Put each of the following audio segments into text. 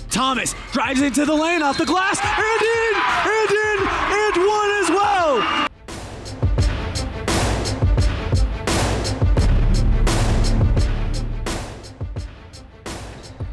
Thomas drives into the lane, off the glass, and one as well.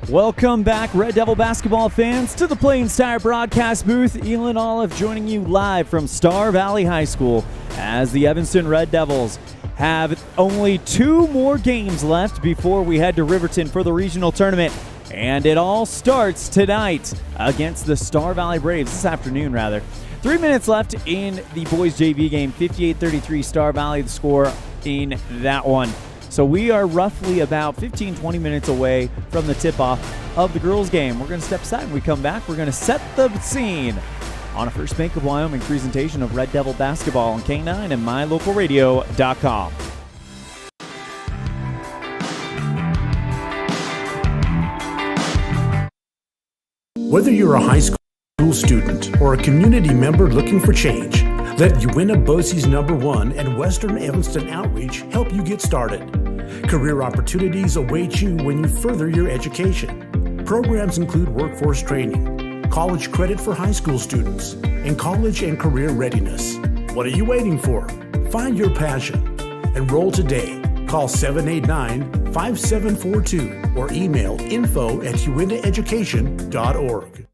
Welcome back, Red Devil basketball fans, to the Plains Tire broadcast booth. ELAN OLLIFF joining you live from Star Valley High School as the Evanston Red Devils have only 2 more games left before we head to Riverton for the regional tournament. And it all starts tonight against the Star Valley Braves, this afternoon rather. 3 minutes left in the boys JV game, 58-33 Star Valley, the score in that one. So we are roughly about 15-20 minutes away from the tip-off of the girls game. We're going to step aside. When we come back, we're going to set the scene on a First Bank of Wyoming presentation of Red Devil basketball on K9 and mylocalradio.com. Whether you're a high school student or a community member looking for change, let Uinta BOCES #1 and Western Evanston Outreach help you get started. Career opportunities await you when you further your education. Programs include workforce training, college credit for high school students, and college and career readiness. What are you waiting for? Find your passion. Enroll today. Call 789-5742 or email info@uintaeducation.org.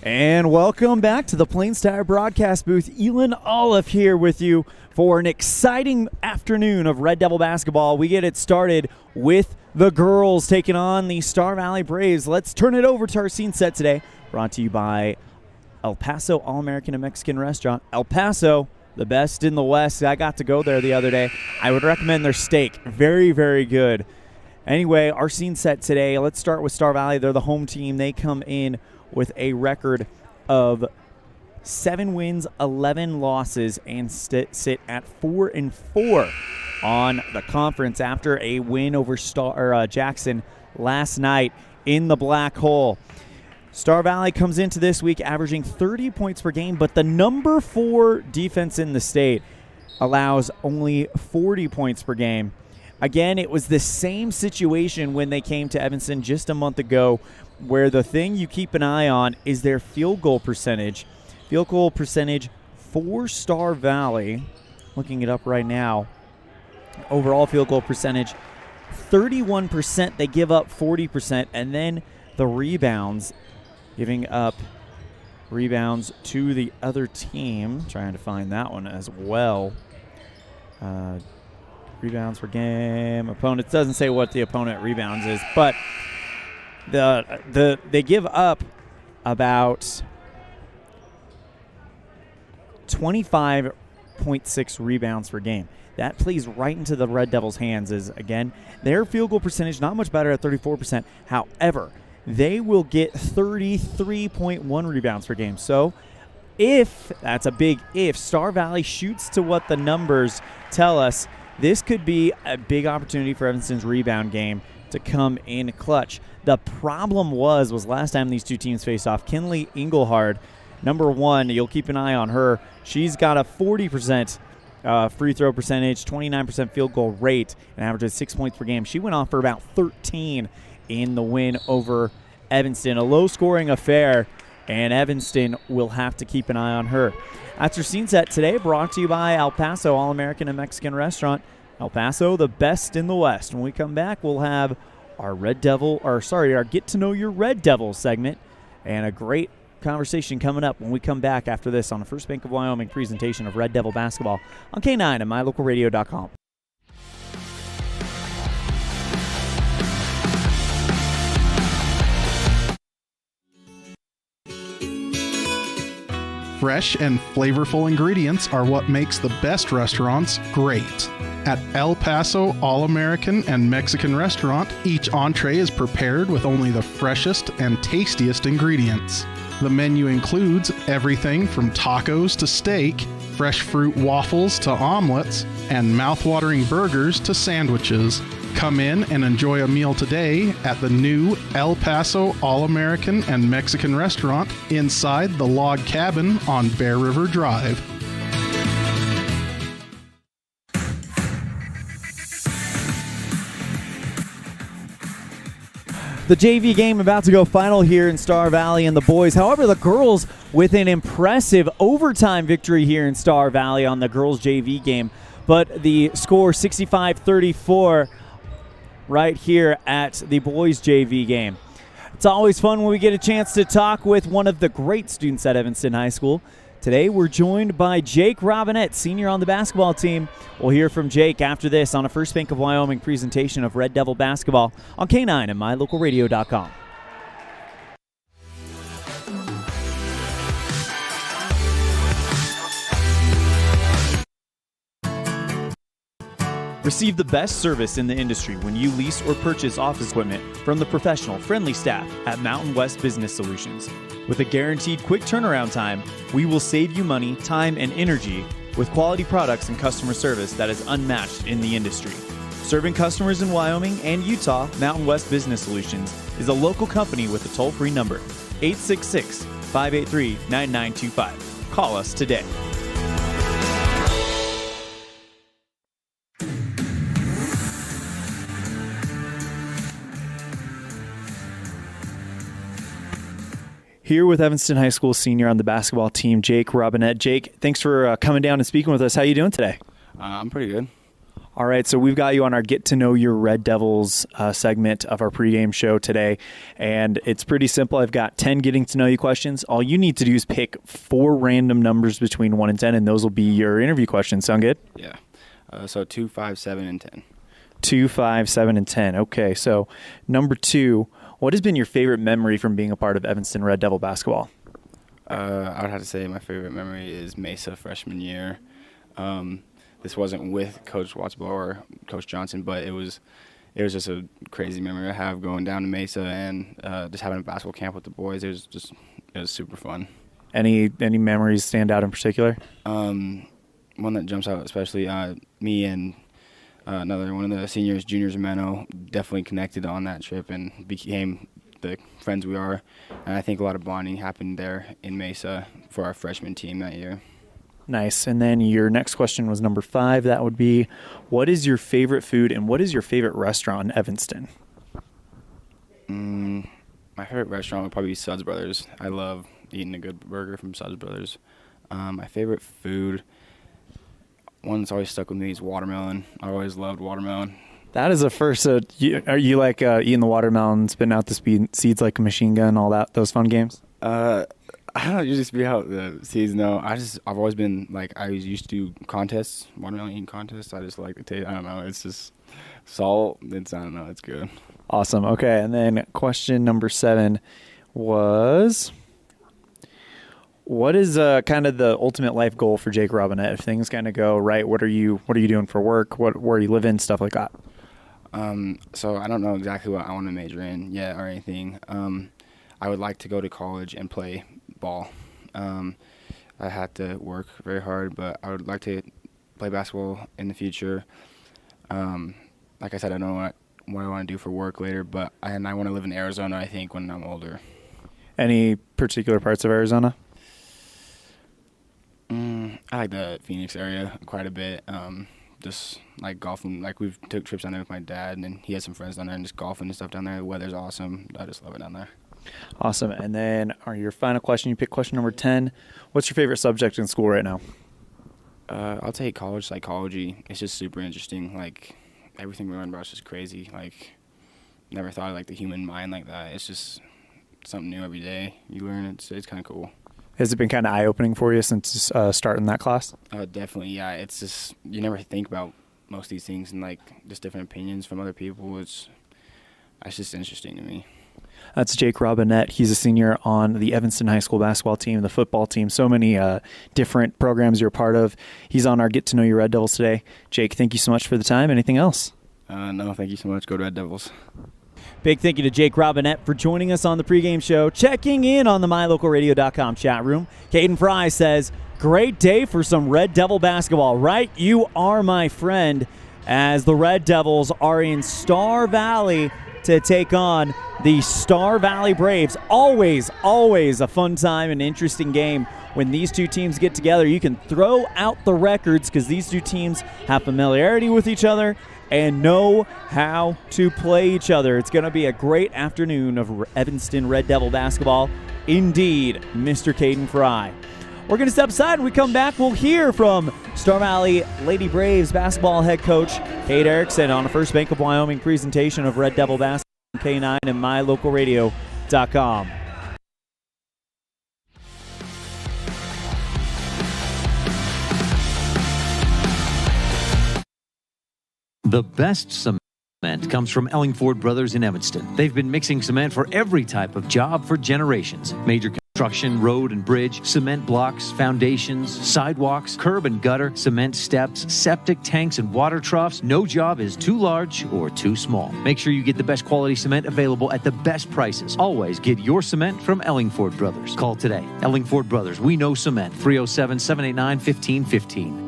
And welcome back to the Plains Tire broadcast booth. ELAN OLLIFF here with you for an exciting afternoon of Red Devil basketball. We get it started with the girls taking on the Star Valley Braves. Let's turn it over to our scene set today, brought to you by El Paso All-American and Mexican Restaurant. El Paso, the best in the West. I got to go there the other day. I would recommend their steak. Very, very good. Anyway, our scene set today, let's start with Star Valley. They're the home team. They come in with a record of 7 wins, 11 losses, and sit at 4-4 on the conference after a win over Jackson last night in the Black Hole. Star Valley comes into this week averaging 30 points per game, but the number 4 defense in the state allows only 40 points per game. Again, it was the same situation when they came to Evanston just a month ago, where the thing you keep an eye on is their field goal percentage. Field goal percentage for Star Valley, looking it up right now, overall field goal percentage, 31%. They give up 40%. And then the rebounds, giving up rebounds to the other team. Trying to find that one as well. Rebounds per game. Opponents, doesn't say what the opponent rebounds is, but they give up about 25.6 rebounds per game. That plays right into the Red Devils' hands. Is again, their field goal percentage not much better at 34%. However, they will get 33.1 rebounds per game. So if, that's a big if, Star Valley shoots to what the numbers tell us, this could be a big opportunity for Evanston's rebound game to come in clutch. The problem was last time these two teams faced off, Kinley Engelhard, number 1, you'll keep an eye on her. She's got a 40% free throw percentage, 29% field goal rate, and averages 6 points per game. She went off for about 13 in the win over Evanston. A low-scoring affair, and Evanston will have to keep an eye on her. That's your scene set today, brought to you by El Paso All-American and Mexican Restaurant. El Paso, the best in the West. When we come back, we'll have our our Get to Know Your Red Devils segment, and a great conversation coming up when we come back after this on the First Bank of Wyoming presentation of Red Devil basketball on K9 and mylocalradio.com. Fresh and flavorful ingredients are what makes the best restaurants great. At El Paso All-American and Mexican Restaurant, each entree is prepared with only the freshest and tastiest ingredients. The menu includes everything from tacos to steak, fresh fruit waffles to omelets, and mouth-watering burgers to sandwiches. Come in and enjoy a meal today at the new El Paso All-American and Mexican restaurant inside the log cabin on Bear River Drive. The JV game about to go final here in Star Valley, and the boys, however, the girls with an impressive overtime victory here in Star Valley on the girls JV game. But the score 65-34 right here at the boys JV game. It's always fun when we get a chance to talk with one of the great students at Evanston High School. Today we're joined by Jake Robinette, senior on the basketball team. We'll hear from Jake after this on a First Bank of Wyoming presentation of Red Devil basketball on K9 and MyLocalRadio.com. Receive the best service in the industry when you lease or purchase office equipment from the professional, friendly staff at Mountain West Business Solutions. With a guaranteed quick turnaround time, we will save you money, time, and energy with quality products and customer service that is unmatched in the industry. Serving customers in Wyoming and Utah, Mountain West Business Solutions is a local company with a toll-free number, 866-583-9925. Call us today. Here with Evanston High School senior on the basketball team, Jake Robinette. Jake, thanks for coming down and speaking with us. How you doing today? I'm pretty good. All right, so we've got you on our Get to Know Your Red Devils segment of our pregame show today, and it's pretty simple. I've got 10 getting to know you questions. All you need to do is pick 4 random numbers between 1 and 10, and those will be your interview questions. Sound good? Yeah. So 2, 5, 7, and 10. 2, 5, 7, and 10. Okay, so number 2, what has been your favorite memory from being a part of Evanston Red Devil basketball? I would have to say my favorite memory is Mesa freshman year. This wasn't with Coach Wattsblow or Coach Johnson, but it was just a crazy memory I have going down to Mesa and just having a basketball camp with the boys. It was super fun. Any memories stand out in particular? One that jumps out, especially me and another one of the seniors, juniors, Meno, definitely connected on that trip and became the friends we are. And I think a lot of bonding happened there in Mesa for our freshman team that year. Nice. And then your next question was number 5. That would be, what is your favorite food and what is your favorite restaurant in Evanston? My favorite restaurant would probably be Suds Brothers. I love eating a good burger from Suds Brothers. My favorite food, one that's always stuck with me, is watermelon. I always loved watermelon. That is a first. Are you like eating the watermelon, spitting out the seeds like a machine gun, all that, those fun games? I don't usually spit out the seeds. No, I've always been like, I used to do contests, watermelon eating contests. I just like the taste. I don't know. It's just salt. I don't know. It's good. Awesome. Okay, and then question number 7 was, what is kind of the ultimate life goal for Jake Robinette? If things kind of go right, what are you doing for work? Where you live in, stuff like that. So I don't know exactly what I want to major in yet or anything. I would like to go to college and play ball. I had to work very hard, but I would like to play basketball in the future. Like I said, I don't know what I want to do for work later, but I want to live in Arizona, I think, when I'm older. Any particular parts of Arizona? I like the Phoenix area quite a bit. Just like golfing. Like we've took trips down there with my dad, and he has some friends down there, and just golfing and stuff down there. The weather's awesome. I just love it down there. Awesome. And then your final question, you pick question number 10. What's your favorite subject in school right now? I'll take college psychology. It's just super interesting. Like everything we learn about is just crazy. Like never thought of like the human mind like that. It's just something new every day. You learn it. It's kind of cool. Has it been kind of eye-opening for you since starting that class? Definitely, yeah. It's just, you never think about most of these things and like just different opinions from other people. It's just interesting to me. That's Jake Robinette. He's a senior on the Evanston High School basketball team, the football team. So many different programs you're a part of. He's on our Get to Know Your Red Devils today. Jake, thank you so much for the time. Anything else? No, thank you so much. Go Red Devils. Big thank you to Jake Robinette for joining us on the pregame show. Checking in on the MyLocalRadio.com chat room, Caden Fry says, great day for some Red Devil basketball, right? You are my friend. as the Red Devils are in Star Valley to take on the Star Valley Braves. Always a fun time and interesting game when these two teams get together. You can throw out the records because these two teams have familiarity with each other and know how to play each other. It's going to be a great afternoon of Evanston Red Devil basketball. Indeed, Mr. Caden Fry. We're going to step aside. When we come back, we'll hear from Star Valley Lady Braves basketball head coach Kate Erickson on a First Bank of Wyoming presentation of Red Devil basketball on K9 and mylocalradio.com. The best cement comes from Ellingford Brothers in Evanston. They've been mixing cement for every type of job for generations. Major construction, road and bridge, cement blocks, foundations, sidewalks, curb and gutter, cement steps, septic tanks, and water troughs. No job is too large or too small. Make sure you get the best quality cement available at the best prices. Always get your cement from Ellingford Brothers. Call today. Ellingford Brothers. We know cement. 307-789-1515.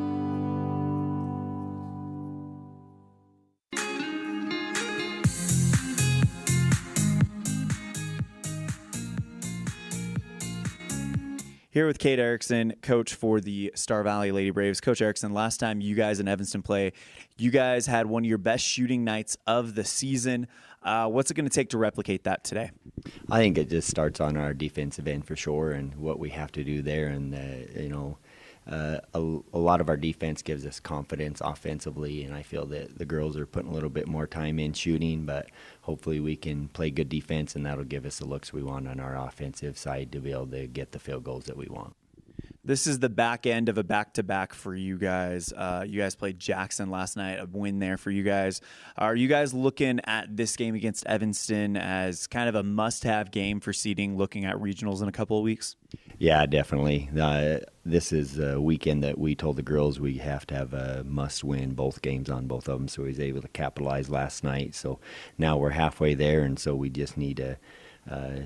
Here with Kate Erickson, coach for the Star Valley Lady Braves. Coach Erickson, last time you guys in Evanston play, you guys had one of your best shooting nights of the season. What's it going to take to replicate that today? I think it just starts on our defensive end for sure and what we have to do there. And, a lot of our defense gives us confidence offensively, and I feel that the girls are putting a little bit more time in shooting, but hopefully we can play good defense, and that'll give us the looks we want on our offensive side to be able to get the field goals that we want. This is the back end of a back-to-back for you guys. You guys played Jackson last night, a win there for you guys. Are you guys looking at this game against Evanston as kind of a must-have game for seeding, looking at regionals in a couple of weeks? Yeah, definitely. This is a weekend that we told the girls we have to have a must-win both games on both of them, so we was able to capitalize last night. So now we're halfway there, and so we just need to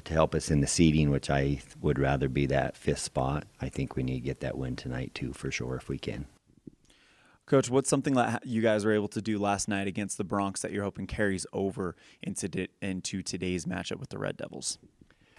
help us in the seeding, which I would rather be that fifth spot. I think we need to get that win tonight too, for sure, if we can. Coach, what's something that you guys were able to do last night against the Bronx that you're hoping carries over into today's matchup with the Red Devils?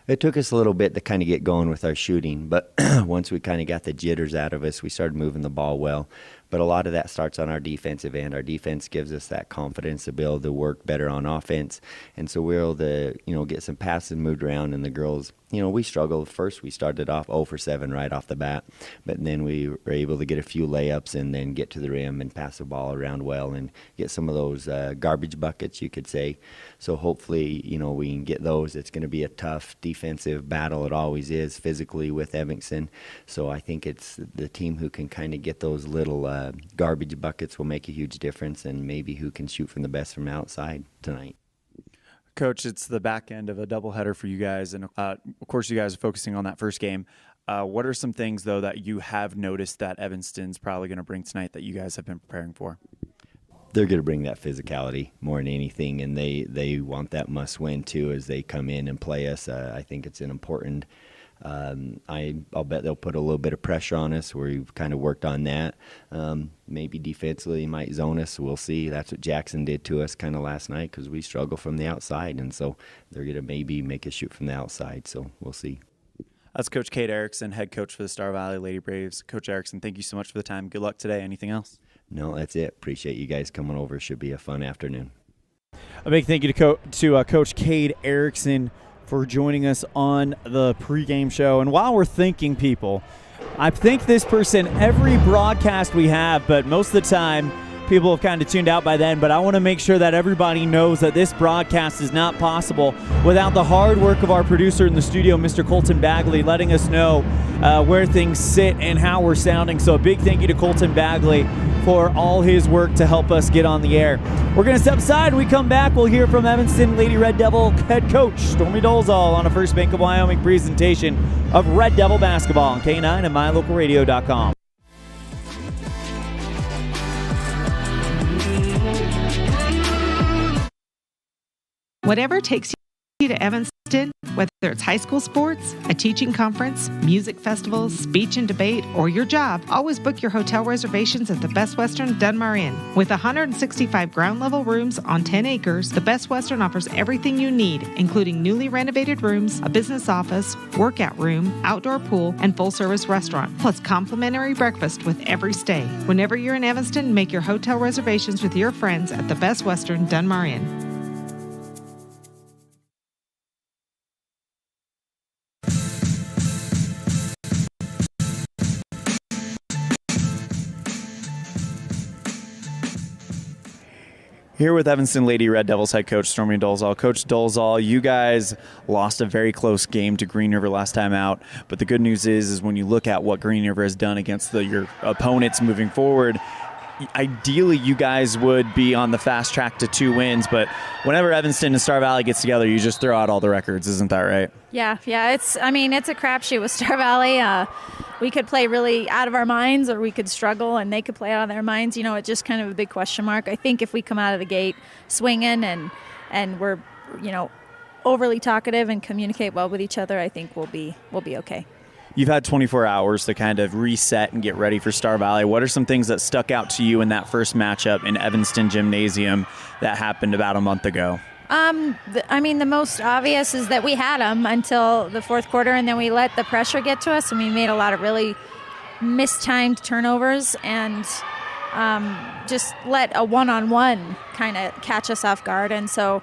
It took us a little bit to kind of get going with our shooting, but once we kind of got the jitters out of us, we started moving the ball well. But a lot of that starts on our defensive end. Our defense gives us that confidence to be able to work better on offense. And so we're able to, get some passes moved around, and the girls, we struggled. First, we started off 0 for 7 right off the bat, but then we were able to get a few layups and then get to the rim and pass the ball around well and get some of those garbage buckets, you could say. So hopefully, we can get those. It's going to be a tough defensive battle. It always is physically with Evanston. So I think it's the team who can kind of get those little garbage buckets will make a huge difference, and maybe who can shoot from the best from outside tonight. Coach, it's the back end of a doubleheader for you guys, and of course you guys are focusing on that first game. What are some things, though, that you have noticed that Evanston's probably going to bring tonight that you guys have been preparing for? They're going to bring that physicality more than anything, and they want that must-win, too, as they come in and play us. I think it's an important I'll bet they'll put a little bit of pressure on us. We've kind of worked on that. Maybe defensively might zone us. We'll see. That's what Jackson did to us kind of last night because we struggle from the outside, and so they're going to maybe make us shoot from the outside. So we'll see. That's Coach Kate Erickson, head coach for the Star Valley Lady Braves. Coach Erickson, thank you so much for the time. Good luck today. Anything else? No, that's it. Appreciate you guys coming over. Should be a fun afternoon. A big thank you to Coach Kate Erickson for joining us on the pregame show. And while we're thanking people, I thank this person every broadcast we have, but most of the time people have kind of tuned out by then. But I want to make sure that everybody knows that this broadcast is not possible without the hard work of our producer in the studio, Mr. Colton Bagley, letting us know where things sit and how we're sounding. So a big thank you to Colton Bagley for all his work to help us get on the air. We're going to step aside. When we come back, we'll hear from Evanston Lady Red Devil head coach Stormy Dolezal on a First Bank of Wyoming presentation of Red Devil basketball on K9 and mylocalradio.com. Whatever takes you to Evanston Evanston. Whether it's high school sports, a teaching conference, music festivals, speech and debate, or your job, always book your hotel reservations at the Best Western Dunmar Inn. With 165 ground-level rooms on 10 acres, the Best Western offers everything you need, including newly renovated rooms, a business office, workout room, outdoor pool, and full-service restaurant, plus complimentary breakfast with every stay. Whenever you're in Evanston, make your hotel reservations with your friends at the Best Western Dunmar Inn. Here with Evanston Lady Red Devils head coach Stormy Dolezal. Coach Dolezal, you guys lost a very close game to Green River last time out, but the good news is when you look at what Green River has done against your opponents moving forward, ideally you guys would be on the fast track to 2 wins, but whenever Evanston and Star Valley gets together, you just throw out all the records, isn't that right? Yeah, it's a crapshoot with Star Valley. We could play really out of our minds, or we could struggle and they could play out of their minds. It's just kind of a big question mark. I think if we come out of the gate swinging and we're, overly talkative and communicate well with each other, I think we'll be okay. You've had 24 hours to kind of reset and get ready for Star Valley. What are some things that stuck out to you in that first matchup in Evanston Gymnasium that happened about a month ago? The most obvious is that we had them until the fourth quarter, and then we let the pressure get to us, and we made a lot of really mistimed turnovers and just let a one-on-one kind of catch us off guard. And so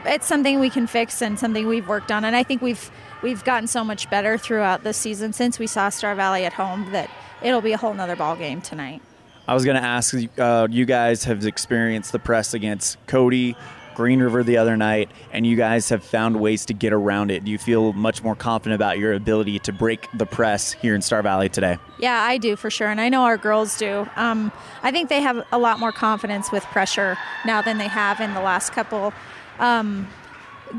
it's something we can fix and something we've worked on, and I think we've gotten so much better throughout the season since we saw Star Valley at home that it'll be a whole nother ball game tonight. I was going to ask, you guys have experienced the press against Cody, Green River the other night, and you guys have found ways to get around it. Do you feel much more confident about your ability to break the press here in Star Valley today? Yeah, I do for sure, and I know our girls do. I think they have a lot more confidence with pressure now than they have in the last couple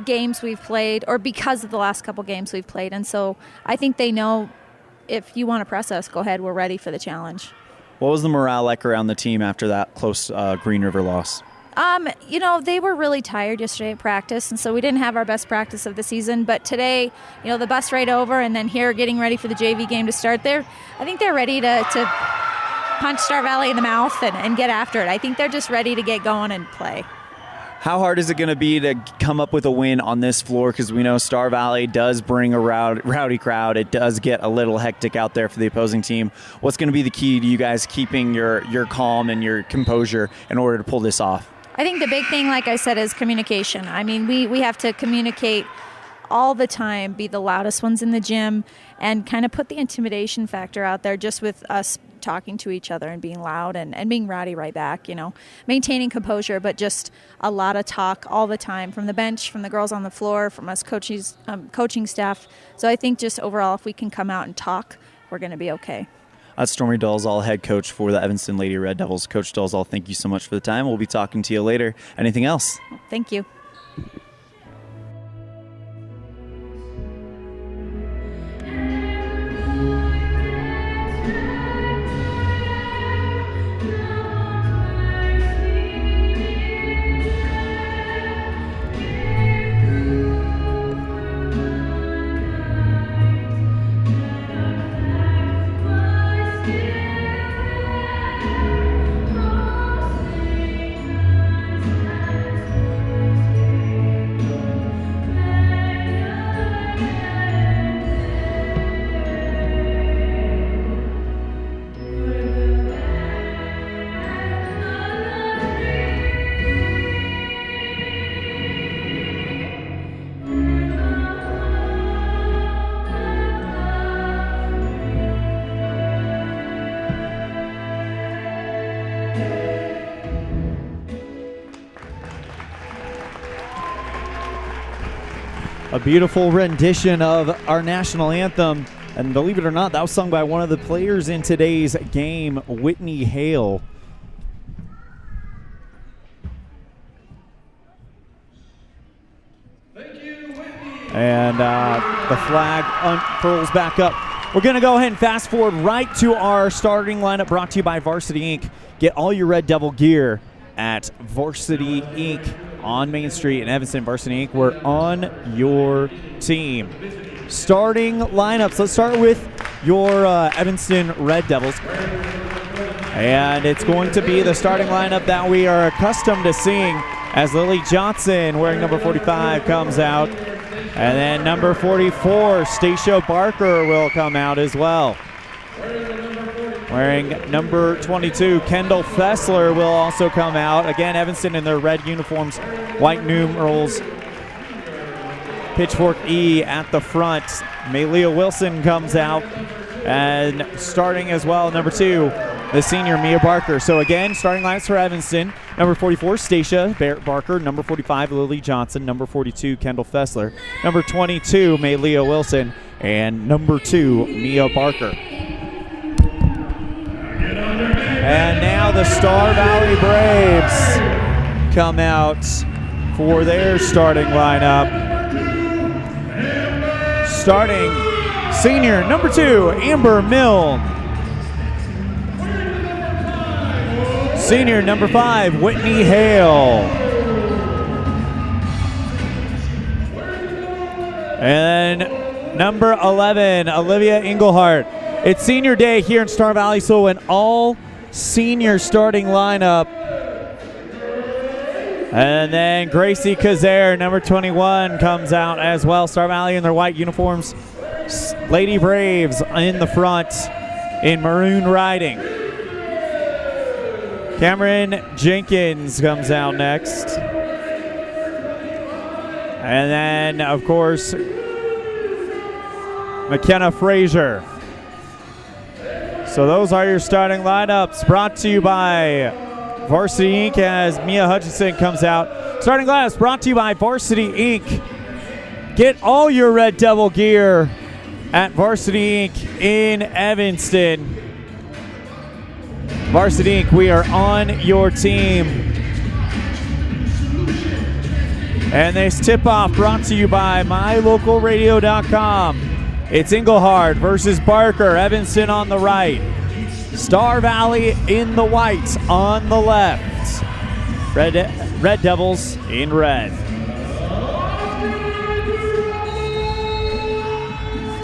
games we've played, or because of the last couple games we've played. And so I think they know if you want to press us, go ahead, we're ready for the challenge. What was the morale like around the team after that close Green River loss? They were really tired yesterday at practice, and so we didn't have our best practice of the season. But today, the bus ride over and then here getting ready for the JV game to start there, I think they're ready to punch Star Valley in the mouth and get after it. I think they're just ready to get going and play. How hard is it going to be to come up with a win on this floor? Because we know Star Valley does bring a rowdy crowd. It does get a little hectic out there for the opposing team. What's going to be the key to you guys keeping your calm and your composure in order to pull this off? I think the big thing, like I said, is communication. I mean, we have to communicate all the time, be the loudest ones in the gym, and kind of put the intimidation factor out there just with us talking to each other and being loud and being rowdy right back, maintaining composure, but just a lot of talk all the time from the bench, from the girls on the floor, from us coaching staff. So I think just overall, if we can come out and talk, we're going to be okay. That's Stormy Dolezal, head coach for the Evanston Lady Red Devils. Coach Dolezal, thank you so much for the time. We'll be talking to you later. Anything else? Thank you. A beautiful rendition of our national anthem. And believe it or not, that was sung by one of the players in today's game, Whitney Hale. Thank you, Whitney. And the flag unfurls back up. We're going to go ahead and fast forward right to our starting lineup, brought to you by Varsity Inc. Get all your Red Devil gear at Varsity Inc. on Main Street in Evanston. Varsity Inc., we're on your team. Starting lineups. Let's start with your Evanston Red Devils. And it's going to be the starting lineup that we are accustomed to seeing as Lily Johnson, wearing number 45, comes out. And then number 44, Stacia Barker, will come out as well. Wearing number 22, Kendall Fessler will also come out. Again, Evanston in their red uniforms, white numerals. Pitchfork E at the front. Maylia Wilson comes out. And starting as well, number 2, the senior Mia Barker. So again, starting lineups for Evanston. Number 44, Stacia Barker. Number 45, Lily Johnson. Number 42, Kendall Fessler. Number 22, Maylia Wilson. And number 2, Mia Barker. And now the Star Valley Braves come out for their starting lineup. Starting senior number 2, Amber Milne. Senior number 5, Whitney Hale. And number 11, Olivia Englehart. It's senior day here in Star Valley, so an all senior starting lineup. And then Gracie Kazare, number 21, comes out as well. Star Valley in their white uniforms. Lady Braves in the front in maroon riding. Cameron Jenkins comes out next. And then, of course, McKenna Frazier. So those are your starting lineups, brought to you by Varsity Inc. as Mia Hutchinson comes out. Starting lineups brought to you by Varsity Inc. Get all your Red Devil gear at Varsity Inc. in Evanston. Varsity Inc., we are on your team. And this tip-off brought to you by mylocalradio.com. It's Englehart versus Barker. Evanston on the right. Star Valley in the white on the left. Red Devils in red.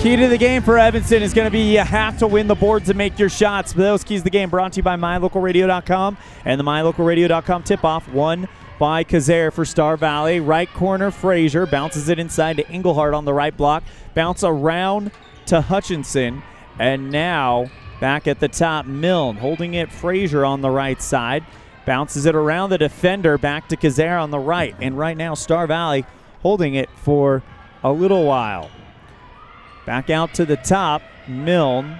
Key to the game for Evanston is going to be you have to win the boards and make your shots. But those keys to the game brought to you by mylocalradio.com and the mylocalradio.com tip-off. One by Kazare for Star Valley. Right corner, Frazier bounces it inside to Englehart on the right block. Bounce around to Hutchinson. And now back at the top, Milne holding it, Frazier on the right side. Bounces it around the defender, back to Kazare on the right. And right now, Star Valley holding it for a little while. Back out to the top, Milne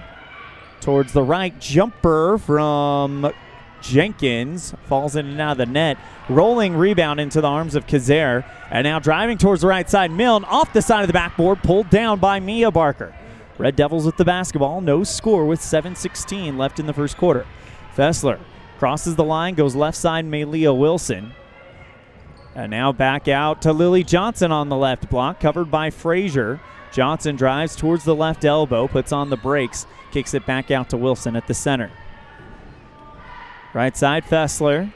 towards the right. Jumper from Jenkins. Falls in and out of the net. Rolling rebound into the arms of Kazare. And now driving towards the right side. Milne off the side of the backboard. Pulled down by Mia Barker. Red Devils with the basketball. No score with 7:16 left in the first quarter. Fessler crosses the line. Goes left side, Maylia Wilson. And now back out to Lily Johnson on the left block. Covered by Frazier. Johnson drives towards the left elbow, puts on the brakes, kicks it back out to Wilson at the center. Right side, Fessler.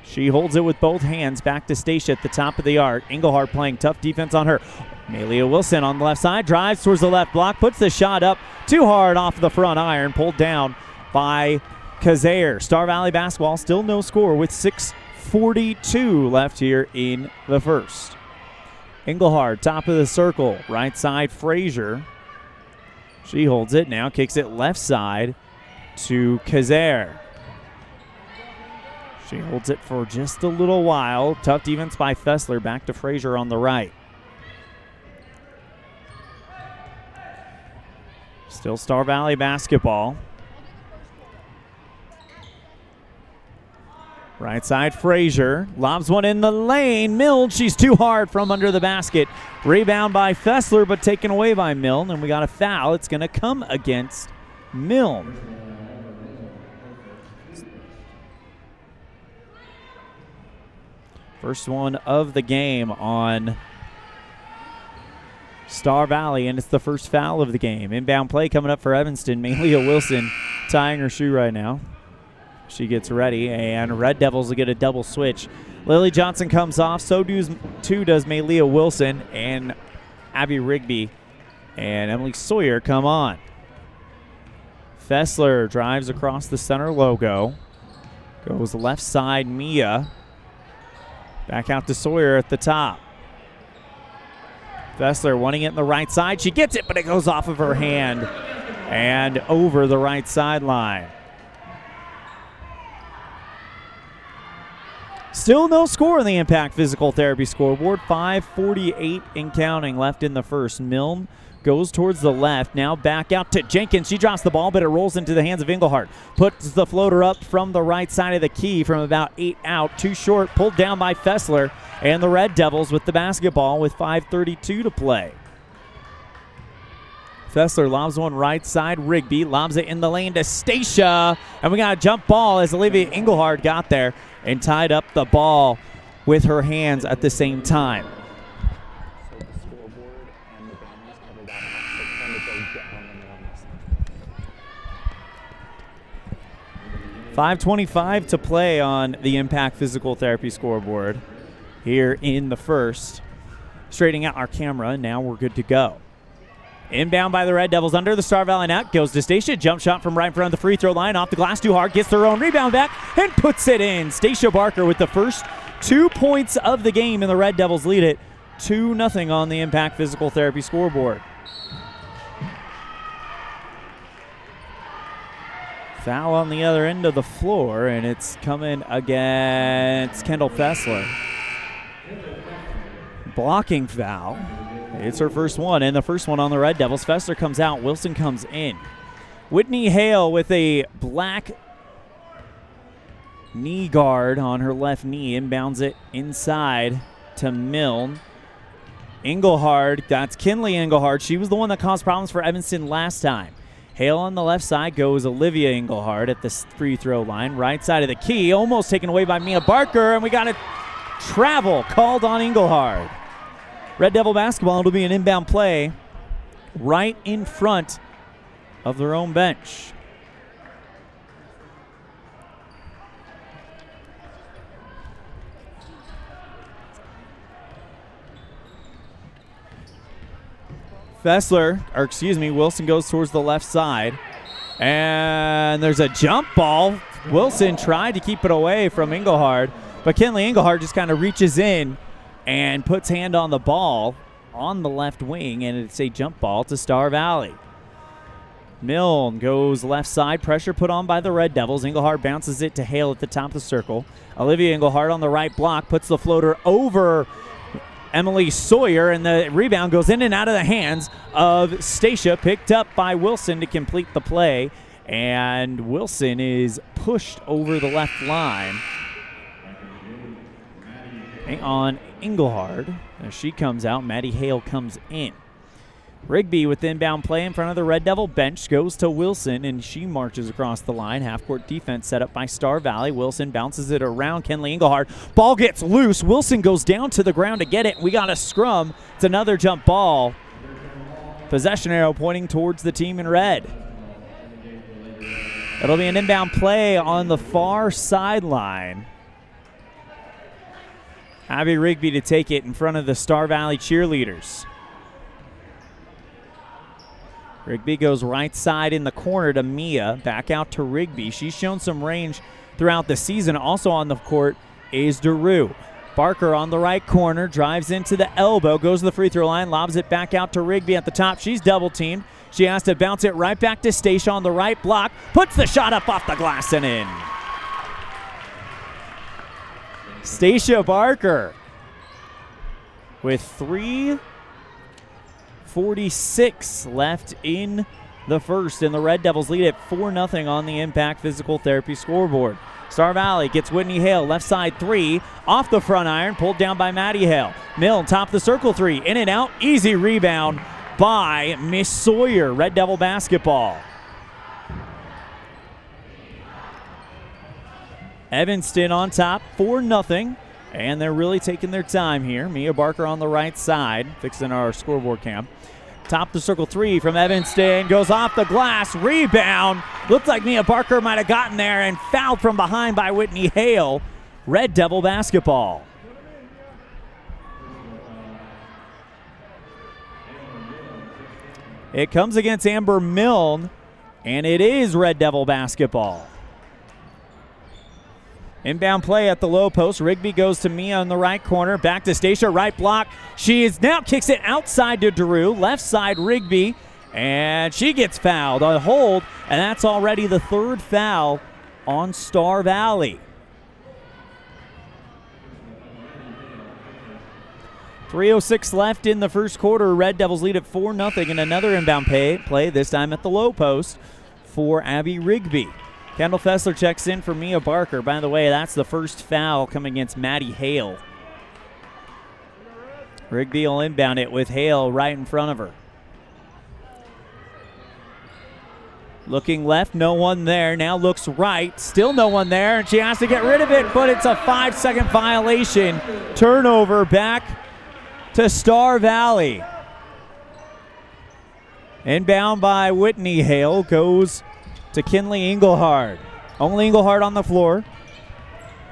She holds it with both hands, back to Stacia at the top of the arc. Englehart playing tough defense on her. Maylia Wilson on the left side, drives towards the left block, puts the shot up too hard off the front iron, pulled down by Kazare. Star Valley basketball, still no score with 6:42 left here in the first. Englehart, top of the circle, right side, Frazier. She holds it, now kicks it left side to Kazare. She holds it for just a little while. Tough defense by Fessler, back to Frazier on the right. Still Star Valley basketball. Right side, Frazier. Lobs one in the lane. Milne, she's too hard from under the basket. Rebound by Fessler, but taken away by Milne. And we got a foul. It's going to come against Milne. First one of the game on Star Valley, and it's the first foul of the game. Inbound play coming up for Evanston. Maylia Wilson tying her shoe right now. She gets ready, and Red Devils will get a double switch. Lily Johnson comes off, too does Maylia Wilson, and Abby Rigby and Emily Sawyer come on. Fessler drives across the center logo. Goes left side, Mia. Back out to Sawyer at the top. Fessler wanting it in the right side. She gets it, but it goes off of her hand and over the right sideline. Still no score on the Impact Physical Therapy scoreboard. 5:48 and counting left in the first. Milne goes towards the left. Now back out to Jenkins. She drops the ball, but it rolls into the hands of Engelhardt. Puts the floater up from the right side of the key from about 8 out. Too short, pulled down by Fessler. And the Red Devils with the basketball with 5:32 to play. Fessler lobs one right side. Rigby lobs it in the lane to Stacia. And we got a jump ball as Olivia Engelhardt got there and tied up the ball with her hands at the same time. 5:25 to play on the Impact Physical Therapy scoreboard here in the first. Straightening out our camera, and now we're good to go. Inbound by the Red Devils under the Star Valley net. Goes to Stacia. Jump shot from right in front of the free throw line. Off the glass too hard. Gets their own rebound back and puts it in. Stacia Barker with the first 2 points of the game, and the Red Devils lead it 2-0 on the Impact Physical Therapy scoreboard. Foul on the other end of the floor, and it's coming against Kendall Fessler. Blocking foul. It's her first one, and the first one on the Red Devils. Fessler comes out. Wilson comes in. Whitney Hale with a black knee guard on her left knee. Inbounds it inside to Milne. Engelhardt, that's Kinley Engelhardt. She was the one that caused problems for Evanston last time. Hale on the left side goes Olivia Engelhardt at the free throw line. Right side of the key, almost taken away by Mia Barker, and we got a travel called on Engelhardt. Red Devil basketball, it'll be an inbound play right in front of their own bench. Wilson goes towards the left side. And there's a jump ball. Wilson tried to keep it away from Engelhardt, but Kinley Engelhardt just kind of reaches in and puts hand on the ball on the left wing, and it's a jump ball to Star Valley. Milne goes left side, pressure put on by the Red Devils. Engelhardt bounces it to Hale at the top of the circle. Olivia Engelhardt on the right block puts the floater over Emily Sawyer, and the rebound goes in and out of the hands of Stacia, picked up by Wilson to complete the play, and Wilson is pushed over the left line on Engelhardt. As she comes out, Maddie Hale comes in. Rigby with inbound play in front of the Red Devil bench goes to Wilson, and she marches across the line. Half-court defense set up by Star Valley. Wilson bounces it around Kinley Engelhardt. Ball gets loose. Wilson goes down to the ground to get it. We got a scrum. It's another jump ball. Possession arrow pointing towards the team in red. It'll be an inbound play on the far sideline. Abby Rigby to take it in front of the Star Valley cheerleaders. Rigby goes right side in the corner to Mia. Back out to Rigby. She's shown some range throughout the season. Also on the court is Daru. Barker on the right corner, drives into the elbow, goes to the free throw line, lobs it back out to Rigby at the top. She's double teamed. She has to bounce it right back to Stacia on the right block. Puts the shot up off the glass and in. Stacia Barker with 3:46 left in the first, and the Red Devils lead at 4-0 on the Impact Physical Therapy scoreboard. Star Valley gets Whitney Hale, left side three, off the front iron, pulled down by Maddie Hale. Milne, top of the circle three, in and out, easy rebound by Miss Sawyer. Red Devil basketball. Evanston on top, 4-0, and they're really taking their time here. Mia Barker on the right side, fixing our scoreboard cam. Top the circle three from Evanston. Goes off the glass. Rebound. Looked like Mia Barker might have gotten there and fouled from behind by Whitney Hale. Red Devil basketball. It comes against Amber Milne, and it is Red Devil basketball. Inbound play at the low post. Rigby goes to Mia in the right corner. Back to Stacia, right block. She is now kicks it outside to Drew. Left side, Rigby. And she gets fouled. A hold, and that's already the third foul on Star Valley. 3:06 left in the first quarter. Red Devils lead at 4-0 in another inbound play, this time at the low post for Abby Rigby. Kendall Fessler checks in for Mia Barker. By the way, that's the first foul coming against Maddie Hale. Rigby will inbound it with Hale right in front of her. Looking left, no one there. Now looks right, still no one there, and she has to get rid of it, but it's a 5-second violation. Turnover back to Star Valley. Inbound by Whitney Hale goes to Kinley Engelhard. Only Engelhard on the floor.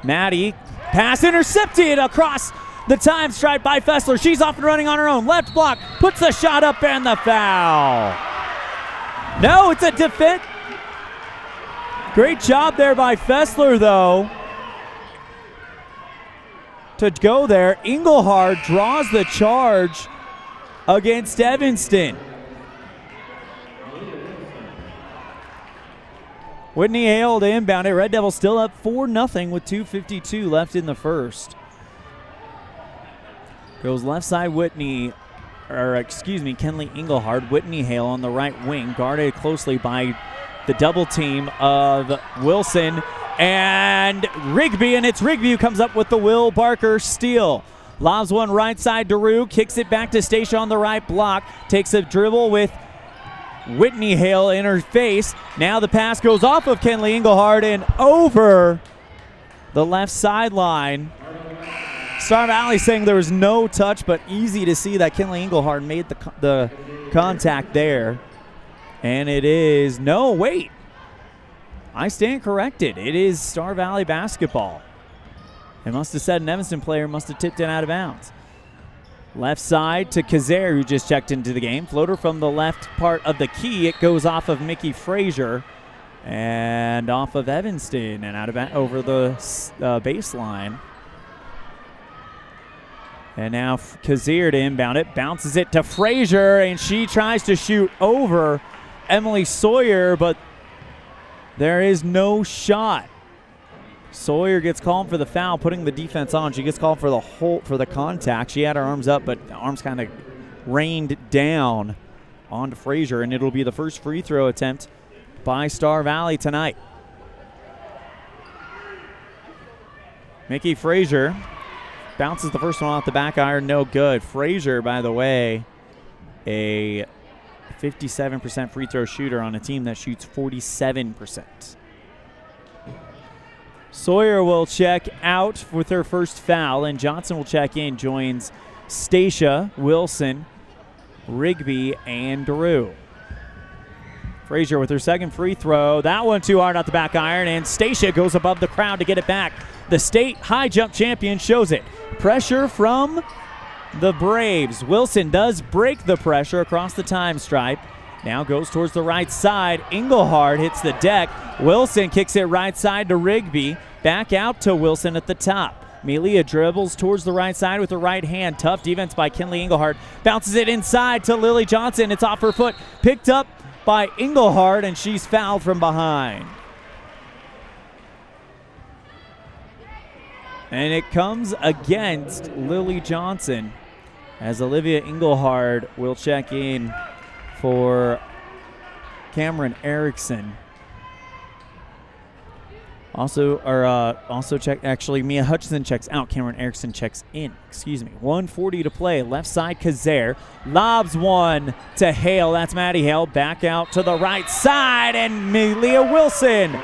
Maddie, pass intercepted across the time stripe by Fessler. She's off and running on her own. Left block, puts the shot up and the foul. No, it's a defense. Great job there by Fessler, though, to go there. Engelhard draws the charge against Evanston. Whitney Hale to inbound it. Red Devils still up 4-0 with 2:52 left in the first. Goes left side Kinley Engelhard. Whitney Hale on the right wing, guarded closely by the double team of Wilson and Rigby, and it's Rigby who comes up with the Will Barker steal. Lobs one right side to Rue, kicks it back to Stacia on the right block, takes a dribble with Whitney Hale in her face. Now the pass goes off of Kinley Engelhard and over the left sideline. Star Valley saying there was no touch, but easy to see that Kinley Engelhard made the contact there. And it is, no, wait. I stand corrected. It is Star Valley basketball. They must have said an Evanston player must have tipped it out of bounds. Left side to Kazare, who just checked into the game. Floater from the left part of the key. It goes off of Mickey Frazier and off of Evanston and out of over the baseline. And now Kazir to inbound it. Bounces it to Frazier, and she tries to shoot over Emily Sawyer, but there is no shot. Sawyer gets called for the foul, putting the defense on. She gets called for the contact. She had her arms up, but the arms kind of rained down onto Frazier, and it'll be the first free throw attempt by Star Valley tonight. Mickey Frazier bounces the first one off the back iron, no good. Frazier, by the way, a 57% free throw shooter on a team that shoots 47%. Sawyer will check out with her first foul, and Johnson will check in, joins Stacia, Wilson, Rigby, and Drew. Frazier with her second free throw. That one too hard off the back iron, and Stacia goes above the crowd to get it back. The state high jump champion shows it. Pressure from the Braves. Wilson does break the pressure across the time stripe. Now goes towards the right side. Engelhard hits the deck. Wilson kicks it right side to Rigby. Back out to Wilson at the top. Melia dribbles towards the right side with the right hand. Tough defense by Kinley Engelhard. Bounces it inside to Lily Johnson. It's off her foot. Picked up by Engelhard, and she's fouled from behind. And it comes against Lily Johnson as Olivia Engelhard will check in for Cameron Erickson. Also check, actually, Mia Hutchinson checks out. Cameron Erickson checks in. 1:40 to play. Left side, Kazare. Lobs one to Hale. That's Maddie Hale. Back out to the right side, and Melia Wilson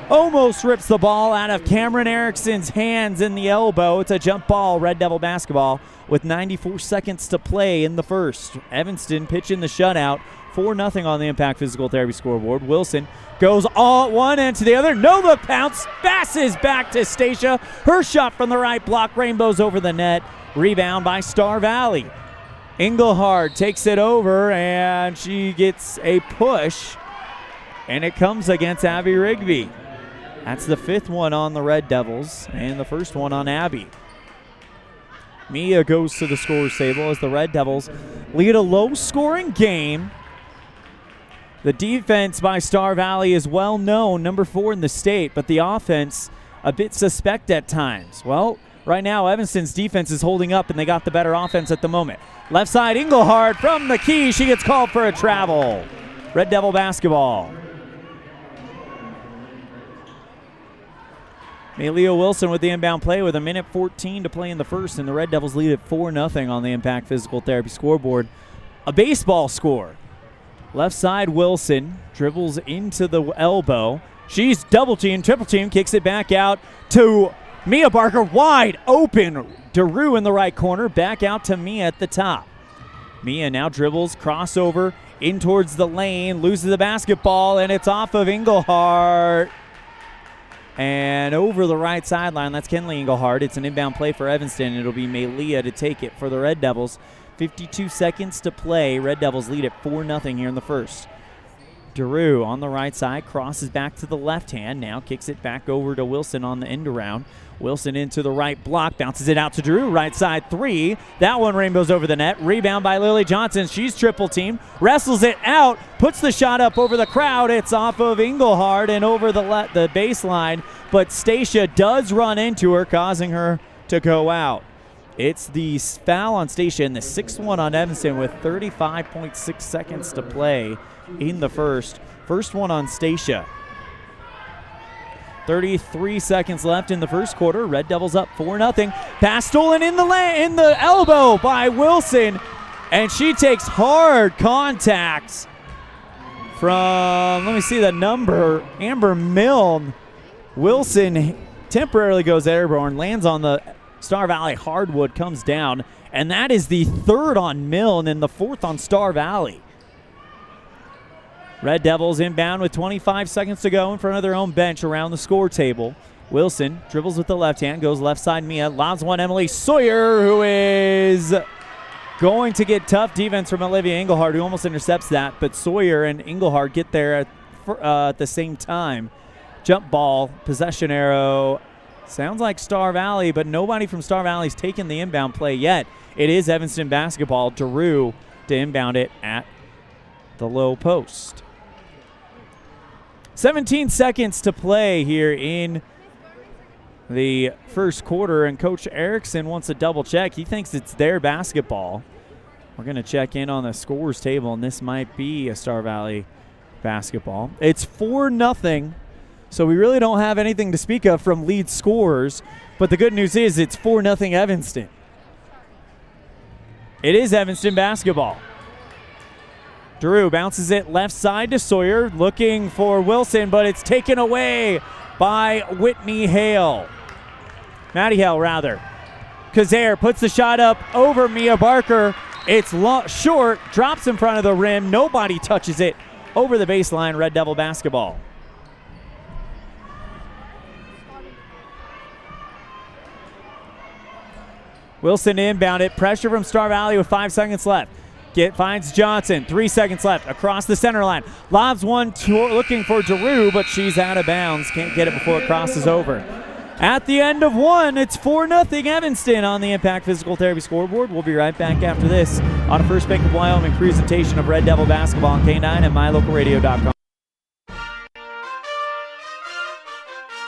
almost rips the ball out of Cameron Erickson's hands in the elbow. It's a jump ball, Red Devil basketball, with 94 seconds to play in the first. Evanston pitching the shutout, 4-0 on the Impact Physical Therapy scoreboard. Wilson goes all at one end to the other. No look pounce, passes back to Stacia. Her shot from the right block, rainbows over the net. Rebound by Star Valley. Engelhard takes it over, and she gets a push, and it comes against Abby Rigby. That's the 5th one on the Red Devils, and the first one on Abby. Mia goes to the scorer's table as the Red Devils lead a low-scoring game. The defense by Star Valley is well known, number 4 in the state, but the offense a bit suspect at times. Well, right now Evanston's defense is holding up, and they got the better offense at the moment. Left side, Engelhard from the key. She gets called for a travel. Red Devil basketball. Malia Wilson with the inbound play with 1:14 to play in the first, and the Red Devils lead at 4-0 on the Impact Physical Therapy scoreboard. A baseball score. Left side, Wilson dribbles into the elbow. She's double teamed, triple team, kicks it back out to Mia Barker, wide open. DeRue in the right corner, back out to Mia at the top. Mia now dribbles, crossover in towards the lane, loses the basketball, and it's off of Engelhard. And over the right sideline, that's Kenley Engelhard. It's an inbound play for Evanston. It'll be Malia to take it for the Red Devils. 52 seconds to play. Red Devils lead at 4-0 here in the first. DeRue on the right side, crosses back to the left hand, now kicks it back over to Wilson on the end around. Wilson into the right block, bounces it out to DeRue, right side 3. That one rainbows over the net. Rebound by Lily Johnson. She's triple teamed, wrestles it out, puts the shot up over the crowd. It's off of Engelhard and over the baseline, but Stacia does run into her, causing her to go out. It's the foul on Stacia and the 6th on Evanston with 35.6 seconds to play in the first. First one on Stacia. 33 seconds left in the first quarter. Red Devils up 4-0. Pass stolen in the elbow by Wilson, and she takes hard contacts from, let me see the number, Amber Milne. Wilson temporarily goes airborne, lands on the Star Valley hardwood, comes down, and that is the 3rd on Milne and the 4th on Star Valley. Red Devils inbound with 25 seconds to go in front of their own bench around the score table. Wilson dribbles with the left hand, goes left side Mia, lobs one Emily Sawyer, who is going to get tough defense from Olivia Engelhard, who almost intercepts that, but Sawyer and Engelhard get there at the same time. Jump ball, possession arrow. Sounds like Star Valley, but nobody from Star Valley's taken the inbound play yet. It is Evanston basketball. DeRue to inbound it at the low post. 17 seconds to play here in the first quarter, and Coach Erickson wants a double check. He thinks it's their basketball. We're going to check in on the scores table, and this might be a Star Valley basketball. It's 4-0, so we really don't have anything to speak of from lead scorers, but the good news is it's 4-0 Evanston. It is Evanston basketball. DeRue bounces it left side to Sawyer, looking for Wilson, but it's taken away by Whitney Hale. Maddie Hale, rather. Kazare puts the shot up over Mia Barker. It's short, drops in front of the rim. Nobody touches it over the baseline. Red Devil basketball. Wilson inbound it. Pressure from Star Valley with 5 seconds left. Finds Johnson. 3 seconds left. Across the center line. Lobs one looking for DeRue, but she's out of bounds. Can't get it before it crosses over. At the end of one, it's 4-0 Evanston on the Impact Physical Therapy scoreboard. We'll be right back after this on a First Bank of Wyoming presentation of Red Devil basketball on K9 and MyLocalRadio.com.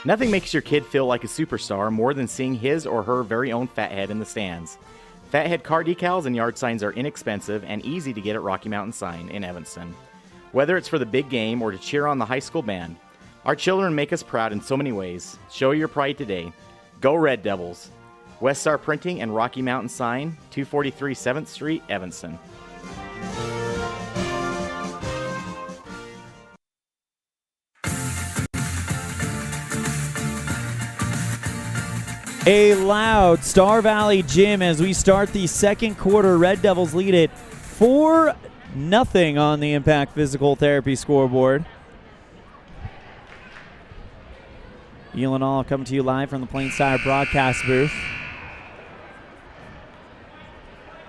Nothing makes your kid feel like a superstar more than seeing his or her very own Fathead in the stands. Fathead car decals and yard signs are inexpensive and easy to get at Rocky Mountain Sign in Evanston. Whether it's for the big game or to cheer on the high school band, our children make us proud in so many ways. Show your pride today. Go Red Devils. West Star Printing and Rocky Mountain Sign, 243 7th Street, Evanston. a loud Star Valley Gym as we start the second quarter. Red Devils lead it 4-0 on the Impact Physical Therapy scoreboard. ELAN All coming to you live from the Plains Tire broadcast booth.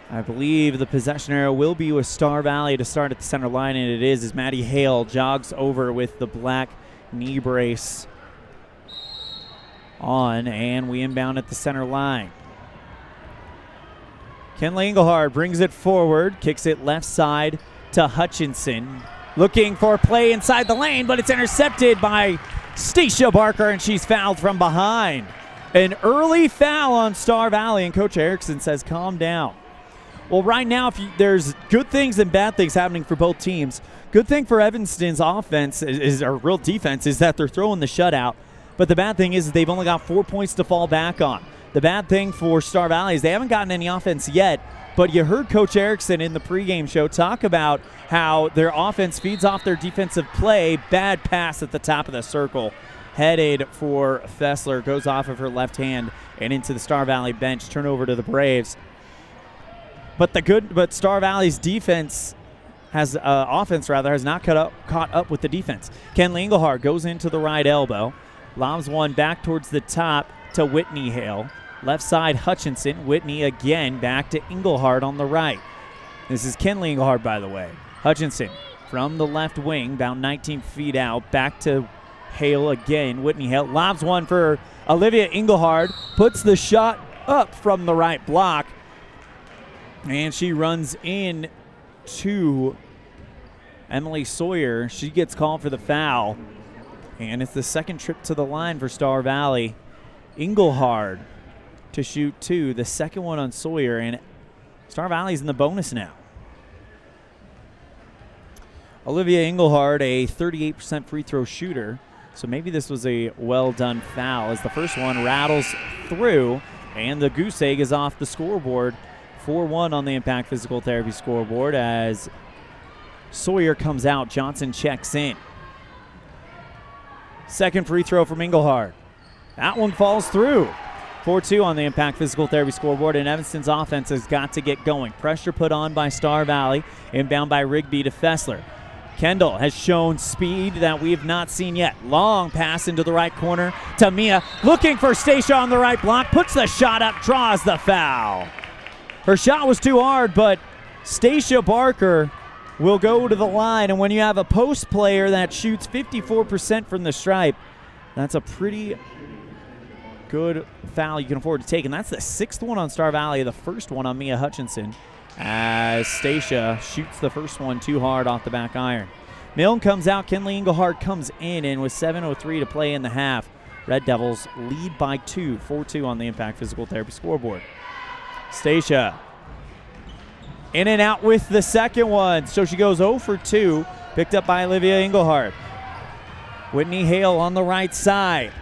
I believe the possession arrow will be with Star Valley to start at the center line, and it is as Maddie Hale jogs over with the black knee brace on, and we inbound at the center line. Kenley Engelhard brings it forward, kicks it left side to Hutchinson. Looking for play inside the lane, but it's intercepted by Stacia Barker, and she's fouled from behind. An early foul on Star Valley, and Coach Erickson says calm down. Well, right now, there's good things and bad things happening for both teams. Good thing for Evanston's offense, or real defense, is that they're throwing the shutout. But the bad thing is they've only got 4 points to fall back on. The bad thing for Star Valley is they haven't gotten any offense yet, but you heard Coach Erickson in the pregame show talk about how their offense feeds off their defensive play. Bad pass at the top of the circle. Headed for Fessler. Goes off of her left hand and into the Star Valley bench. Turnover to the Braves. But Star Valley's defense has not caught up with the defense. Kenley Engelhard goes into the right elbow. Lobs one back towards the top to Whitney Hale. Left side Hutchinson. Whitney again back to Engelhard on the right. This is Kenley Engelhard, by the way. Hutchinson from the left wing, about 19 feet out. Back to Hale again. Whitney Hale lobs one for Olivia Engelhard. Puts the shot up from the right block. And she runs in to Emily Sawyer. She gets called for the foul. And it's the second trip to the line for Star Valley. Engelhard to shoot two. The second one on Sawyer. And Star Valley's in the bonus now. Olivia Engelhard, a 38% free throw shooter. So maybe this was a well-done foul as the first one rattles through. And the goose egg is off the scoreboard. 4-1 on the Impact Physical Therapy scoreboard as Sawyer comes out. Johnson checks in. Second free throw from Engelhard. That one falls through. 4-2 on the Impact Physical Therapy scoreboard, and Evanston's offense has got to get going. Pressure put on by Star Valley. Inbound by Rigby to Fessler. Kendall has shown speed that we have not seen yet. Long pass into the right corner to Mia. Looking for Stacia on the right block. Puts the shot up, draws the foul. Her shot was too hard, but Stacia Barker will go to the line. And when you have a post player that shoots 54% from the stripe, that's a pretty good foul you can afford to take. And that's the sixth one on Star Valley, the first one on Mia Hutchinson, as Stacia shoots the first one too hard off the back iron. Milne comes out. Kenley Engelhard comes in, and with 7:03 to play in the half, Red Devils lead by 2, 4-2 on the Impact Physical Therapy scoreboard. Stacia in and out with the second one. So she goes 0 for 2, picked up by Olivia Engelhard. Whitney Hale on the right side.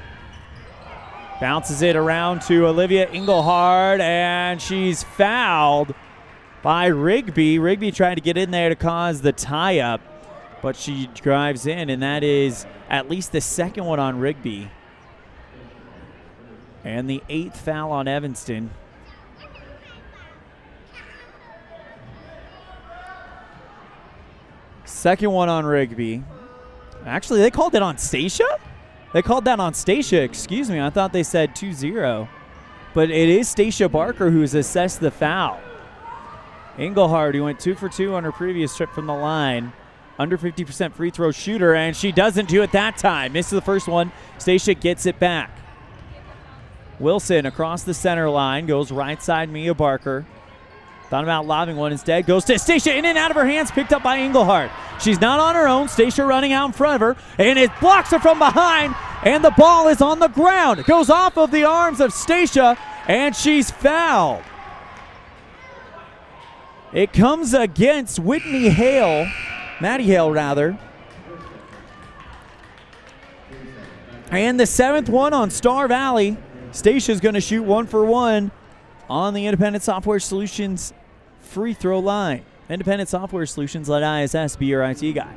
Bounces it around to Olivia Engelhard, and she's fouled by Rigby. Rigby tried to get in there to cause the tie-up, but she drives in, and that is at least the second one on Rigby. And the 8th foul on Evanston. Second one on Rigby. Actually, they called it on Stacia? They called that on Stacia, excuse me. I thought they said 2-0. But it is Stacia Barker who's assessed the foul. Engelhard, who went 2 for 2 on her previous trip from the line. Under 50% free throw shooter, and she doesn't do it that time. Misses the first one. Stacia gets it back. Wilson across the center line. Goes right side, Mia Barker. Thought about lobbing one instead. Goes to Stacia, in and out of her hands, picked up by Engelhard. She's not on her own. Stacia running out in front of her, and it blocks her from behind, and the ball is on the ground. It goes off of the arms of Stacia, and she's fouled. It comes against Whitney Hale, Maddie Hale rather. And the 7th one on Star Valley. Stacia's going to shoot 1 for 1 on the Independent Software Solutions free throw line. Independent Software Solutions, let ISS be your IT guy.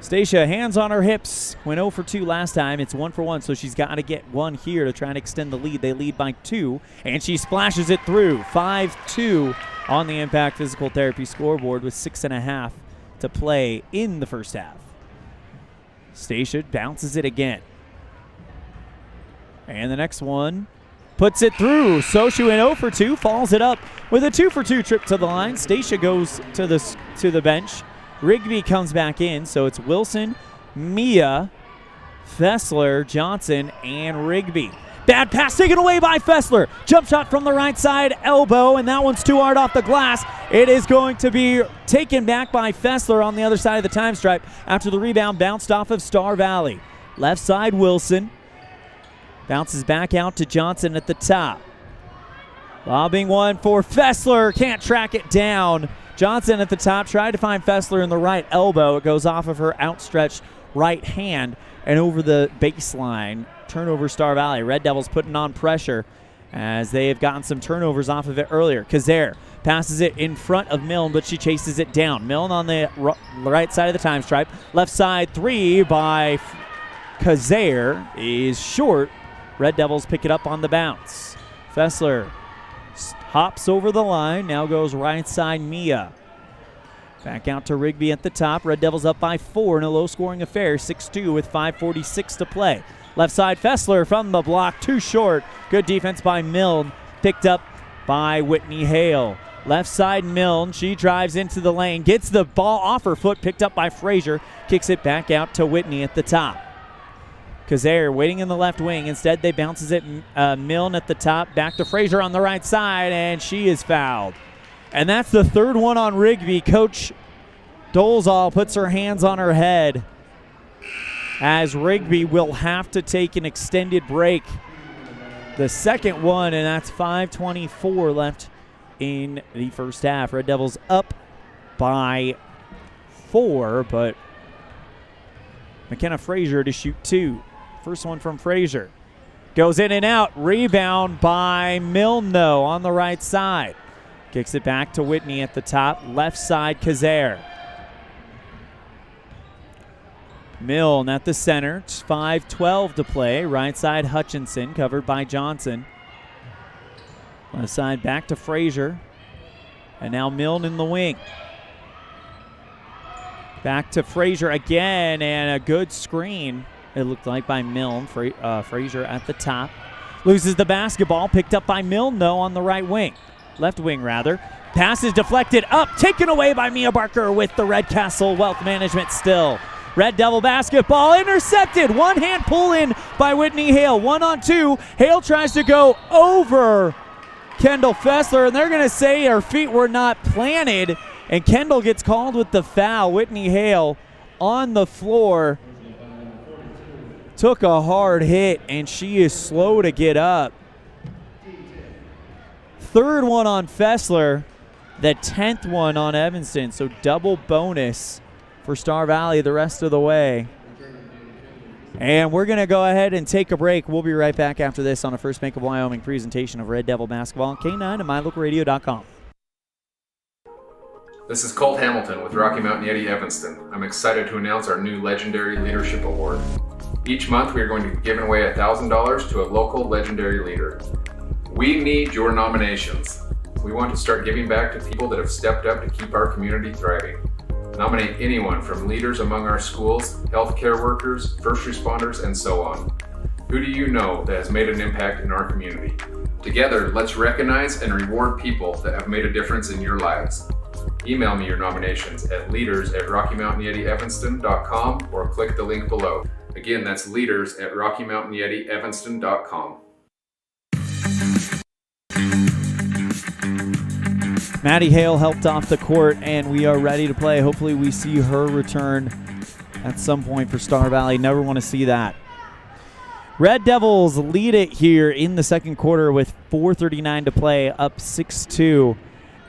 Stacia, hands on her hips. Went 0 for 2 last time. It's 1 for 1, so she's got to get one here to try and extend the lead. They lead by 2, and she splashes it through. 5-2 on the Impact Physical Therapy scoreboard with 6.5 to play in the first half. Stacia bounces it again. And the next one puts it through. So she went 0 for 2, follows it up with a 2 for 2 trip to the line. Stacia goes to the bench. Rigby comes back in, so it's Wilson, Mia, Fessler, Johnson, and Rigby. Bad pass taken away by Fessler. Jump shot from the right side, elbow, and that one's too hard off the glass. It is going to be taken back by Fessler on the other side of the time stripe after the rebound bounced off of Star Valley. Left side, Wilson. Bounces back out to Johnson at the top. Lobbing one for Fessler. Can't track it down. Johnson at the top tried to find Fessler in the right elbow. It goes off of her outstretched right hand and over the baseline. Turnover Star Valley. Red Devils putting on pressure as they have gotten some turnovers off of it earlier. Kazare passes it in front of Milne, but she chases it down. Milne on the right side of the time stripe. Left side 3 by Kazare is short. Red Devils pick it up on the bounce. Fessler hops over the line, now goes right side Mia. Back out to Rigby at the top. Red Devils up by 4 in a low-scoring affair, 6-2 with 5:46 to play. Left side Fessler from the block, too short. Good defense by Milne, picked up by Whitney Hale. Left side Milne, she drives into the lane, gets the ball off her foot, picked up by Frazier, kicks it back out to Whitney at the top. Kazare waiting in the left wing. Instead, they bounces it Milne at the top. Back to Frazier on the right side, and she is fouled. And that's the third one on Rigby. Coach Dolezal puts her hands on her head as Rigby will have to take an extended break. The second one, and that's 5:24 left in the first half. Red Devils up by 4, but McKenna Frazier to shoot 2. First one from Frazier. Goes in and out. Rebound by Milne, though, on the right side. Kicks it back to Whitney at the top. Left side, Kazare. Milne at the center. It's 5:12 to play. Right side, Hutchinson, covered by Johnson. Left side, back to Frazier. And now Milne in the wing. Back to Frazier again, and a good screen, it looked like, by Milne. Frazier at the top. Loses the basketball, picked up by Milne, though, on the right wing. Left wing, rather. Pass is deflected up, taken away by Mia Barker with the Red Castle Wealth Management still. Red Devil basketball intercepted. One-hand pull-in by Whitney Hale. 1-on-2. Hale tries to go over Kendall Fessler, and they're going to say her feet were not planted. And Kendall gets called with the foul. Whitney Hale on the floor. Took a hard hit, and she is slow to get up. Third one on Fessler. The 10th one on Evanston. So double bonus for Star Valley the rest of the way. And we're going to go ahead and take a break. We'll be right back after this on a First Bank of Wyoming presentation of Red Devil basketball on K9 and MyLocalRadio.com. This is Colt Hamilton with Rocky Mountain Yeti Evanston. I'm excited to announce our new Legendary Leadership Award. Each month we are going to be giving away $1,000 to a local legendary leader. We need your nominations. We want to start giving back to people that have stepped up to keep our community thriving. Nominate anyone from leaders among our schools, healthcare workers, first responders, and so on. Who do you know that has made an impact in our community? Together, let's recognize and reward people that have made a difference in your lives. Email me your nominations at leaders@RockyMountainYetiEvanston.com or click the link below. Again, that's leaders@RockyMountainYetiEvanston.com. Maddie Hale helped off the court, and we are ready to play. Hopefully we see her return at some point for Star Valley. Never want to see that. Red Devils lead it here in the second quarter with 4:39 to play, up 6-2.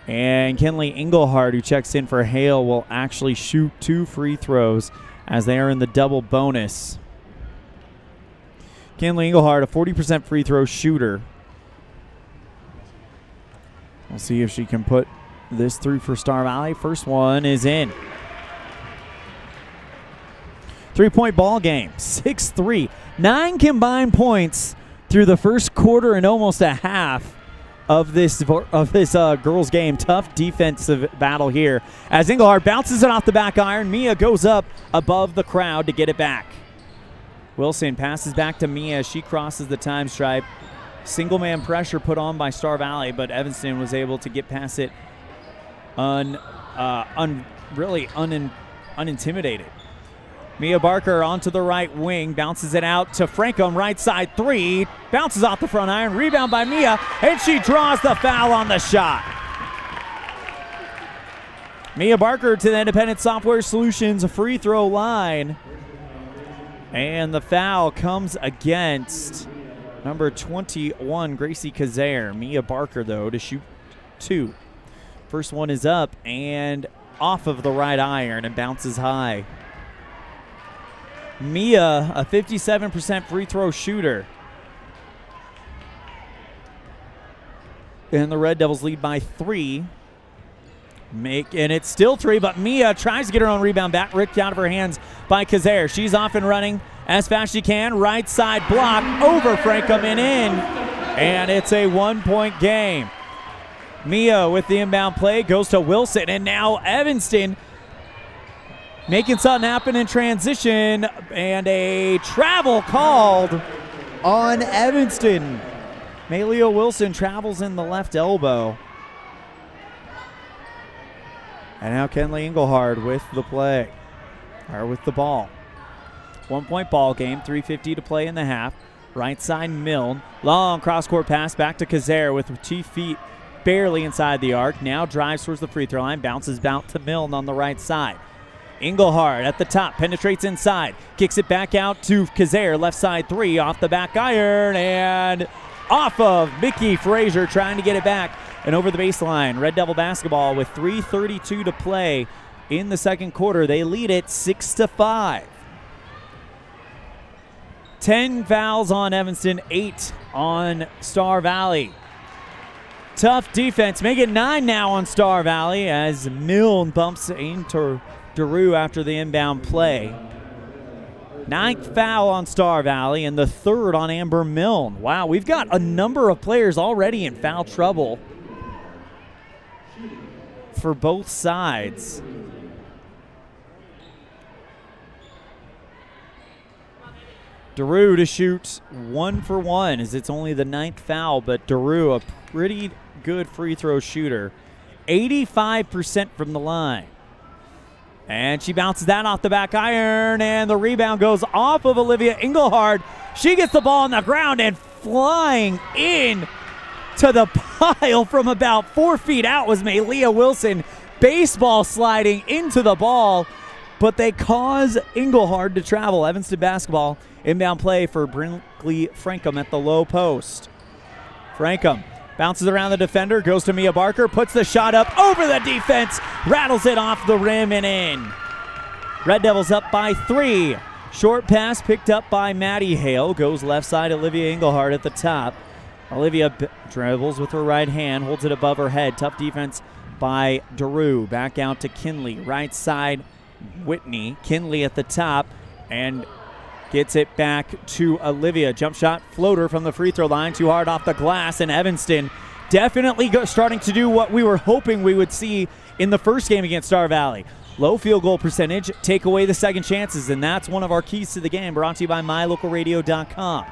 And Kenley Engelhardt, who checks in for Hale, will actually shoot 2 free throws as they are in the double bonus. Kenley Engelhardt, a 40% free throw shooter. We'll see if she can put this through for Star Valley. First one is in. 3-point ball game, 6-3. 9 combined points through the first quarter and almost a half of this girls game. Tough defensive battle here as Engelhardt bounces it off the back iron. Mia goes up above the crowd to get it back. Wilson passes back to Mia. She crosses the time stripe. Single man pressure put on by Star Valley, but Evanston was able to get past it really unintimidated. Mia Barker onto the right wing, bounces it out to Frankham, right side 3, bounces off the front iron, rebound by Mia, and she draws the foul on the shot. Mia Barker to the Independent Software Solutions free throw line, and the foul comes against number 21, Gracie Kazare. Mia Barker, though, to shoot 2. First one is up and off of the right iron and bounces high. Mia, a 57% free throw shooter. And the Red Devils lead by 3. And it's still 3, but Mia tries to get her own rebound back, ripped out of her hands by Kazare. She's off and running as fast as she can. Right side block over Frankham and in. And it's a 1-point game. Mia with the inbound play goes to Wilson, and now Evanston making something happen in transition, and a travel called on Evanston. Malia Wilson travels in the left elbow. And now Kenley Engelhard with the play, or with the ball. 1-point ball game, 3:50 to play in the half. Right side Milne, long cross-court pass back to Kazare with 2 feet barely inside the arc. Now drives towards the free throw line, bounces out to Milne on the right side. Engelhard at the top, penetrates inside, kicks it back out to Kazare, left side 3, off the back iron, and off of Mickey Frazier trying to get it back and over the baseline. Red Devil basketball with 3:32 to play in the second quarter. They lead it 6-5. 10 fouls on Evanston, 8 on Star Valley. Tough defense, make it 9 now on Star Valley as Milne bumps into Daru after the inbound play. 9th foul on Star Valley and the 3rd on Amber Milne. Wow, we've got a number of players already in foul trouble for both sides. Daru to shoot 1 for 1 as it's only the 9th foul, but Daru, a pretty good free throw shooter. 85% from the line. And she bounces that off the back iron, and the rebound goes off of Olivia Engelhard. She gets the ball on the ground, and flying in to the pile from about 4 feet out was Malia Wilson, baseball sliding into the ball, but they cause Engelhard to travel. Evanston basketball, inbound play for Brinkley Frankham at the low post. Frankham bounces around the defender, goes to Mia Barker, puts the shot up over the defense, rattles it off the rim and in. Red Devils up by 3. Short pass picked up by Maddie Hale, goes left side, Olivia Engelhard at the top. Olivia dribbles with her right hand, holds it above her head. Tough defense by Daru. Back out to Kinley, right side Whitney. Kinley at the top and gets it back to Olivia. Jump shot floater from the free throw line. Too hard off the glass, and Evanston definitely starting to do what we were hoping we would see in the first game against Star Valley. Low field goal percentage, take away the second chances, and that's one of our keys to the game, brought to you by MyLocalRadio.com.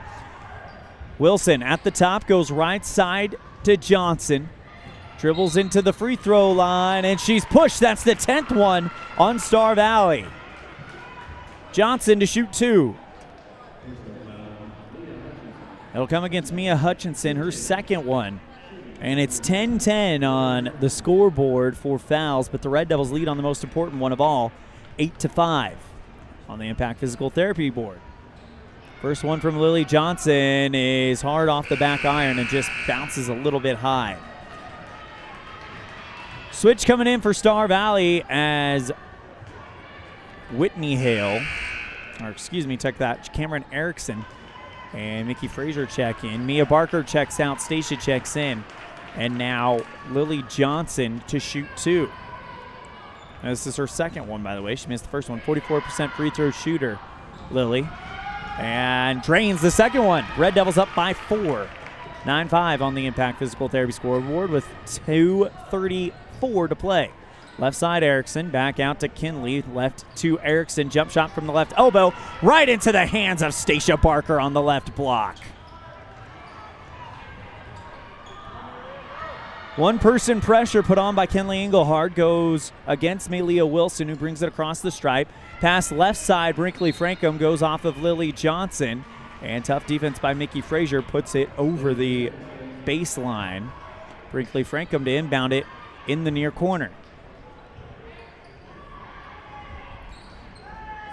Wilson at the top, goes right side to Johnson. Dribbles into the free throw line, and she's pushed. That's the 10th one on Star Valley. Johnson to shoot 2. It'll come against Mia Hutchinson, her second one. And it's 10-10 on the scoreboard for fouls, but the Red Devils lead on the most important one of all, 8-5 on the Impact Physical Therapy board. First one from Lily Johnson is hard off the back iron and just bounces a little bit high. Switch coming in for Star Valley as Whitney Hale, check that, Cameron Erickson and Mickey Frazier check in. Mia Barker checks out, Stacia checks in, and now Lily Johnson to shoot 2. Now, this is her second one, by the way. She missed the first one. 44% free throw shooter. Lily. And drains the second one. Red Devils up by 4. 9-5 on the Impact Physical Therapy scoreboard with 2:34 to play. Left side, Erickson, back out to Kinley. Left to Erickson, jump shot from the left elbow, right into the hands of Stacia Barker on the left block. One-person pressure put on by Kinley Engelhard goes against Malia Wilson, who brings it across the stripe. Pass left side, Brinkley Frankham goes off of Lily Johnson. And tough defense by Mickey Frazier puts it over the baseline. Brinkley Frankham to inbound it in the near corner.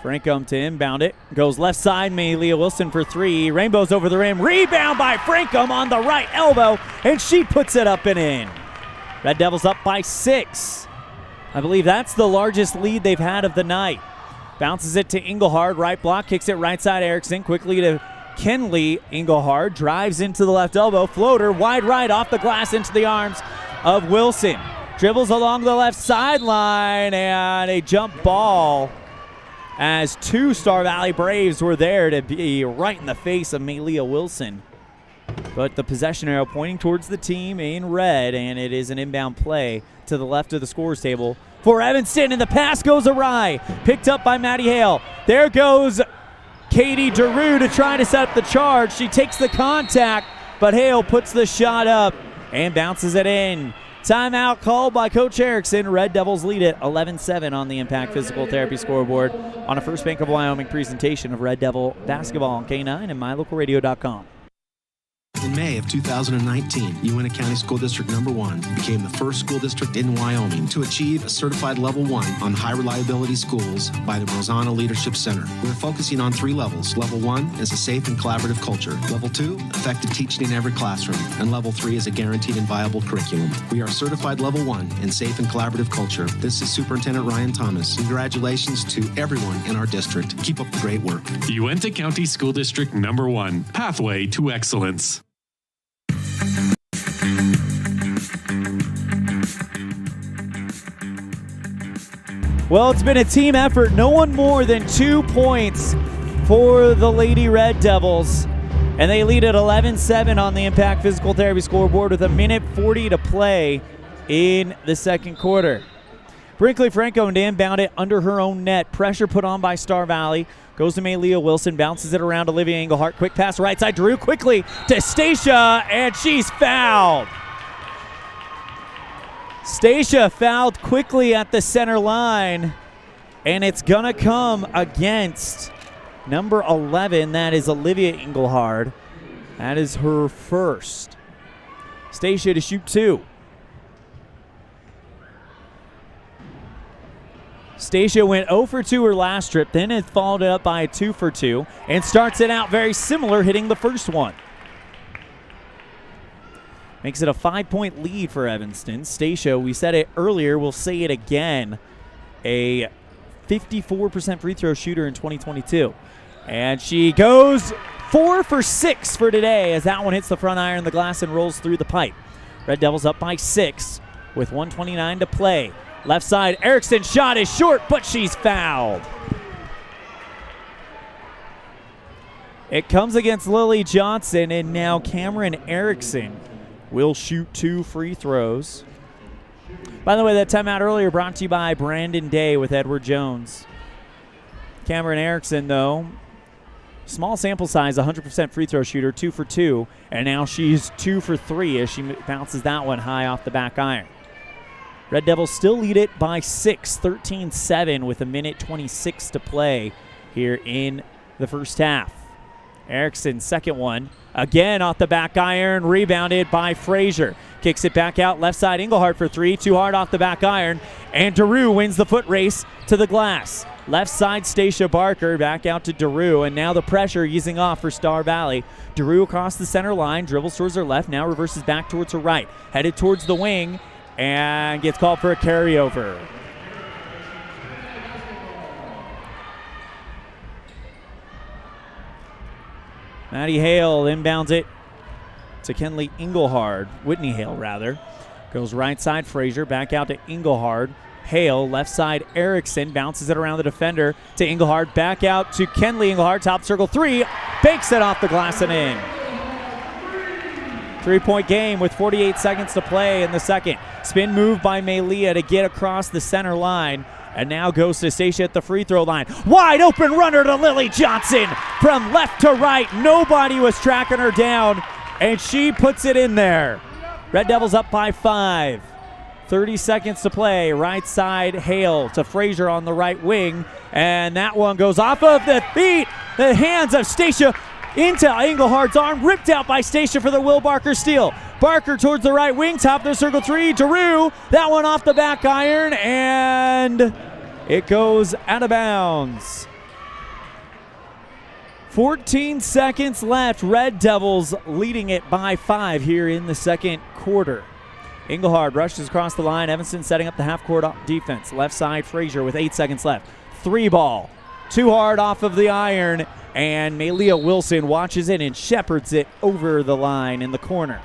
Frankham to inbound it. Goes left side, Malia Wilson for 3. Rainbows over the rim. Rebound by Frankham on the right elbow, and she puts it up and in. Red Devils up by 6. I believe that's the largest lead they've had of the night. Bounces it to Engelhard, right block, kicks it right side, Erickson, quickly to Kinley. Engelhard drives into the left elbow, floater, wide right off the glass into the arms of Wilson. Dribbles along the left sideline, and a jump ball as 2 Star Valley Braves were there to be right in the face of Malia Wilson. But the possession arrow pointing towards the team in red, and it is an inbound play to the left of the scorer's table for Evanston, and the pass goes awry. Picked up by Maddie Hale. There goes Katie DeRue to try to set up the charge. She takes the contact, but Hale puts the shot up and bounces it in. Timeout called by Coach Erickson. Red Devils lead it 11-7 on the Impact Physical Therapy scoreboard on a First Bank of Wyoming presentation of Red Devil basketball on K9 and MyLocalRadio.com. In May of 2019, Uintah County School District No. 1 became the first school district in Wyoming to achieve a certified level 1 on high reliability schools by the Rosanna Leadership Center. We're focusing on 3 levels. Level 1 is a safe and collaborative culture. Level 2, effective teaching in every classroom. And Level 3 is a guaranteed and viable curriculum. We are certified Level 1 in safe and collaborative culture. This is Superintendent Ryan Thomas. Congratulations to everyone in our district. Keep up the great work. Uintah County School District No. 1, Pathway to Excellence. Well, it's been a team effort. No one more than 2 points for the Lady Red Devils. And they lead at 11-7 on the Impact Physical Therapy scoreboard with 1:40 to play in the second quarter. Brinkley Franco to inbound it under her own net. Pressure put on by Star Valley. Goes to Malia Wilson, bounces it around Olivia Engelhart. Quick pass right side, Drew quickly to Stacia, and she's fouled. Stacia fouled quickly at the center line, and it's going to come against number 11. That is Olivia Engelhard. That is her first. Stacia to shoot 2. Stacia went 0 for 2 her last trip, then it followed it up by a 2 for 2, and starts it out very similar, hitting the first one. Makes it a 5-point lead for Evanston. Stacia, we said it earlier, we'll say it again, a 54% free throw shooter in 2022. And she goes 4 for 6 for today as that one hits the front iron of the glass and rolls through the pipe. Red Devils up by 6 with 1:29 to play. Left side, Erickson's shot is short, but she's fouled. It comes against Lily Johnson, and now Cameron Erickson will shoot 2 free throws. By the way, that timeout earlier brought to you by Brandon Day with Edward Jones. Cameron Erickson, though, small sample size, 100% free throw shooter, 2 for 2, and now she's 2 for 3 as she bounces that one high off the back iron. Red Devils still lead it by 6, 13-7 with 1:26 to play here in the first half. Erickson, second one, again off the back iron, rebounded by Frazier. Kicks it back out, left side, Engelhart for 3, too hard off the back iron, and DeRue wins the foot race to the glass. Left side, Stacia Barker, back out to DeRue, and now the pressure easing off for Star Valley. DeRue across the center line, dribbles towards her left, now reverses back towards her right, headed towards the wing, and gets called for a carryover. Maddie Hale inbounds it to Whitney Hale rather. Goes right side, Frazier, back out to Engelhard. Hale. Left side, Erickson bounces it around the defender to Engelhard. Back out to Kenley Engelhard. Top circle three. Banks it off the glass and in. 3-point game with 48 seconds to play in the second. Spin move by Melia to get across the center line. And now goes to Stacia at the free throw line. Wide open runner to Lily Johnson from left to right. Nobody was tracking her down, and she puts it in there. Red Devils up by 5. 30 seconds to play. Right side, Hale to Frazier on the right wing. And that one goes off of the feet, the hands of Stacia into Engelhard's arm. Ripped out by Stacia for the Will Barker steal. Barker towards the right wing, top of the circle three. Giroux, that one off the back iron, and it goes out of bounds. 14 seconds left. Red Devils leading it by 5 here in the second quarter. Engelhard rushes across the line. Evanston setting up the half-court defense. Left side, Frazier with 8 seconds left. 3 ball. Too hard off of the iron, and Melia Wilson watches it and shepherds it over the line in the corner.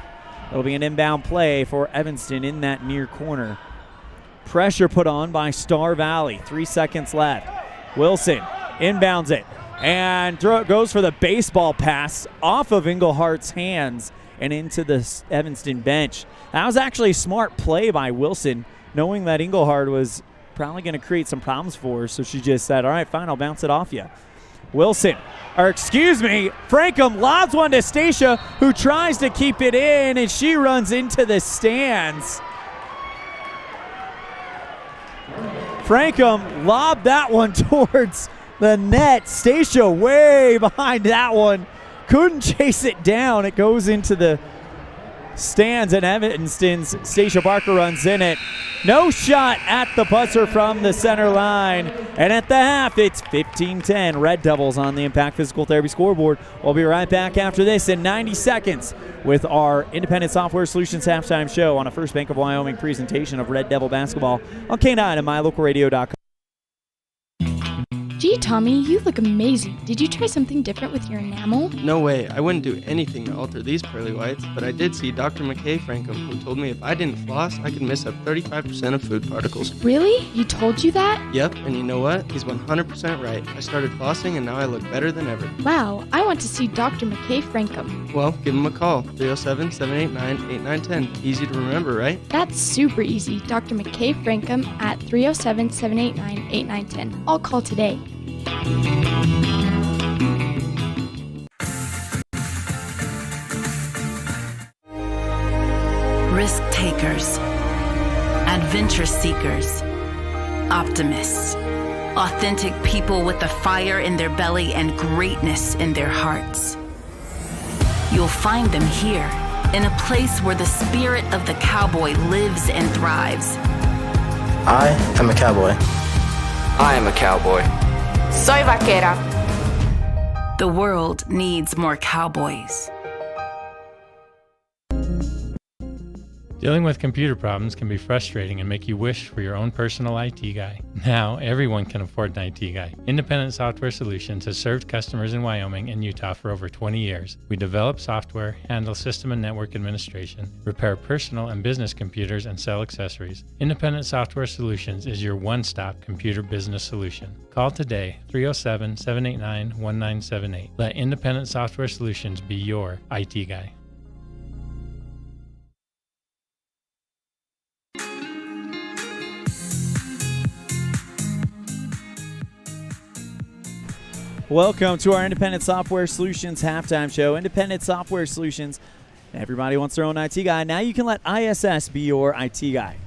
It'll be an inbound play for Evanston in that near corner. Pressure put on by Star Valley. 3 seconds left. Wilson inbounds it and goes for the baseball pass off of Engelhardt's hands and into the Evanston bench. That was actually a smart play by Wilson, knowing that Engelhardt was probably going to create some problems for her, so she just said, all right, fine, I'll bounce it off you. Frankham lobs one to Stacia, who tries to keep it in, and she runs into the stands. Frankham lobbed that one towards the net. Stacia way behind that one. Couldn't chase it down. It goes into the stands, and Evanston's Stacia Barker runs in it. No shot at the buzzer from the center line. And at the half, it's 15-10. Red Devils on the Impact Physical Therapy scoreboard. We'll be right back after this in 90 seconds with our Independent Software Solutions halftime show on a First Bank of Wyoming presentation of Red Devil basketball on K9 and MyLocalRadio.com. Gee, Tommy, you look amazing. Did you try something different with your enamel? No way. I wouldn't do anything to alter these pearly whites, but I did see Dr. McKay Frankham, who told me if I didn't floss, I could miss up 35% of food particles. Really? He told you that? Yep, and you know what? He's 100% right. I started flossing, and now I look better than ever. Wow, I want to see Dr. McKay Frankham. Well, give him a call. 307-789-8910. Easy to remember, right? That's super easy. Dr. McKay Frankham at 307-789-8910. I'll call today. Risk takers, adventure seekers, optimists, authentic people with the fire in their belly and greatness in their hearts. You'll find them here, in a place where the spirit of the cowboy lives and thrives. I am a cowboy. I am a cowboy. Soy vaquera. The world needs more cowboys. Dealing with computer problems can be frustrating and make you wish for your own personal IT guy. Now, everyone can afford an IT guy. Independent Software Solutions has served customers in Wyoming and Utah for over 20 years. We develop software, handle system and network administration, repair personal and business computers, and sell accessories. Independent Software Solutions is your one-stop computer business solution. Call today, 307-789-1978. Let Independent Software Solutions be your IT guy. Welcome to our Independent Software Solutions halftime show. Independent Software Solutions. Everybody wants their own IT guy. Now you can let ISS be your IT guy.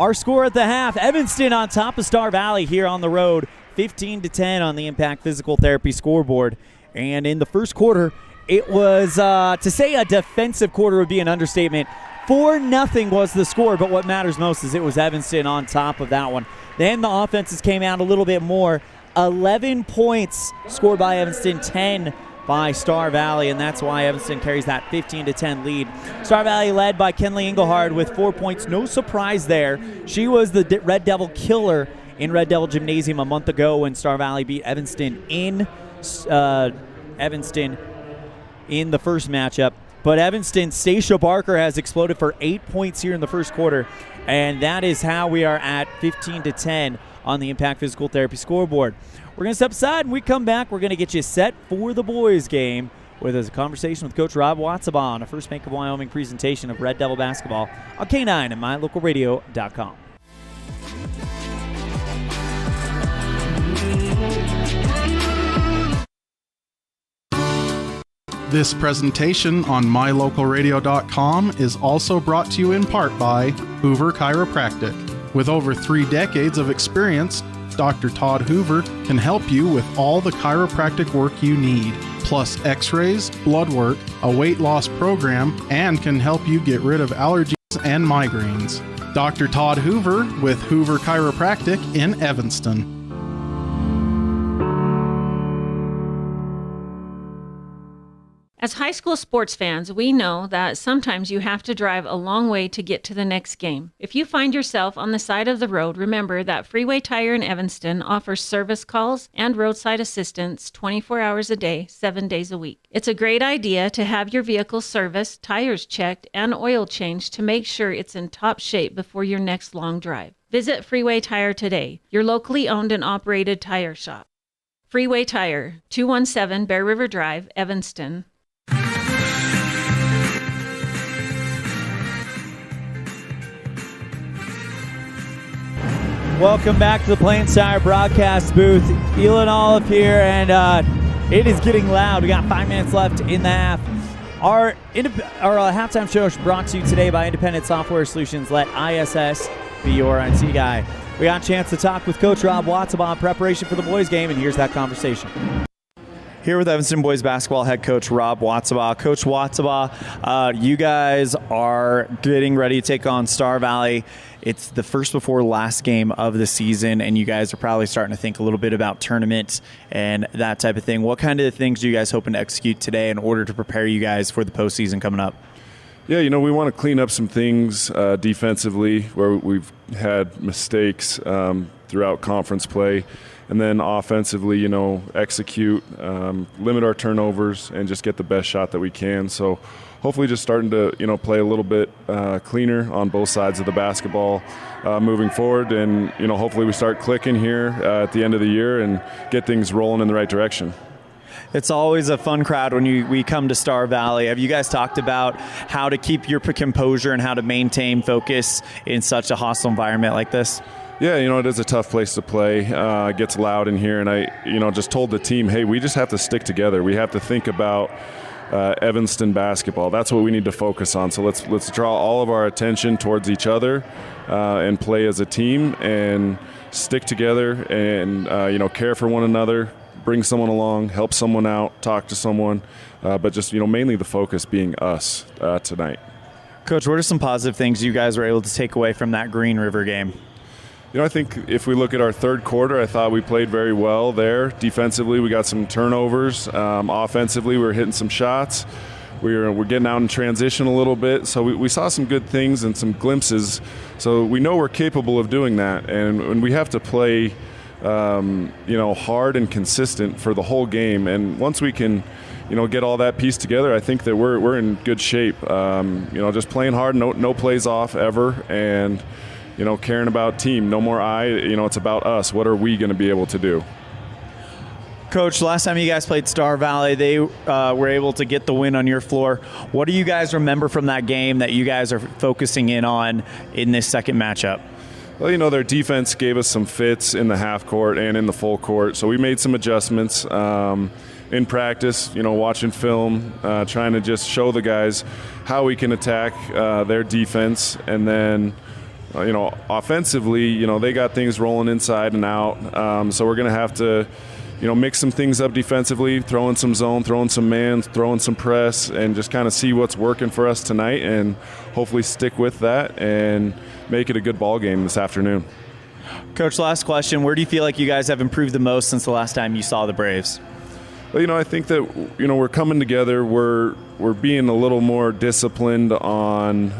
Our score at the half, Evanston on top of Star Valley here on the road, 15-10 on the Impact Physical Therapy scoreboard. And in the first quarter, it was, to say a defensive quarter would be an understatement. 4-0 was the score, but what matters most is it was Evanston on top of that one. Then the offenses came out a little bit more. 11 points scored by Evanston, 10 by Star Valley, and that's why Evanston carries that 15-10 lead. Star Valley led by Kenley Engelhard with 4 points. No surprise there. She was the Red Devil killer in Red Devil Gymnasium a month ago when Star Valley beat Evanston in the first matchup. But Evanston's Stacia Barker has exploded for 8 points here in the first quarter, and that is how we are at 15-10 on the Impact Physical Therapy scoreboard. We're going to step aside, and we come back. We're going to get you set for the boys' game with a conversation with Coach Rob Watsabaugh on a First Bank of Wyoming presentation of Red Devil basketball on K9 and MyLocalRadio.com. This presentation on MyLocalRadio.com is also brought to you in part by Hoover Chiropractic. With over 3 decades of experience, Dr. Todd Hoover can help you with all the chiropractic work you need, plus x-rays, blood work, a weight loss program, and can help you get rid of allergies and migraines. Dr. Todd Hoover with Hoover Chiropractic in Evanston. As high school sports fans, we know that sometimes you have to drive a long way to get to the next game. If you find yourself on the side of the road, remember that Freeway Tire in Evanston offers service calls and roadside assistance 24 hours a day, 7 days a week. It's a great idea to have your vehicle serviced, tires checked, and oil changed to make sure it's in top shape before your next long drive. Visit Freeway Tire today, your locally owned and operated tire shop. Freeway Tire, 217 Bear River Drive, Evanston. Welcome back to the Plains Tire broadcast booth. ELAN OLLIFF here, and it is getting loud. We got 5 minutes left in the half. Our halftime show is brought to you today by Independent Software Solutions. Let ISS be your IT guy. We got a chance to talk with Coach Rob Watsabaugh in preparation for the boys' game, and here's that conversation. Here with Evanston boys basketball head coach Rob Watsabaugh. Coach Watsabaugh, you guys are getting ready to take on Star Valley. It's the first before last game of the season, and you guys are probably starting to think a little bit about tournament and that type of thing. What kind of things are you guys hoping to execute today in order to prepare you guys for the postseason coming up? Yeah, we want to clean up some things defensively where we've had mistakes throughout conference play. And then offensively, execute, limit our turnovers, and just get the best shot that we can. So hopefully just starting to, play a little bit cleaner on both sides of the basketball moving forward. And, hopefully we start clicking here at the end of the year and get things rolling in the right direction. It's always a fun crowd when we come to Star Valley. Have you guys talked about how to keep your composure and how to maintain focus in such a hostile environment like this? Yeah, it is a tough place to play. It gets loud in here, and I, just told the team, hey, we just have to stick together. We have to think about Evanston basketball. That's what we need to focus on. So let's draw all of our attention towards each other and play as a team and stick together and care for one another, bring someone along, help someone out, talk to someone, but just mainly the focus being us tonight. Coach, what are some positive things you guys were able to take away from that Green River game? I think if we look at our third quarter, I thought we played very well there. Defensively, we got some turnovers. Offensively, we were hitting some shots. We're getting out in transition a little bit. So we saw some good things and some glimpses. So we know we're capable of doing that. And we have to play, hard and consistent for the whole game. And once we can, get all that piece together, I think that we're in good shape. Just playing hard, no plays off ever, and caring about team. No more it's about us. What are we going to be able to do? Coach, last time you guys played Star Valley, they were able to get the win on your floor. What do you guys remember from that game that you guys are focusing in on in this second matchup? Well, their defense gave us some fits in the half court and in the full court, so we made some adjustments in practice, watching film, trying to just show the guys how we can attack their defense. And then offensively, they got things rolling inside and out. So we're going to have to, mix some things up defensively, throw in some zone, throw in some man, throw in some press, and just kind of see what's working for us tonight and hopefully stick with that and make it a good ball game this afternoon. Coach, last question. Where do you feel like you guys have improved the most since the last time you saw the Braves? Well, I think that, we're coming together. We're being a little more disciplined on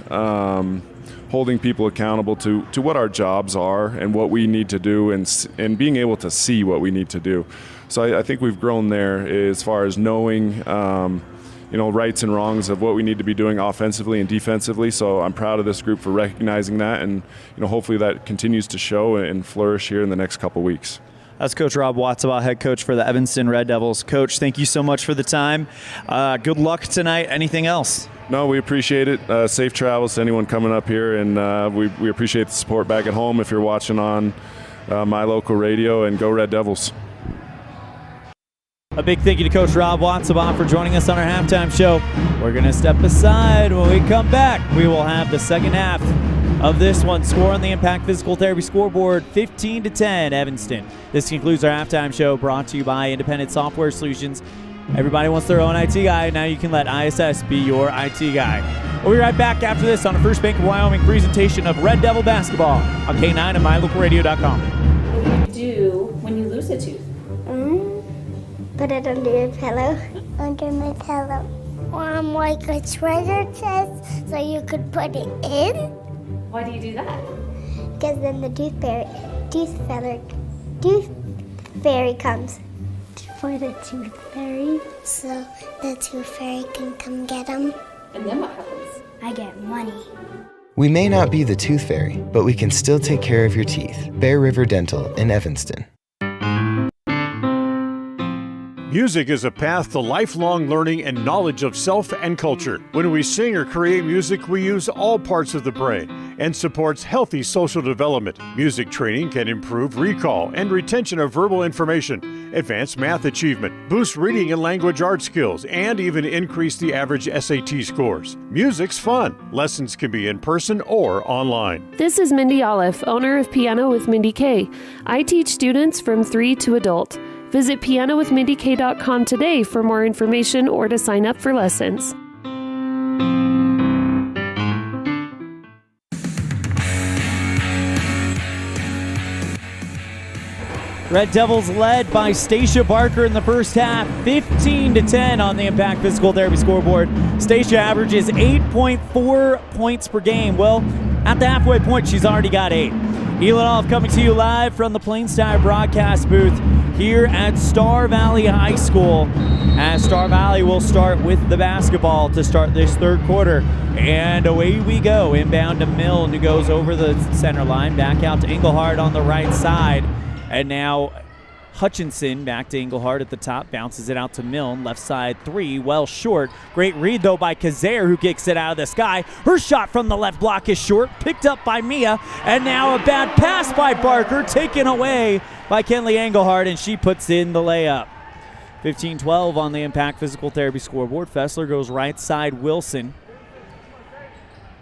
holding people accountable to what our jobs are and what we need to do and being able to see what we need to do. So I think we've grown there as far as knowing, rights and wrongs of what we need to be doing offensively and defensively. So I'm proud of this group for recognizing that, and hopefully that continues to show and flourish here in the next couple weeks. That's Coach Rob Watsabaugh, head coach for the Evanston Red Devils. Coach, thank you so much for the time. Good luck tonight. Anything else? No, we appreciate it. Safe travels to anyone coming up here, and we appreciate the support back at home if you're watching on my local radio, and go Red Devils. A big thank you to Coach Rob Watsabaugh for joining us on our halftime show. We're going to step aside. When we come back, we will have the second half of this one. Score on the Impact Physical Therapy scoreboard, 15-10 Evanston. This concludes our halftime show, brought to you by Independent Software Solutions. Everybody wants their own IT guy. Now you can let ISS be your IT guy. We'll be right back after this on the First Bank of Wyoming presentation of Red Devil basketball on K9 and mylocalradio.com. What do you do when you lose a tooth? Put it under your pillow. Under my pillow. Like a treasure chest so you could put it in. Why do you do that? Because then the tooth fairy comes. For the tooth fairy. So the tooth fairy can come get them. And then what happens? I get money. We may not be the tooth fairy, but we can still take care of your teeth. Bear River Dental in Evanston. Music is a path to lifelong learning and knowledge of self and culture. When we sing or create music, we use all parts of the brain and supports healthy social development. Music training can improve recall and retention of verbal information, advance math achievement, boost reading and language arts skills, and even increase the average SAT scores. Music's fun. Lessons can be in person or online. This is Mindy OLLIFF, owner of Piano with Mindy K. I teach students from 3 to adult. Visit pianowithmindyk.com today for more information or to sign up for lessons. Red Devils led by Stacia Barker in the first half, 15-10 on the Impact Physical Therapy scoreboard. Stacia averages 8.4 points per game. Well, at the halfway point, she's already got 8. ELAN OLLIFF coming to you live from the Plains Tire broadcast booth here at Star Valley High School, as Star Valley will start with the basketball to start this third quarter. And away we go, inbound to Milne, who goes over the center line, back out to Engelhardt on the right side. And now Hutchinson back to Engelhardt at the top, bounces it out to Milne, left side 3, well short. Great read though by Kazare, who kicks it out of the sky. Her shot from the left block is short, picked up by Mia, and now a bad pass by Barker, taken away by Kenley Engelhardt, and she puts in the layup. 15-12 on the Impact Physical Therapy scoreboard. Fessler goes right side, Wilson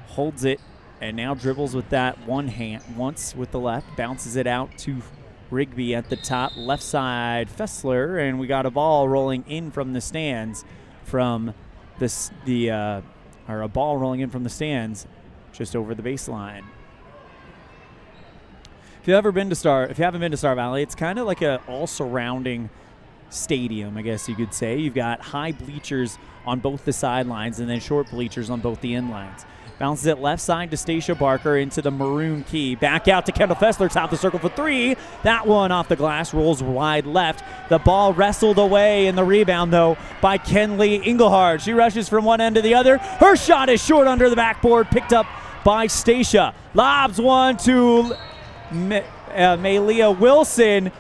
holds it, and now dribbles with that one hand, once with the left, bounces it out to Rigby at the top, left side Fessler, and we got a ball rolling in from the stands from a ball rolling in from the stands just over the baseline. If you haven't been to Star Valley, it's kind of like a all surrounding stadium, I guess you could say. You've got high bleachers on both the sidelines and then short bleachers on both the end lines. Bounces it left side to Stacia Barker into the maroon key. Back out to Kendall Fessler, top the circle for 3. That one off the glass, rolls wide left. The ball wrestled away in the rebound, though, by Kenley Engelhardt. She rushes from one end to the other. Her shot is short under the backboard, picked up by Stacia. Lobs one to Malia Wilson,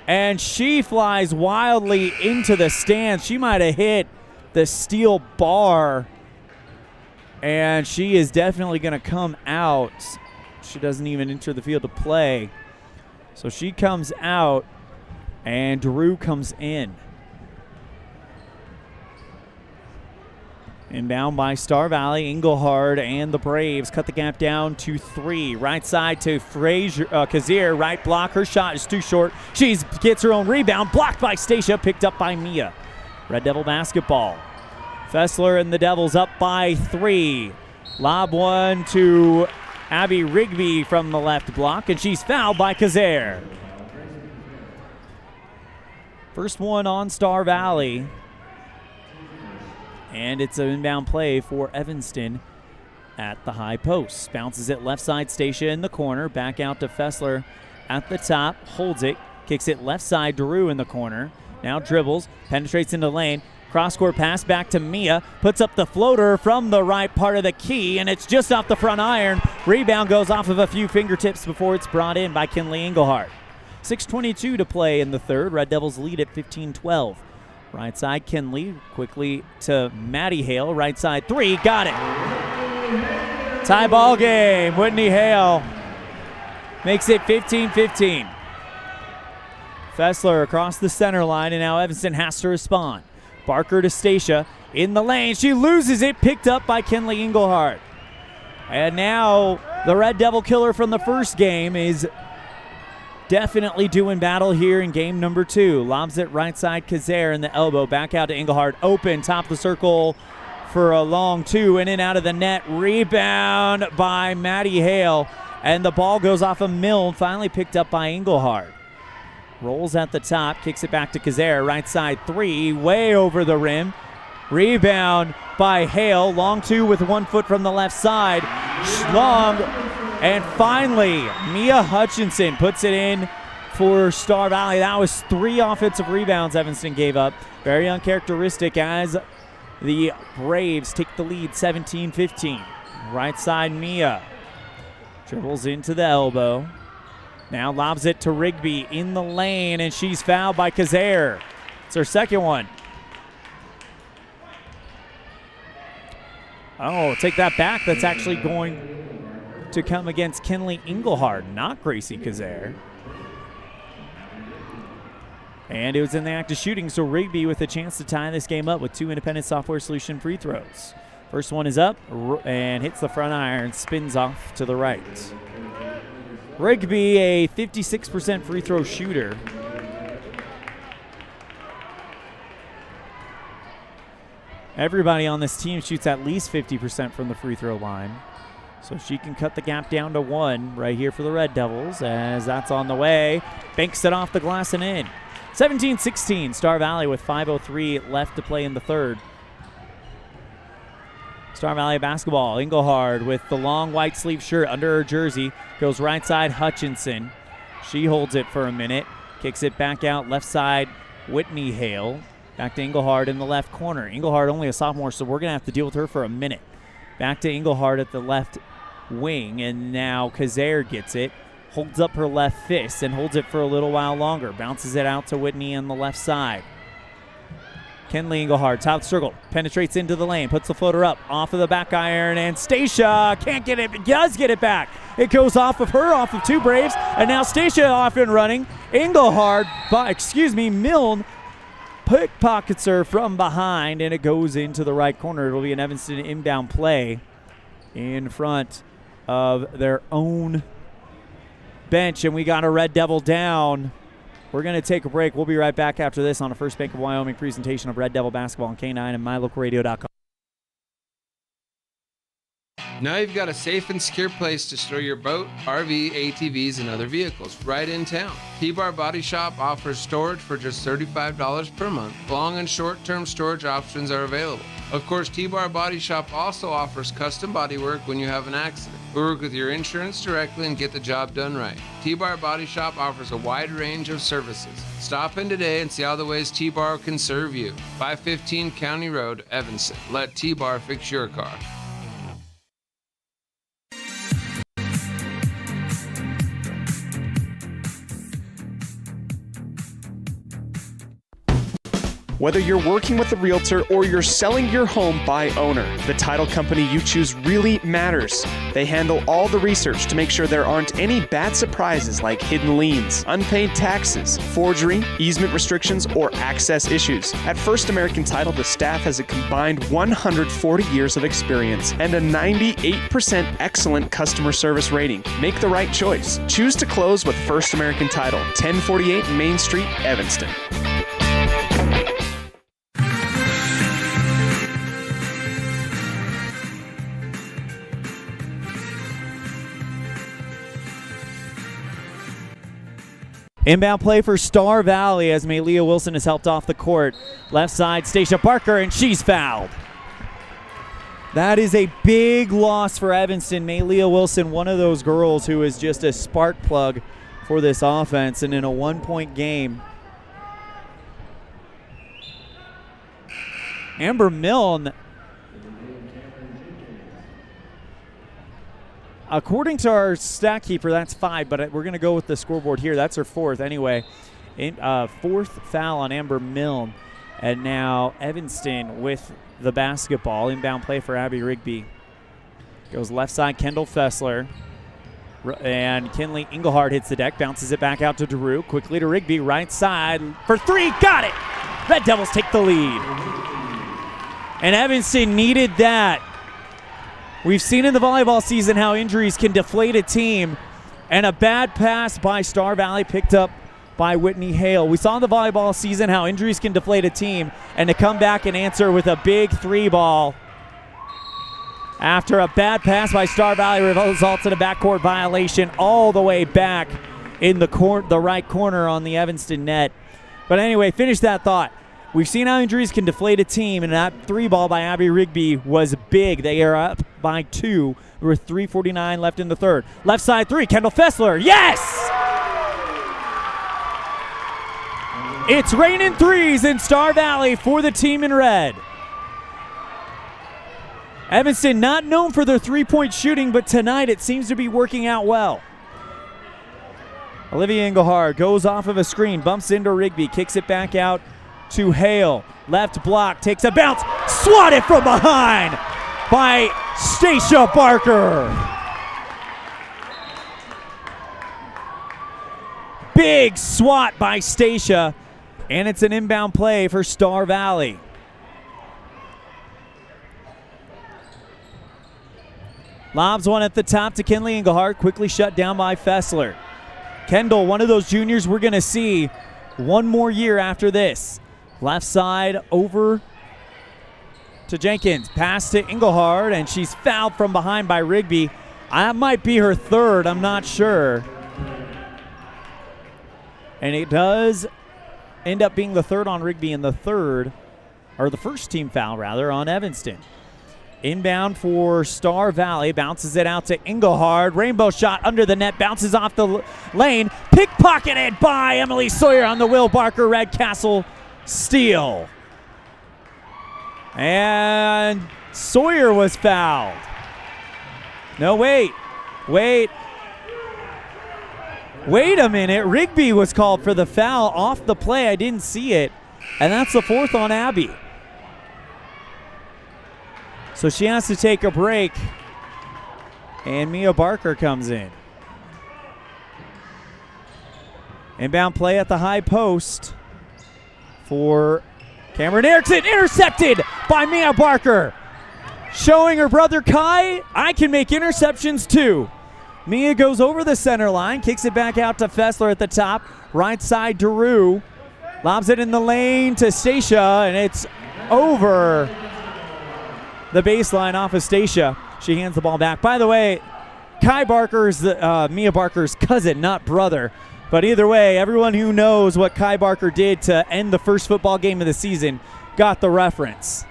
and she flies wildly into the stands. She might have hit the steel bar, and she is definitely going to come out. She doesn't even enter the field to play. So she comes out, and Drew comes in. Inbound by Star Valley. Engelhardt and the Braves cut the gap down to 3. Right side to Kazir. Right block. Her shot is too short. She gets her own rebound. Blocked by Stacia. Picked up by Mia. Red Devil basketball. Fessler and the Devils up by 3. Lob one to Abby Rigby from the left block, and she's fouled by Kazare. First one on Star Valley. And it's an inbound play for Evanston at the high post. Bounces it left side, Stacia in the corner. Back out to Fessler at the top. Holds it. Kicks it left side, Drew in the corner. Now dribbles, penetrates into the lane, Cross-court pass back to Mia. Puts up the floater from the right part of the key, and it's just off the front iron. Rebound goes off of a few fingertips before it's brought in by Kinley Engelhardt. 6:22 to play in the third. Red Devils lead at 15-12. Right side, Kinley quickly to Maddie Hale. Right side three, got it. Tie ball game. Whitney Hale makes it 15-15. Fessler across the center line, and now Evanston has to respond. Barker to Stacia in the lane. She loses it, picked up by Kinley Engelhardt. And now the Red Devil killer from the first game is definitely doing battle here in game number 2. Lobs it right side, Kazare in the elbow. Back out to Engelhardt. Open, top of the circle for a long two. In and out of the net. Rebound by Maddie Hale. And the ball goes off of Milne, finally picked up by Engelhardt. Rolls at the top, kicks it back to Kazare. Right side three, way over the rim. Rebound by Hale. Long two with 1 foot from the left side. Long. And finally, Mia Hutchinson puts it in for Star Valley. That was 3 offensive rebounds Evanston gave up. Very uncharacteristic as the Braves take the lead 17-15. Right side, Mia dribbles into the elbow. Now lobs it to Rigby in the lane, and she's fouled by Kazare. It's her second one. Oh, take that back. That's actually going to come against Kinley Engelhardt, not Gracie Kazare. And it was in the act of shooting, so Rigby with a chance to tie this game up with 2 Independent Software Solution free throws. First one is up and hits the front iron, spins off to the right. Rigby, a 56% free throw shooter. Everybody on this team shoots at least 50% from the free throw line. So she can cut the gap down to 1 right here for the Red Devils as that's on the way. Banks it off the glass and in. 17-16, Star Valley with 5:03 left to play in the third. Star Valley basketball. Engelhardt with the long white sleeve shirt under her jersey. Goes right side, Hutchinson. She holds it for a minute. Kicks it back out left side, Whitney Hale. Back to Engelhardt in the left corner. Engelhardt only a sophomore, so we're going to have to deal with her for a minute. Back to Engelhardt at the left wing, and now Kazare gets it. Holds up her left fist and holds it for a little while longer. Bounces it out to Whitney on the left side. Kinley Engelhardt, top circle, penetrates into the lane, puts the floater up, off of the back iron, and Stacia can't get it, but does get it back. It goes off of her, off of 2 Braves, and now Stacia off and running. Engelhardt, Milne pickpockets her from behind, and it goes into the right corner. It'll be an Evanston inbound play in front of their own bench, and we got a Red Devil down. We're going to take a break. We'll be right back after this on a First Bank of Wyoming presentation of Red Devil basketball on K9 and mylocalradio.com. Now you've got a safe and secure place to store your boat, RV, ATVs, and other vehicles right in town. T-Bar Body Shop offers storage for just $35 per month. Long and short-term storage options are available. Of course, T-Bar Body Shop also offers custom body work when you have an accident. We work with your insurance directly and get the job done right. T-Bar Body Shop offers a wide range of services. Stop in today and see all the ways T-Bar can serve you. 515 County Road, Evanston. Let T-Bar fix your car. Whether you're working with a realtor or you're selling your home by owner, the title company you choose really matters. They handle all the research to make sure there aren't any bad surprises like hidden liens, unpaid taxes, forgery, easement restrictions, or access issues. At First American Title, the staff has a combined 140 years of experience and a 98% excellent customer service rating. Make the right choice. Choose to close with First American Title, 1048 Main Street, Evanston. Inbound play for Star Valley as Malia Wilson is helped off the court. Left side, Stacia Parker, and she's fouled. That is a big loss for Evanston. Malia Wilson, one of those girls who is just a spark plug for this offense, and in a 1-point game. Amber Milne, according to our stat keeper, that's 5, but we're going to go with the scoreboard here. That's her 4th anyway. 4th foul on Amber Milne. And now Evanston with the basketball. Inbound play for Abby Rigby. Goes left side, Kendall Fessler. And Kinley Engelhard hits the deck, bounces it back out to Drew. Quickly to Rigby, right side for 3. Got it! Red Devils take the lead. And Evanston needed that. We've seen in the volleyball season how injuries can deflate a team. And a bad pass by Star Valley picked up by Whitney Hale. We saw in the volleyball season how injuries can deflate a team, and to come back and answer with a big 3 ball after a bad pass by Star Valley results in a backcourt violation all the way back in the right corner on the Evanston net. But anyway, finish that thought. We've seen how injuries can deflate a team, and that 3 ball by Abby Rigby was big. They are up by 2 with 3:49 left in the third. Left side 3, Kendall Fessler. Yes! It's raining 3s in Star Valley for the team in red. Evanston not known for their 3-point shooting, but tonight it seems to be working out well. Olivia Engelhard goes off of a screen, bumps into Rigby, kicks it back out to Hale. Left block, takes a bounce, swatted from behind by Stacia Barker. Big swat by Stacia, and it's an inbound play for Star Valley. Lobs one at the top to Kinley Engelhard, quickly shut down by Fessler. Kendall, one of those juniors we're going to see one more year after this. Left side over to Jenkins. Pass to Engelhard, and she's fouled from behind by Rigby. That might be her 3rd, I'm not sure. And it does end up being the 3rd on Rigby and the 1st team foul rather on Evanston. Inbound for Star Valley, bounces it out to Engelhard. Rainbow shot under the net, bounces off the lane. Pickpocketed by Emily Sawyer on the Will Barker Redcastle steal. And Sawyer was fouled. No, wait a minute. Rigby was called for the foul off the play. I didn't see it. And that's the 4th on Abby. So she has to take a break. And Mia Barker comes in. Inbound play at the high post for Cameron Erickson. Intercepted by Mia Barker. Showing her brother Kai, I can make interceptions too. Mia goes over the center line, kicks it back out to Fessler at the top. Right side, Daru. Lobs it in the lane to Stacia, and it's over the baseline off of Stacia. She hands the ball back. By the way, Kai Barker's Mia Barker's cousin, not brother. But either way, everyone who knows what Kai Barker did to end the first football game of the season got the reference.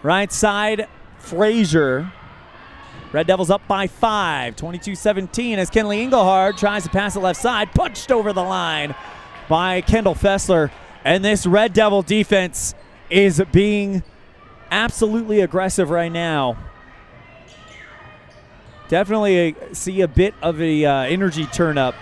Right side, Frazier. Red Devils up by 5, 22-17 as Kinley Engelhard tries to pass it left side, punched over the line by Kendall Fessler. And this Red Devil defense is being absolutely aggressive right now. Definitely see a bit of a energy turn up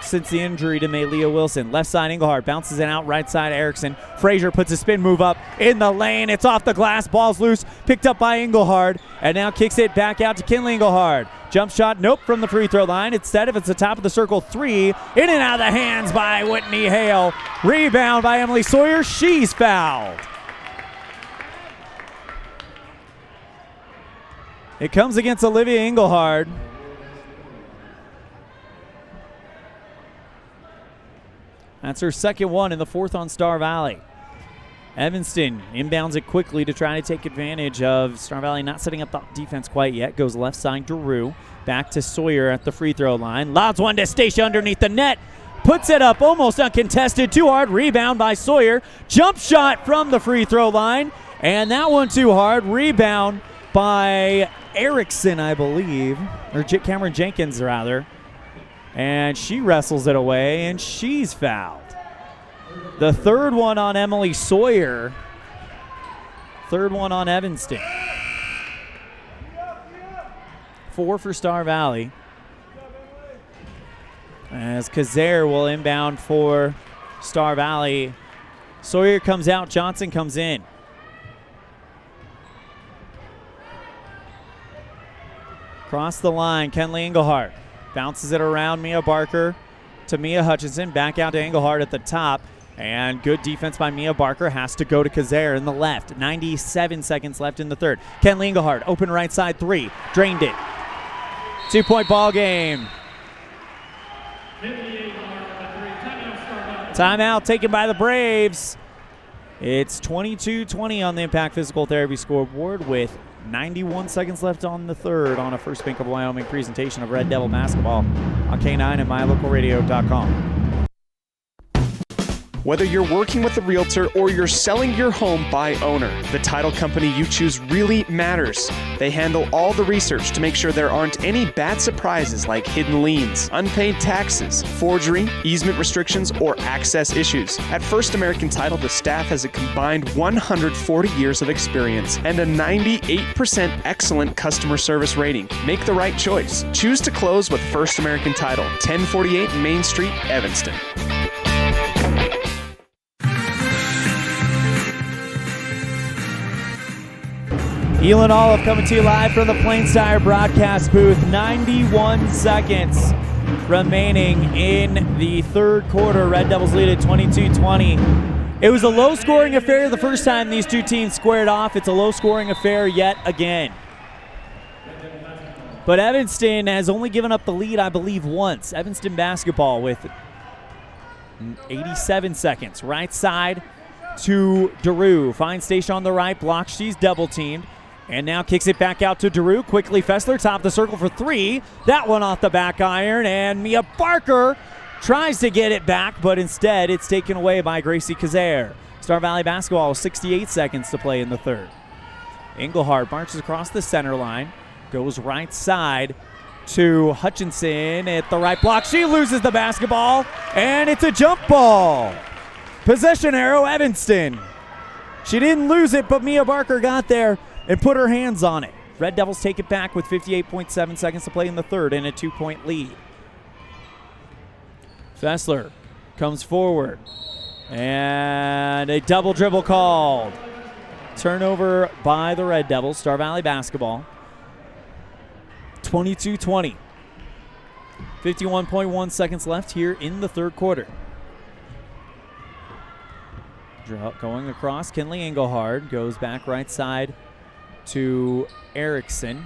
since the injury to Maylea Wilson. Left side, Engelhard bounces it out. Right side, Erickson. Frazier puts a spin move up in the lane. It's off the glass. Ball's loose. Picked up by Engelhard. And now kicks it back out to Kinley Engelhard. Jump shot, nope, from the free throw line. Instead of it's the top of the circle 3. In and out of the hands by Whitney Hale. Rebound by Emily Sawyer. She's fouled. It comes against Olivia Engelhard. That's her second one in the 4th on Star Valley. Evanston inbounds it quickly to try to take advantage of Star Valley not setting up the defense quite yet. Goes left side, Daru. Back to Sawyer at the free throw line. Lobs one to Stacia underneath the net. Puts it up almost uncontested. Too hard. Rebound by Sawyer. Jump shot from the free throw line. And that one too hard. Rebound by Erickson, I believe. Or Cameron Jenkins, rather. And she wrestles it away, and she's fouled. The 3rd one on Emily Sawyer. Third one on Evanston. 4 for Star Valley. As Kazare will inbound for Star Valley. Sawyer comes out, Johnson comes in. Cross the line, Kenley Engelhardt. Bounces it around Mia Barker to Mia Hutchinson. Back out to Engelhardt at the top. And good defense by Mia Barker. Has to go to Kazare in the left. 97 seconds left in the third. Kenley Engelhardt, open right side 3. Drained it. 2-point ball game. Timeout taken by the Braves. It's 22-20 on the Impact Physical Therapy scoreboard with 91 seconds left on the third on a First Bank of Wyoming presentation of Red Devil basketball on K9 and mylocalradio.com. Whether you're working with a realtor or you're selling your home by owner, the title company you choose really matters. They handle all the research to make sure there aren't any bad surprises like hidden liens, unpaid taxes, forgery, easement restrictions, or access issues. At First American Title, the staff has a combined 140 years of experience and a 98% excellent customer service rating. Make the right choice. Choose to close with First American Title, 1048 Main Street, Evanston. ELAN OLLIFF coming to you live from the Plains Tire broadcast booth. 91 seconds remaining in the third quarter. Red Devils lead at 22-20. It was a low-scoring affair the first time these two teams squared off. It's a low-scoring affair yet again. But Evanston has only given up the lead, I believe, once. Evanston basketball with 87 seconds. Right side to Daru. Finds Stacia on the right. Block. She's double-teamed. And now kicks it back out to Daru. Quickly, Fessler, top of the circle for 3. That one off the back iron. And Mia Barker tries to get it back, but instead it's taken away by Gracie Kazare. Star Valley basketball with 68 seconds to play in the third. Engelhardt marches across the center line. Goes right side to Hutchinson at the right block. She loses the basketball, and it's a jump ball. Possession arrow, Evanston. She didn't lose it, but Mia Barker got there and put her hands on it. Red Devils take it back with 58.7 seconds to play in the third and a 2-point lead. Fessler comes forward, and a double dribble called. Turnover by the Red Devils. Star Valley basketball. 22-20. 51.1 seconds left here in the third quarter. Going across, Kenley Engelhardt goes back right side to Erickson.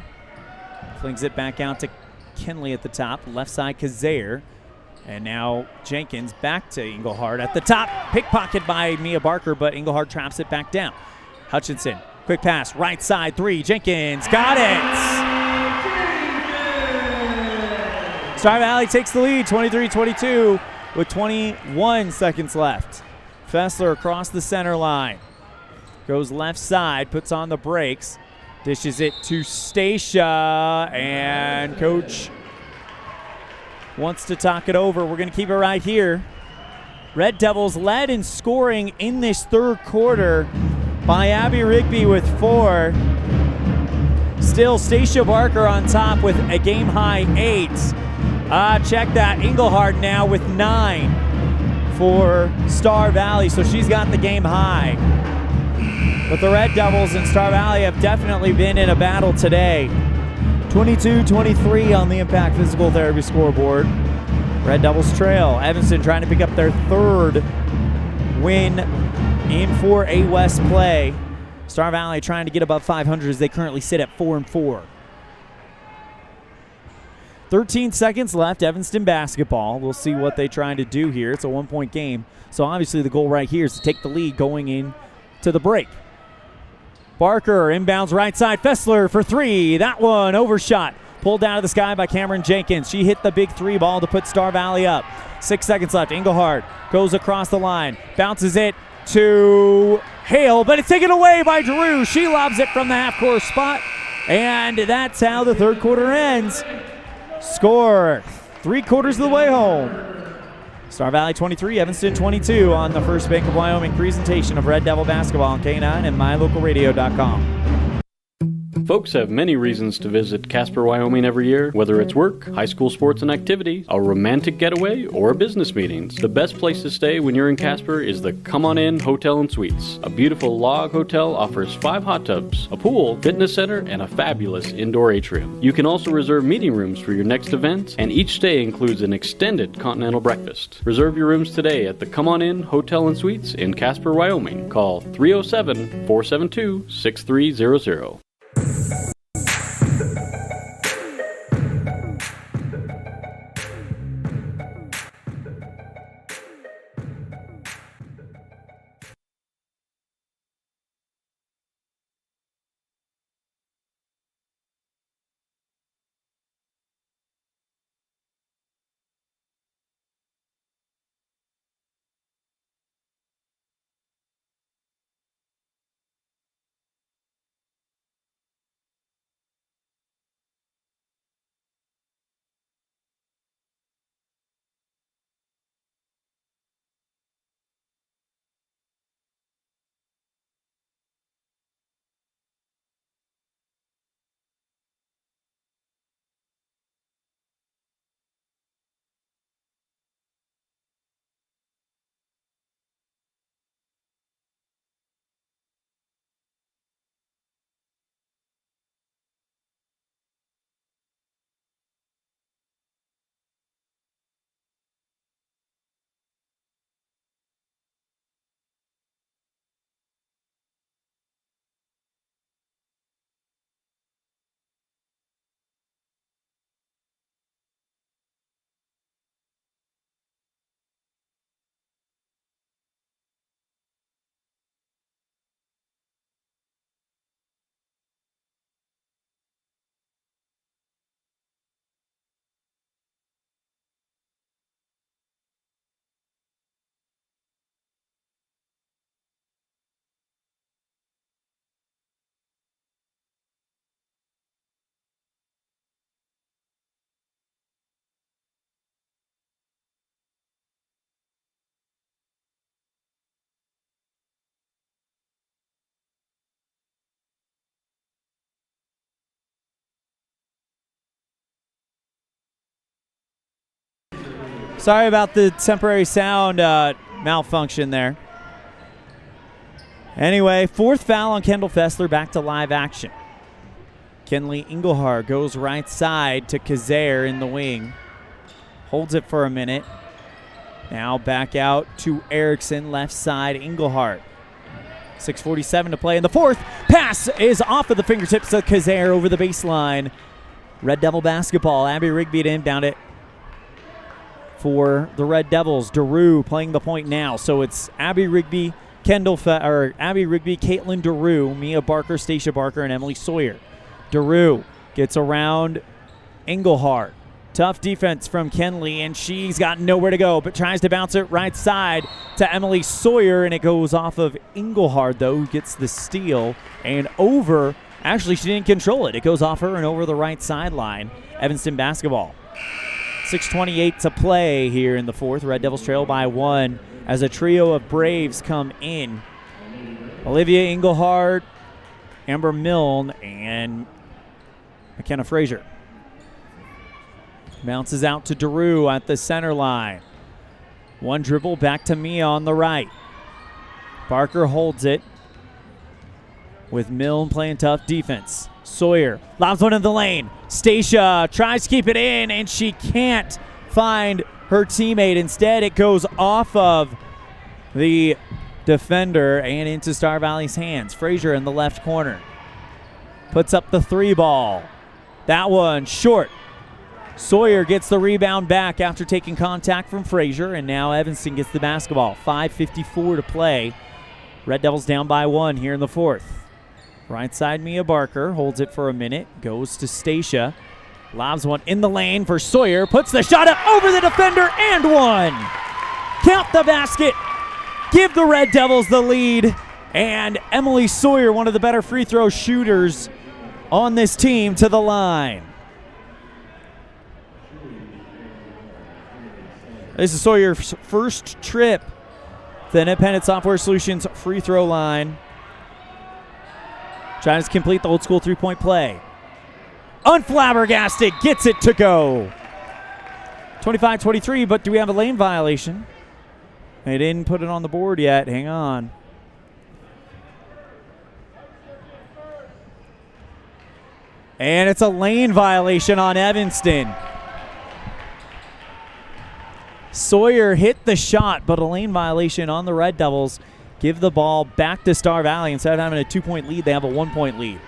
Flings it back out to Kenley at the top. Left side, Kazare. And now Jenkins back to Engelhardt at the top. Pickpocket by Mia Barker, but Engelhardt traps it back down. Hutchinson, quick pass, right side, 3. Jenkins got it. Star Valley takes the lead, 23-22, with 21 seconds left. Fessler across the center line. Goes left side, puts on the brakes. Dishes it to Stacia, and coach wants to talk it over. We're going to keep it right here. Red Devils led in scoring in this third quarter by Abby Rigby with 4. Still Stacia Barker on top with a game-high 8. Check that. Engelhardt now with 9 for Star Valley, so she's got the game high. But the Red Devils and Star Valley have definitely been in a battle today. 22-23 on the Impact Physical Therapy scoreboard. Red Devils trail. Evanston trying to pick up their third win in 4A West play. Star Valley trying to get above 500 as they currently sit at 4-4. 13 seconds left, Evanston basketball. We'll see what they're trying to do here. It's a 1-point game. So obviously the goal right here is to take the lead going in to the break. Barker inbounds right side. Fessler for 3. That one overshot. Pulled out of the sky by Cameron Jenkins. She hit the big 3 ball to put Star Valley up. 6 seconds left. Engelhardt goes across the line. Bounces it to Hale, but it's taken away by Drew. She lobs it from the half-court spot. And that's how the third quarter ends. Score 3/4 of the way home. Star Valley 23, Evanston 22 on the First Bank of Wyoming presentation of Red Devil Basketball on K9 and MyLocalRadio.com. Folks have many reasons to visit Casper, Wyoming every year, whether it's work, high school sports and activities, a romantic getaway, or business meetings. The best place to stay when you're in Casper is the Come On In Hotel and Suites. A beautiful log hotel offers 5 hot tubs, a pool, fitness center, and a fabulous indoor atrium. You can also reserve meeting rooms for your next event, and each stay includes an extended continental breakfast. Reserve your rooms today at the Come On In Hotel and Suites in Casper, Wyoming. Call 307-472-6300. Sorry about the temporary sound malfunction there. Anyway, 4th foul on Kendall Fessler, back to live action. Kenley Engelhard goes right side to Kazare in the wing. Holds it for a minute. Now back out to Erickson, left side, Engelhard. 6:47 to play in the 4th. Pass is off of the fingertips of Kazare over the baseline. Red Devil basketball. Abby Rigby to inbound it for the Red Devils. DeRue playing the point now. So it's Abby Rigby, Abby Rigby, Caitlin DeRue, Mia Barker, Stacia Barker, and Emily Sawyer. DeRue gets around Engelhard. Tough defense from Kenley, and she's got nowhere to go, but tries to bounce it right side to Emily Sawyer, and it goes off of Engelhard, though, who gets the steal, and over. Actually, she didn't control it. It goes off her and over the right sideline. Evanston basketball. 6:28 to play here in the 4th. Red Devils trail by 1 as a trio of Braves come in. Olivia Engelhard, Amber Milne, and McKenna Frazier. Bounces out to DeRue at the center line. One dribble back to Mia on the right. Barker holds it with Milne playing tough defense. Sawyer lobs one in the lane. Stacia tries to keep it in, and she can't find her teammate. Instead, it goes off of the defender and into Star Valley's hands. Frazier in the left corner puts up the 3 ball. That one short. Sawyer gets the rebound back after taking contact from Frazier, and now Evanston gets the basketball. 5:54 to play. Red Devils down by 1 here in the 4th. Right side, Mia Barker holds it for a minute, goes to Stacia. Lobs one in the lane for Sawyer, puts the shot up over the defender, and one. Count the basket. Give the Red Devils the lead. And Emily Sawyer, one of the better free throw shooters on this team, to the line. This is Sawyer's first trip to the Independent Software Solutions free throw line. Tries to complete the old school three-point play. Unflabbergasted, gets it to go. 25-23, but do we have a lane violation? They didn't put it on the board yet. Hang on. And it's a lane violation on Evanston. Sawyer hit the shot, but a lane violation on the Red Devils. Give the ball back to Star Valley. Instead of having a 2-point lead, they have a 1-point lead.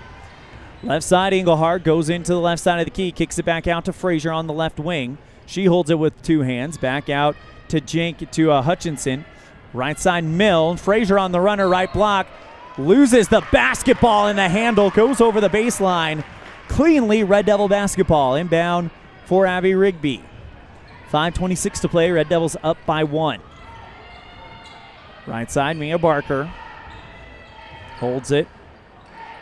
Left side, Engelhardt goes into the left side of the key, kicks it back out to Frazier on the left wing. She holds it with two hands, back out to Hutchinson. Right side, Mill. Frazier on the runner, right block. Loses the basketball in the handle, goes over the baseline. Cleanly, Red Devil basketball. Inbound for Abby Rigby. 5:26 to play. Red Devils up by 1. Right side, Mia Barker. Holds it.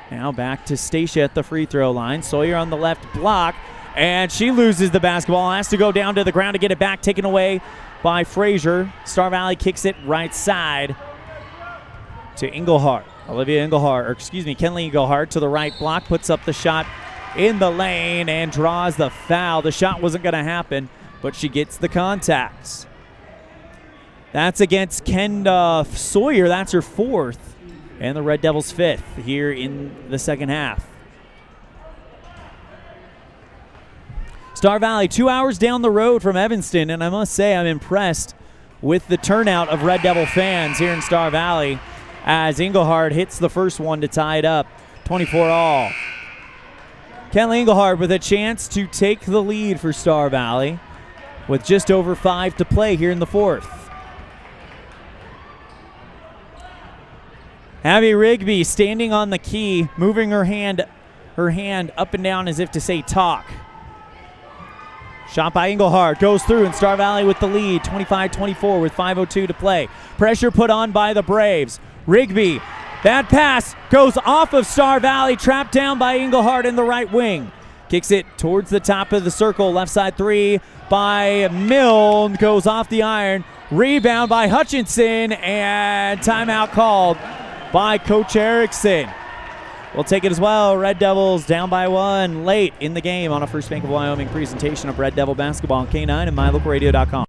Now back to Stacia at the free throw line. Sawyer on the left block. And she loses the basketball. Has to go down to the ground to get it back. Taken away by Frazier. Star Valley kicks it right side to Engelhardt. Kenley Engelhardt to the right block. Puts up the shot in the lane and draws the foul. The shot wasn't going to happen, but she gets the contacts. That's against Kenda Sawyer. That's her 4th. And the Red Devils' 5th here in the second half. Star Valley, 2 hours down the road from Evanston, and I must say I'm impressed with the turnout of Red Devil fans here in Star Valley as Engelhardt hits the first one to tie it up, 24-all. Kenley Engelhardt with a chance to take the lead for Star Valley with just over 5 to play here in the 4th. Abby Rigby standing on the key, moving her hand up and down as if to say talk. Shot by Engelhardt, goes through, and Star Valley with the lead, 25-24 with 5:02 to play. Pressure put on by the Braves. Rigby, that pass goes off of Star Valley, trapped down by Engelhardt in the right wing. Kicks it towards the top of the circle, left side three by Milne, goes off the iron. Rebound by Hutchinson, and timeout called by Coach Erickson. We'll take it as well. Red Devils down by 1 late in the game on a First Bank of Wyoming presentation of Red Devil basketball on K9 and mylocalradio.com.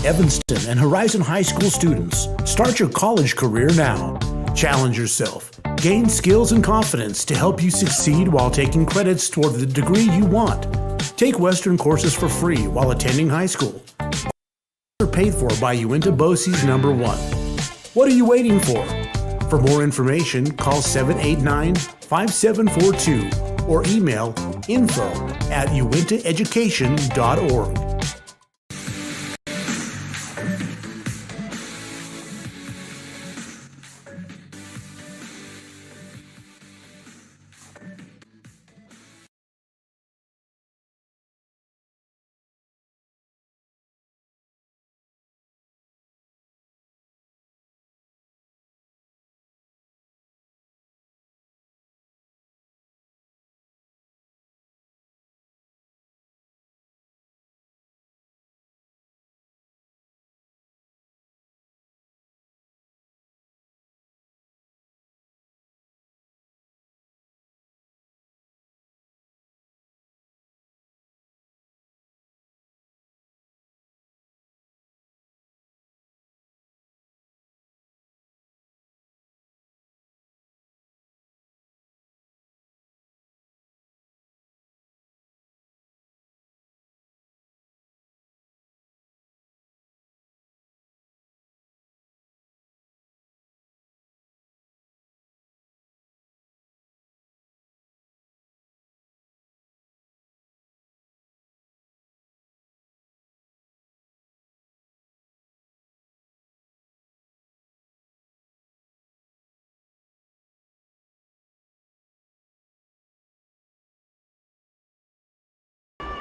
Evanston and Horizon High School students, start your college career now. Challenge yourself. Gain skills and confidence to help you succeed while taking credits toward the degree you want. Take Western courses for free while attending high school. Are paid for by Uinta BOCES number 1. What are you waiting for? For more information, call 789-5742 or email info@uintaeducation.org.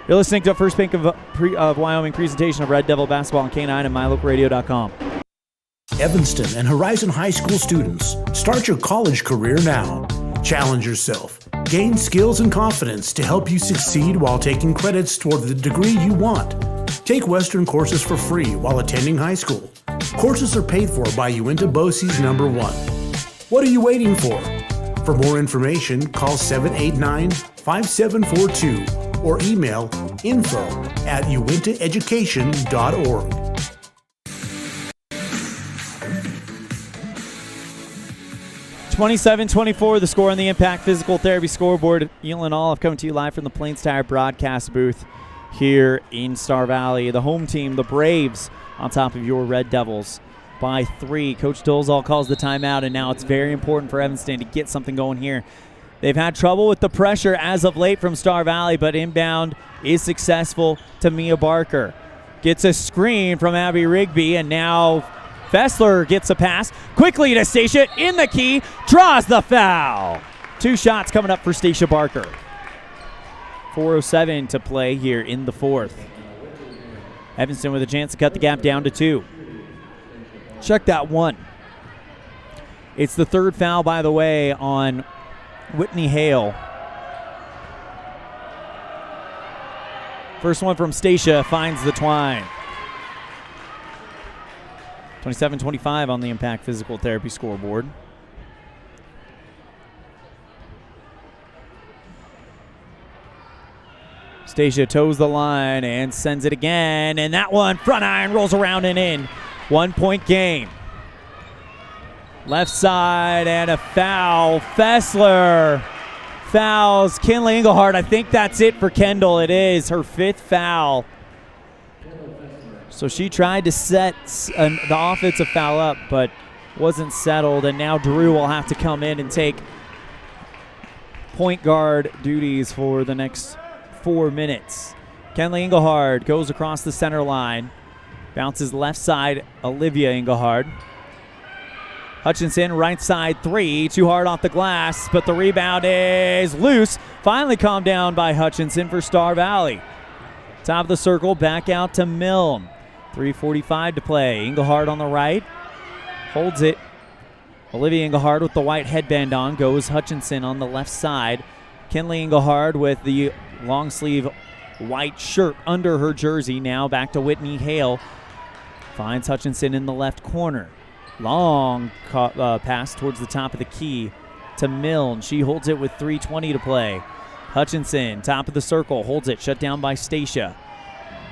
You're listening to a First Bank of Wyoming presentation of Red Devil basketball on K9 and mylocalradio.com. Evanston and Horizon High School students, start your college career now. Challenge yourself. Gain skills and confidence to help you succeed while taking credits toward the degree you want. Take Western courses for free while attending high school. Courses are paid for by Uinta BOCES number 1. What are you waiting for? For more information, call 789-5742 or email info@uintaeducation.org. 27-24, the score on the Impact Physical Therapy scoreboard. ELAN OLLIFF coming to you live from the Plains Tire broadcast booth here in Star Valley. The home team, the Braves, on top of your Red Devils by 3. Coach Dolezal calls the timeout, and now it's very important for Evanston to get something going here. They've had trouble with the pressure as of late from Star Valley, but inbound is successful to Mia Barker. Gets a screen from Abby Rigby, and now Fessler gets a pass quickly to Stacia in the key, draws the foul. 2 shots coming up for Stacia Barker. 4:07 to play here in the 4th. Evanston with a chance to cut the gap down to 2. Check that one. It's the 3rd foul, by the way, on Whitney Hale. First one from Stacia finds the twine. 27-25 on the Impact Physical Therapy scoreboard. Stacia toes the line and sends it again, and that one front iron rolls around and in. 1-point game. Left side and a foul. Fessler fouls Kinley Engelhardt. I think that's it for Kendall. It is her 5th foul. So she tried to set the offensive foul up, but wasn't settled, and now Drew will have to come in and take point guard duties for the next 4 minutes. Kenley Engelhardt goes across the center line. Bounces left side, Olivia Engelhardt. Hutchinson, right side 3. Too hard off the glass, but the rebound is loose. Finally calmed down by Hutchinson for Star Valley. Top of the circle, back out to Milne. 3:45 to play. Engelhardt on the right. Holds it. Olivia Engelhardt with the white headband on. Goes Hutchinson on the left side. Kenley Engelhardt with the long sleeve white shirt under her jersey. Now back to Whitney Hale. Finds Hutchinson in the left corner. Long pass towards the top of the key to Milne. She holds it with 3:20 to play. Hutchinson, top of the circle, holds it. Shut down by Stacia.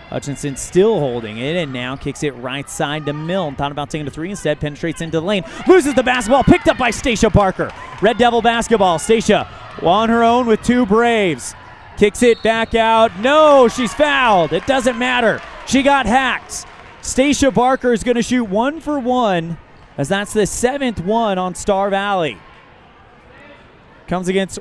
Hutchinson still holding it, and now kicks it right side to Milne. Thought about taking a 3 instead. Penetrates into the lane. Loses the basketball. Picked up by Stacia Barker. Red Devil basketball. Stacia on her own with 2 Braves. Kicks it back out. No, she's fouled. It doesn't matter. She got hacked. Stacia Barker is going to shoot 1 for 1, as that's the 7th one on Star Valley. Comes against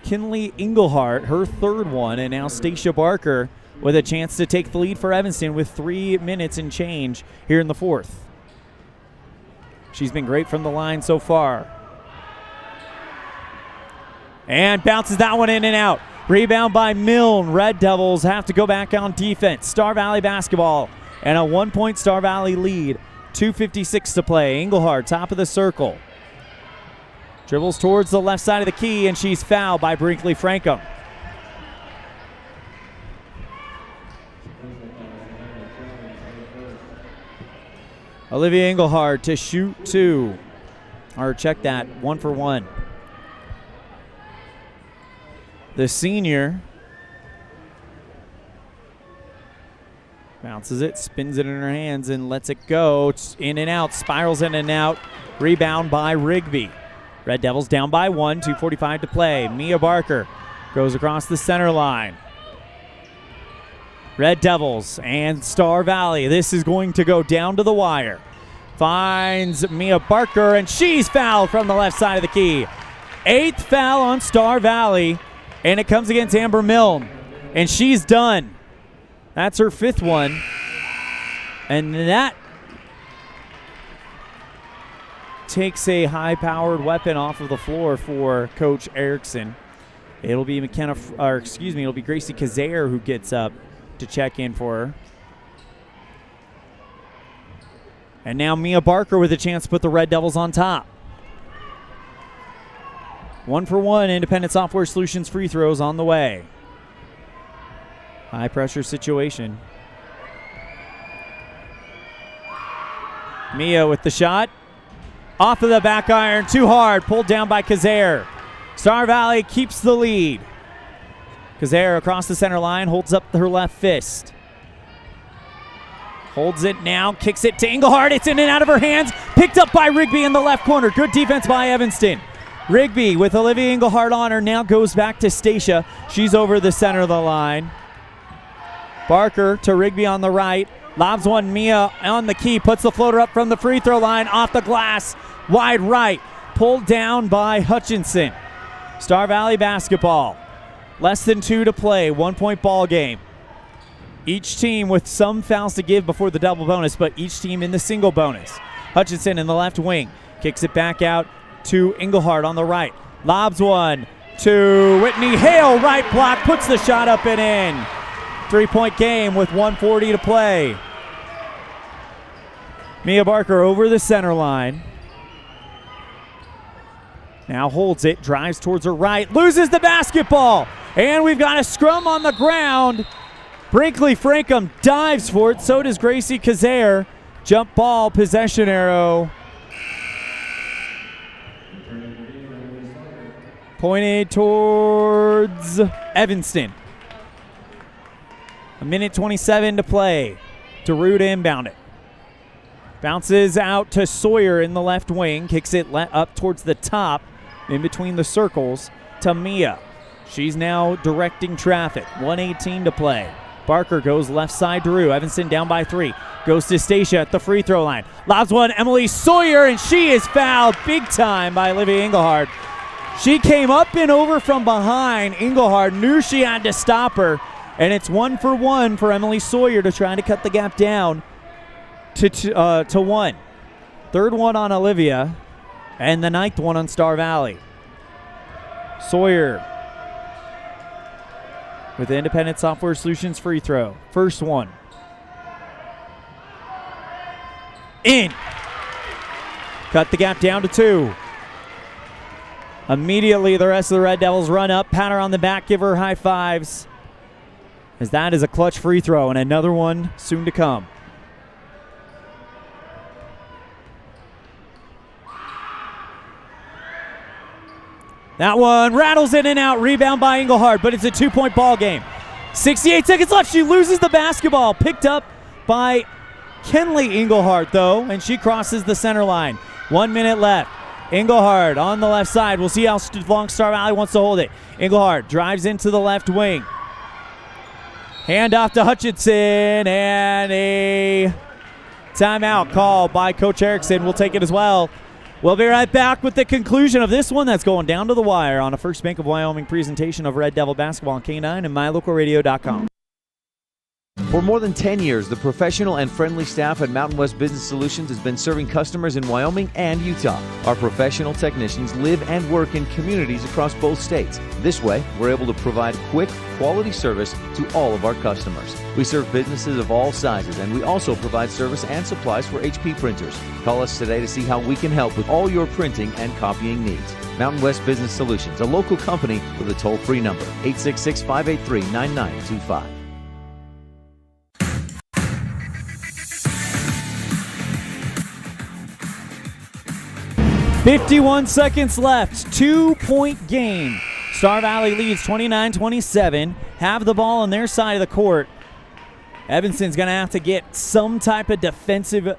Kinley Engelhardt, her 3rd one, and now Stacia Barker with a chance to take the lead for Evanston with 3 minutes and change here in the 4th. She's been great from the line so far. And bounces that one in and out. Rebound by Milne. Red Devils have to go back on defense. Star Valley basketball and a 1-point Star Valley lead. 2:56 to play. Engelhardt, top of the circle. Dribbles towards the left side of the key, and she's fouled by Brinkley Frankham. Olivia Engelhardt to shoot 2. Or check that, 1 for 1. The senior bounces it, spins it in her hands, and lets it go. It's in and out, spirals in and out. Rebound by Rigby. Red Devils down by 1, 2:45 to play. Mia Barker goes across the center line. Red Devils and Star Valley. This is going to go down to the wire. Finds Mia Barker, and she's fouled from the left side of the key. 8th foul on Star Valley, and it comes against Amber Milne, and she's done. That's her 5th one, and that takes a high-powered weapon off of the floor for Coach Erickson. It'll be it'll be Gracie Kazare who gets up to check in for her. And now Mia Barker with a chance to put the Red Devils on top. 1 for 1, Independent Software Solutions free throws on the way. High pressure situation. Mia with the shot. Off of the back iron, too hard, pulled down by Kazare. Star Valley keeps the lead. Kazare across the center line, holds up her left fist. Holds it now, kicks it to Engelhardt. It's in and out of her hands. Picked up by Rigby in the left corner. Good defense by Evanston. Rigby with Olivia Engelhardt on her now goes back to Stacia. She's over the center of the line. Barker to Rigby on the right. Lobs one, Mia on the key. Puts the floater up from the free throw line. Off the glass. Wide right. Pulled down by Hutchinson. Star Valley basketball. Less than 2 to play. 1 point ball game. Each team with some fouls to give before the double bonus, but each team in the single bonus. Hutchinson in the left wing. Kicks it back out to Engelhardt on the right. Lobs one to Whitney Hale. Right block. Puts the shot up and in. 3-point game with 1:40 to play. Mia Barker over the center line. Now holds it. Drives towards her right. Loses the basketball. And we've got a scrum on the ground. Brinkley Frankham dives for it. So does Gracie Kazare. Jump ball, possession arrow. Pointed towards Evanston. 1:27 to play. DeRue to inbound it. Bounces out to Sawyer in the left wing. Kicks it up towards the top in between the circles to Mia. She's now directing traffic. 1:18 to play. Barker goes left side DeRue. Evanston down by 3. Goes to Stacia at the free throw line. Lobs one, Emily Sawyer, and she is fouled big time by Olivia Engelhardt. She came up and over from behind. Engelhardt knew she had to stop her, and it's 1-for-1 for Emily Sawyer to try to cut the gap down to 1. Third one on Olivia, and the 9th one on Star Valley. Sawyer with the Independent Software Solutions free throw. First one. In. Cut the gap down to 2. Immediately, the rest of the Red Devils run up, pat her on the back, give her high fives, as that is a clutch free throw, and another one soon to come. That one rattles in and out, rebound by Engelhardt, but it's a 2-point ball game. 68 seconds left. She loses the basketball. Picked up by Kenley Engelhardt, though, and she crosses the center line. 1 minute left. Engelhardt on the left side. We'll see how long Star Valley wants to hold it. Engelhardt drives into the left wing. Hand off to Hutchinson, and a timeout called by Coach Erickson. We'll take it as well. We'll be right back with the conclusion of this one that's going down to the wire on a First Bank of Wyoming presentation of Red Devil basketball on K9 and MyLocalRadio.com. For more than 10 years, the professional and friendly staff at Mountain West Business Solutions has been serving customers in Wyoming and Utah. Our professional technicians live and work in communities across both states. This way, we're able to provide quick, quality service to all of our customers. We serve businesses of all sizes, and we also provide service and supplies for HP printers. Call us today to see how we can help with all your printing and copying needs. Mountain West Business Solutions, a local company with a toll-free number, 866-583-9925. 51 seconds left. 2-point game. Star Valley leads 29-27. Have the ball on their side of the court. Evanston's going to have to get some type of defensive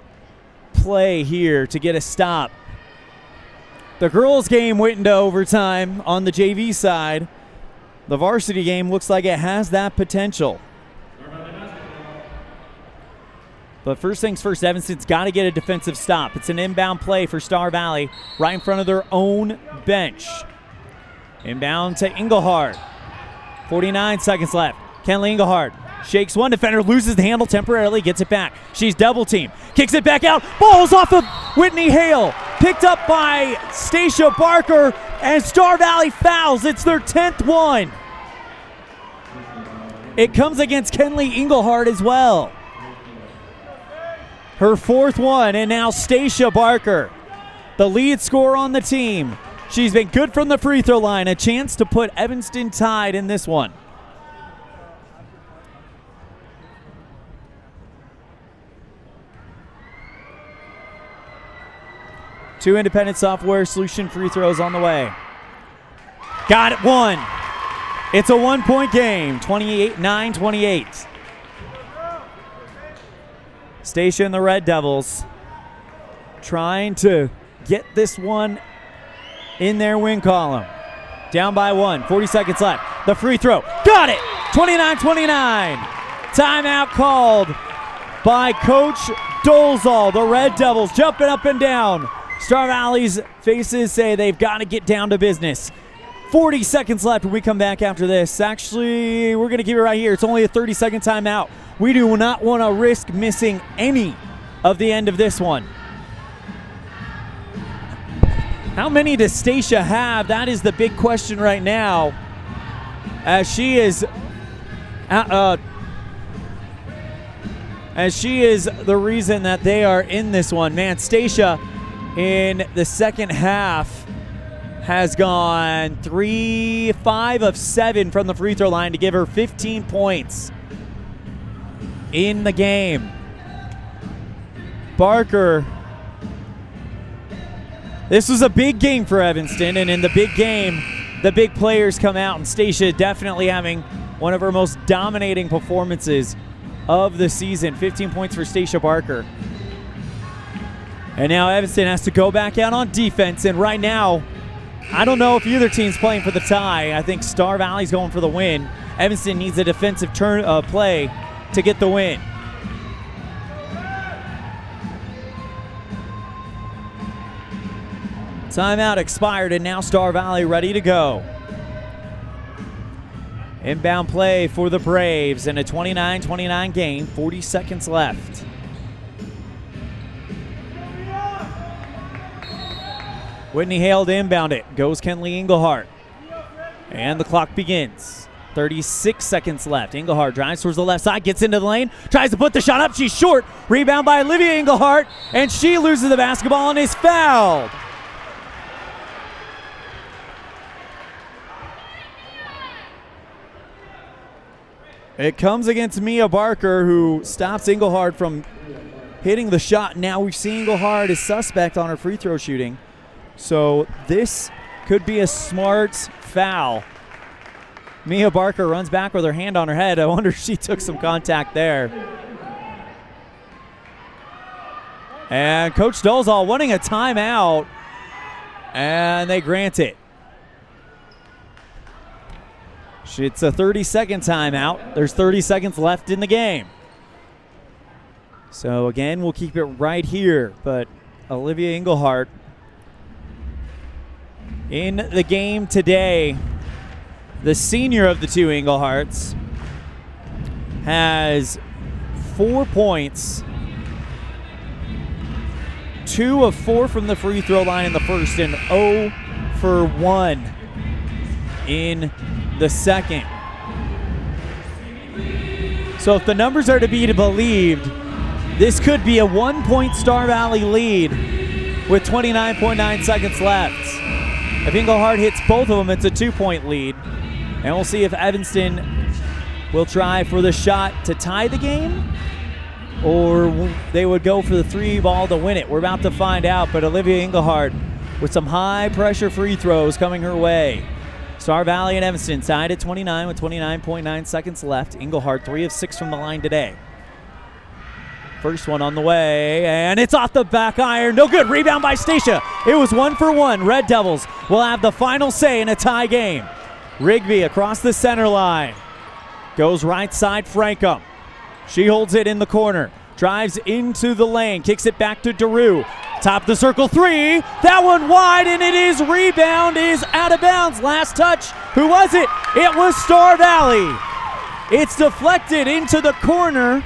play here to get a stop. The girls' game went into overtime on the JV side. The varsity game looks like it has that potential. But first things first, Evanston's got to get a defensive stop. It's an inbound play for Star Valley right in front of their own bench. Inbound to Engelhardt. 49 seconds left. Kenley Engelhardt shakes one defender, loses the handle temporarily, gets it back. She's double teamed. Kicks it back out. Ball's off of Whitney Hale. Picked up by Stacia Barker, and Star Valley fouls. It's their 10th one. It comes against Kenley Engelhardt as well. Her 4th one, and now Stacia Barker, the lead scorer on the team. She's been good from the free throw line. A chance to put Evanston tied in this one. 2 independent software solution free throws on the way. Got it, 1. It's a 1-point game, 9-28. Stacia and the Red Devils trying to get this one in their win column. Down by 1, 40 seconds left. The free throw, got it, 29-29. Timeout called by Coach Dolezal. The Red Devils jumping up and down. Star Valley's faces say they've got to get down to business. 40 seconds left when we come back after this. Actually, we're going to keep it right here. It's only a 30-second timeout. We do not want to risk missing any of the end of this one. How many does Stacia have? That is the big question right now, as she is the reason that they are in this one. Man, Stacia in the second half has gone 5 of 7 from the free throw line to give her 15 points in the game. Barker, this was a big game for Evanston, and in the big game, the big players come out, and Stacia definitely having one of her most dominating performances of the season. 15 points for Stacia Barker. And now Evanston has to go back out on defense, and right now, I don't know if either team's playing for the tie. I think Star Valley's going for the win. Evanston needs a defensive play to get the win. Timeout expired, and now Star Valley ready to go. Inbound play for the Braves in a 29-29 game, 40 seconds left. Whitney Hale to inbound it. Goes Kenley Engelhardt. And the clock begins. 36 seconds left. Engelhardt drives towards the left side, gets into the lane, tries to put the shot up. She's short. Rebound by Olivia Engelhardt, and she loses the basketball and is fouled. It comes against Mia Barker, who stops Engelhardt from hitting the shot. Now we've seen Engelhardt is suspect on her free throw shooting. So this could be a smart foul. Mia Barker runs back with her hand on her head. I wonder if she took some contact there. And Coach Dolezal wanting a timeout, and they grant it. It's a 30-second timeout. There's 30 seconds left in the game. So again, we'll keep it right here, but Olivia Engelhardt in the game today, the senior of the two Engelhardts, has 4 points, 2 of 4 from the free throw line in the first, and 0 for 1 in the second. So if the numbers are to be believed, this could be a 1-point Star Valley lead with 29.9 seconds left. If Engelhardt hits both of them, it's a 2-point lead. And we'll see if Evanston will try for the shot to tie the game, or they would go for the 3-ball to win it. We're about to find out, but Olivia Engelhardt with some high-pressure free throws coming her way. Star Valley and Evanston tied at 29 with 29.9 seconds left. Engelhardt 3 of 6 from the line today. First one on the way, and it's off the back iron. No good. Rebound by Stacia. It was 1 for 1. Red Devils will have the final say in a tie game. Rigby across the center line. Goes right side, Frankum. She holds it in the corner. Drives into the lane. Kicks it back to Daru. Top of the circle 3. That one wide, and it is rebound is out of bounds. Last touch. Who was it? It was Star Valley. It's deflected into the corner.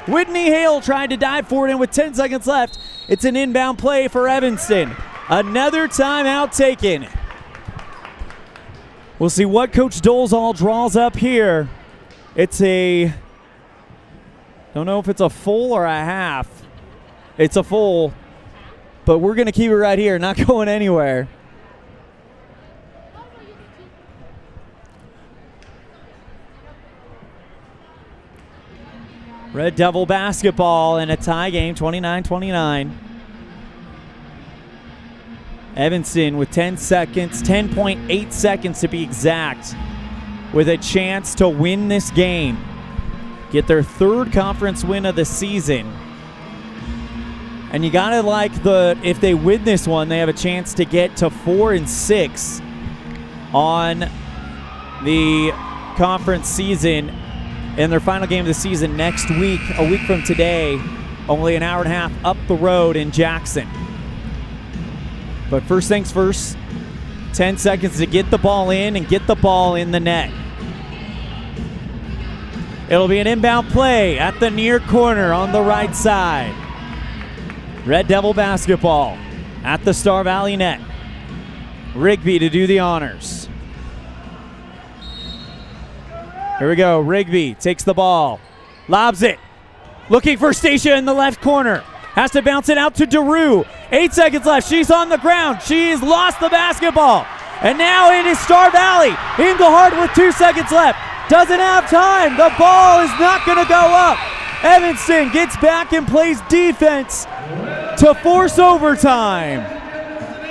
Whitney Hale tried to dive for it, and with 10 seconds left, it's an inbound play for Evanston. Another timeout taken. We'll see what Coach Dolezal draws up here. It's don't know if it's a full or a half. It's a full, but we're going to keep it right here, not going anywhere. Red Devil basketball in a tie game, 29-29. Evanston with 10 seconds, 10.8 seconds to be exact, with a chance to win this game. Get their third conference win of the season. And you gotta like if they win this one, they have a chance to get to 4-6 on the conference season in their final game of the season next week, a week from today, only an hour and a half up the road in Jackson. But first things first, 10 seconds to get the ball in and get the ball in the net. It'll be an inbound play at the near corner on the right side. Red Devil basketball at the Star Valley net. Rigby to do the honors. Here we go. Rigby takes the ball, lobs it, looking for Stacia in the left corner. Has to bounce it out to Daru. 8 seconds left. She's on the ground. She's lost the basketball. And now it is Star Valley. Engelhardt with 2 seconds left. Doesn't have time. The ball is not going to go up. Evanston gets back and plays defense to force overtime.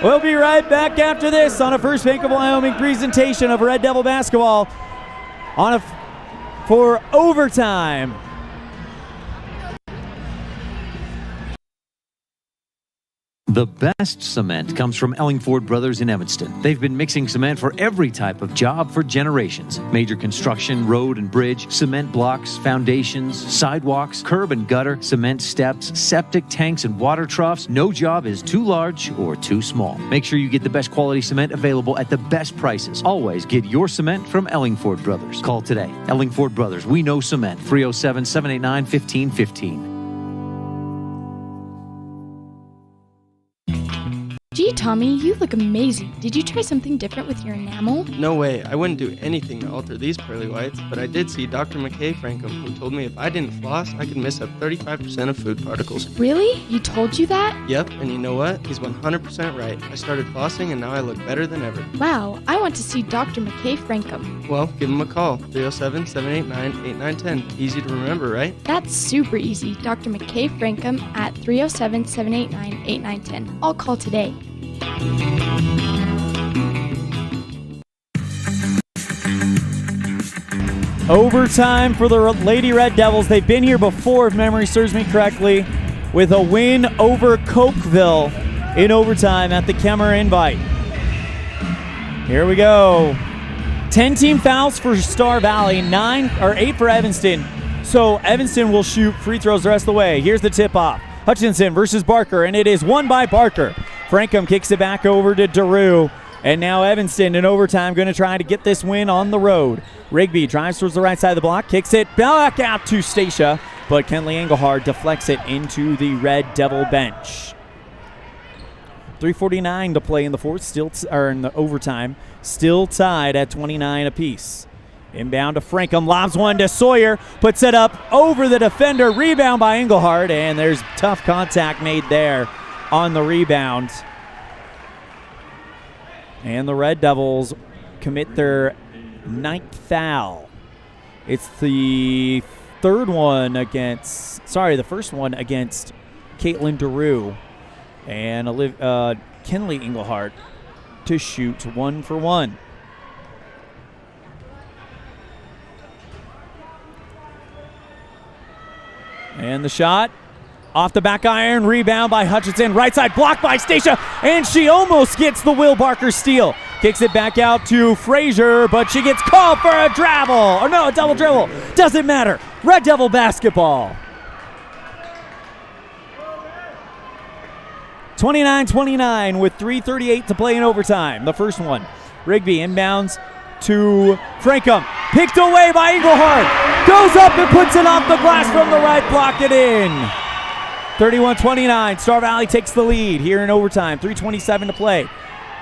We'll be right back after this on a First Bank of Wyoming presentation of Red Devil basketball for overtime. The best cement comes from Ellingford Brothers in Evanston. They've been mixing cement for every type of job for generations. Major construction, road and bridge, cement blocks, foundations, sidewalks, curb and gutter, cement steps, septic tanks, and water troughs. No job is too large or too small. Make sure you get the best quality cement available at the best prices. Always get your cement from Ellingford Brothers. Call today. Ellingford Brothers, we know cement. 307-789-1515. Gee, Tommy, you look amazing. Did you try something different with your enamel? No way. I wouldn't do anything to alter these pearly whites, but I did see Dr. McKay Frankham, who told me if I didn't floss, I could miss up 35% of food particles. Really? He told you that? Yep, and you know what? He's 100% right. I started flossing, and now I look better than ever. Wow, I want to see Dr. McKay Frankham. Well, give him a call. 307-789-8910. Easy to remember, right? That's super easy. Dr. McKay Frankham at 307-789-8910. I'll call today. Overtime for the Lady Red Devils. They've been here before, if memory serves me correctly, with a win over Cokeville in overtime at the Kemmer Invite. Here we go. 10 team fouls for Star Valley, 8 for Evanston. So Evanston will shoot free throws the rest of the way. Here's the tip-off. Hutchinson versus Barker, and it is won by Barker. Frankham kicks it back over to Daru. And now Evanston in overtime going to try to get this win on the road. Rigby drives towards the right side of the block, kicks it back out to Stacia, but Kenley Engelhard deflects it into the Red Devil bench. 3:49 to play in the fourth, in the overtime, still tied at 29 apiece. Inbound to Frankham, lobs one to Sawyer, puts it up over the defender, rebound by Engelhard, and there's tough contact made there on the rebound. And the Red Devils commit their 9th foul. It's the first one against Caitlin Daru. And Kenley Engelhard to shoot 1 for 1. And the shot off the back iron, rebound by Hutchinson, right side blocked by Stacia, and she almost gets the Will Barker steal. Kicks it back out to Frazier, but she gets called for a a double dribble. Doesn't matter. Red Devil basketball. 29-29 with 3:38 to play in overtime. The first one. Rigby inbounds to Frankham. Picked away by Engelhard. Goes up and puts it off the glass from the right, block it in. 31-29. Star Valley takes the lead here in overtime. 3:27 to play.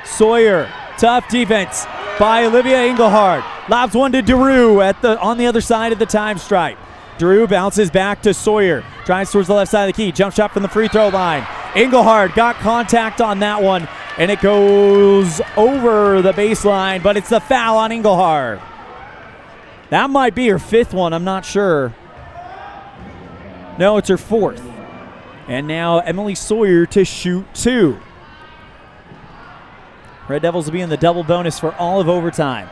Sawyer, tough defense by Olivia Engelhard. Lobs one to Daru on the other side of the time stripe. Daru bounces back to Sawyer. Drives towards the left side of the key. Jump shot from the free throw line. Engelhard got contact on that one, and it goes over the baseline, but it's the foul on Engelhard. That might be her 5th one, I'm not sure. No, it's her 4th. And now Emily Sawyer to shoot 2. Red Devils will be in the double bonus for all of overtime.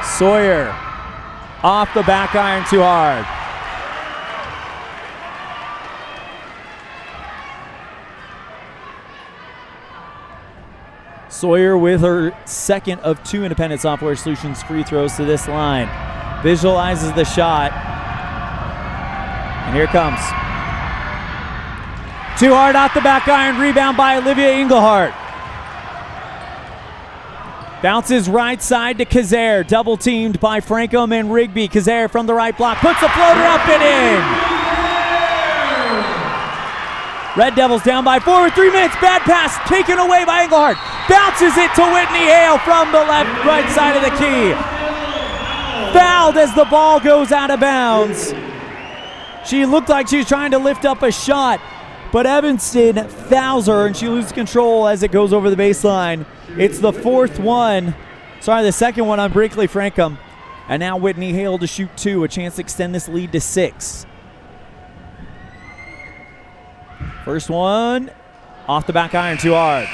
Sawyer off the back iron too hard. Sawyer with her second of 2 Independent Software Solutions free throws to this line. Visualizes the shot. And here it comes. Too hard off the back iron. Rebound by Olivia Engelhardt. Bounces right side to Kazare. Double teamed by Frankum and Rigby. Kazare from the right block. Puts the floater up and in. Red Devils down by 4 with 3 minutes. Bad pass taken away by Engelhardt. Bounces it to Whitney Hale from the right side of the key. Fouled as the ball goes out of bounds. She looked like she was trying to lift up a shot, but Evanston fouls her and she loses control as it goes over the baseline. It's the the second one on Brinkley Frankum. And now Whitney Hale to shoot 2, a chance to extend this lead to 6. First one, off the back iron too hard.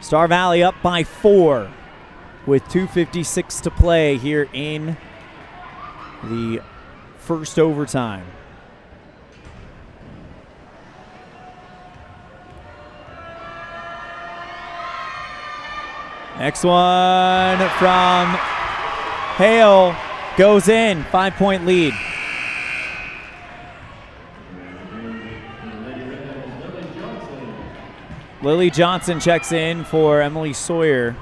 Star Valley up by 4 with 2:56 to play here in the first overtime. Next one from Hale goes in, 5-point lead. Lily Johnson checks in for Emily Sawyer.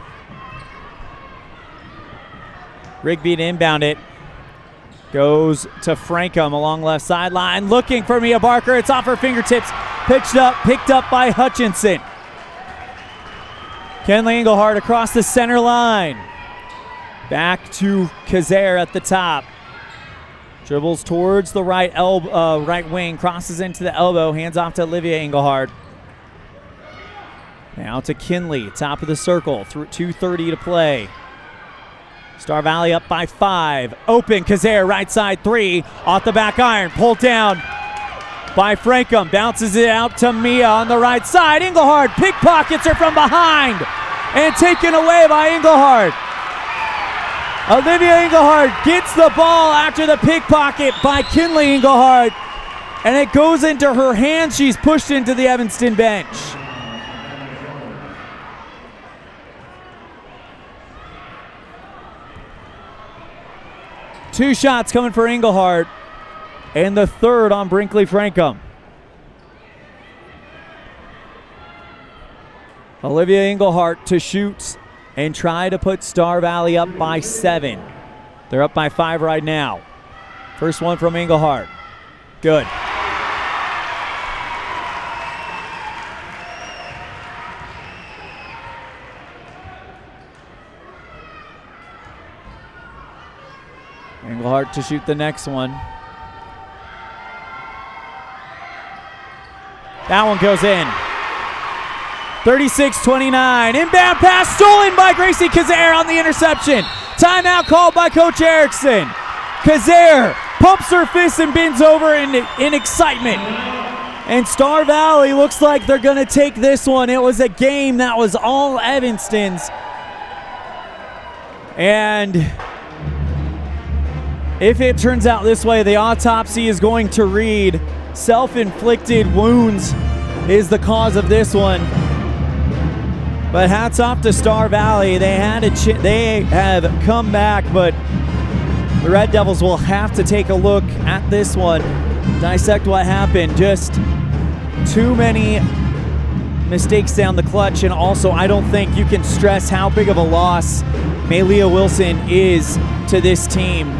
Rigby to inbound it. Goes to Frankum along left sideline. Looking for Mia Barker. It's off her fingertips. Picked up by Hutchinson. Kenley Engelhardt across the center line. Back to Kazare at the top. Dribbles towards the right wing. Crosses into the elbow. Hands off to Olivia Engelhardt. Now to Kinley, top of the circle, 2:30 to play. Star Valley up by 5. Open, Kazare, right side 3. Off the back iron, pulled down by Frankum. Bounces it out to Mia on the right side. Engelhardt pickpockets her from behind and taken away by Engelhardt. Olivia Engelhardt gets the ball after the pickpocket by Kinley Engelhardt, and it goes into her hands. She's pushed into the Evanston bench. Two shots coming for Engelhardt, and the third on Brinkley Frankum. Olivia Engelhardt to shoot and try to put Star Valley up by 7. They're up by 5 right now. First one from Engelhardt. Good. Engelhardt to shoot the next one. That one goes in. 36-29. Inbound pass stolen by Gracie Kazare on the interception. Timeout called by Coach Erickson. Kazare pumps her fist and bends over in excitement. And Star Valley looks like they're going to take this one. It was a game that was all Evanston's. And if it turns out this way, the autopsy is going to read self-inflicted wounds is the cause of this one. But hats off to Star Valley. They have come back, but the Red Devils will have to take a look at this one, dissect what happened. Just too many mistakes down the clutch, and also I don't think you can stress how big of a loss Maylia Wilson is to this team.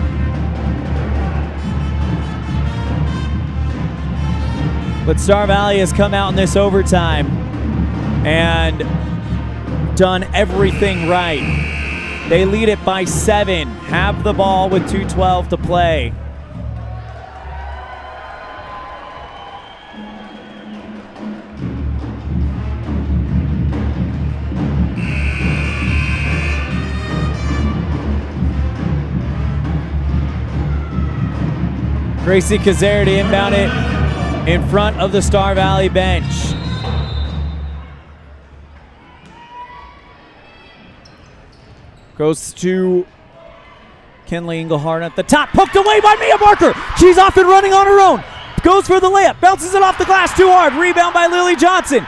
But Star Valley has come out in this overtime and done everything right. They lead it by 7, have the ball with 2:12 to play. Gracie Kazare to inbound it in front of the Star Valley bench. Goes to Kinley Engelhardt at the top. Poked away by Mia Barker. She's off and running on her own. Goes for the layup. Bounces it off the glass too hard. Rebound by Lily Johnson.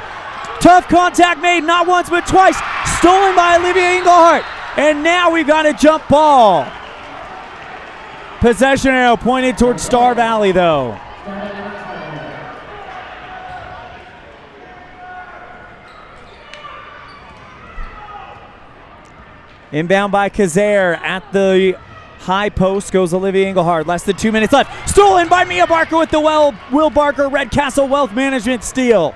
Tough contact made, not once but twice. Stolen by Olivia Engelhardt. And now we've got a jump ball. Possession arrow pointed towards Star Valley, though. Inbound by Kazare at the high post goes Olivia Engelhardt. Less than 2 minutes left. Stolen by Mia Barker with the Will Barker Red Castle Wealth Management steal.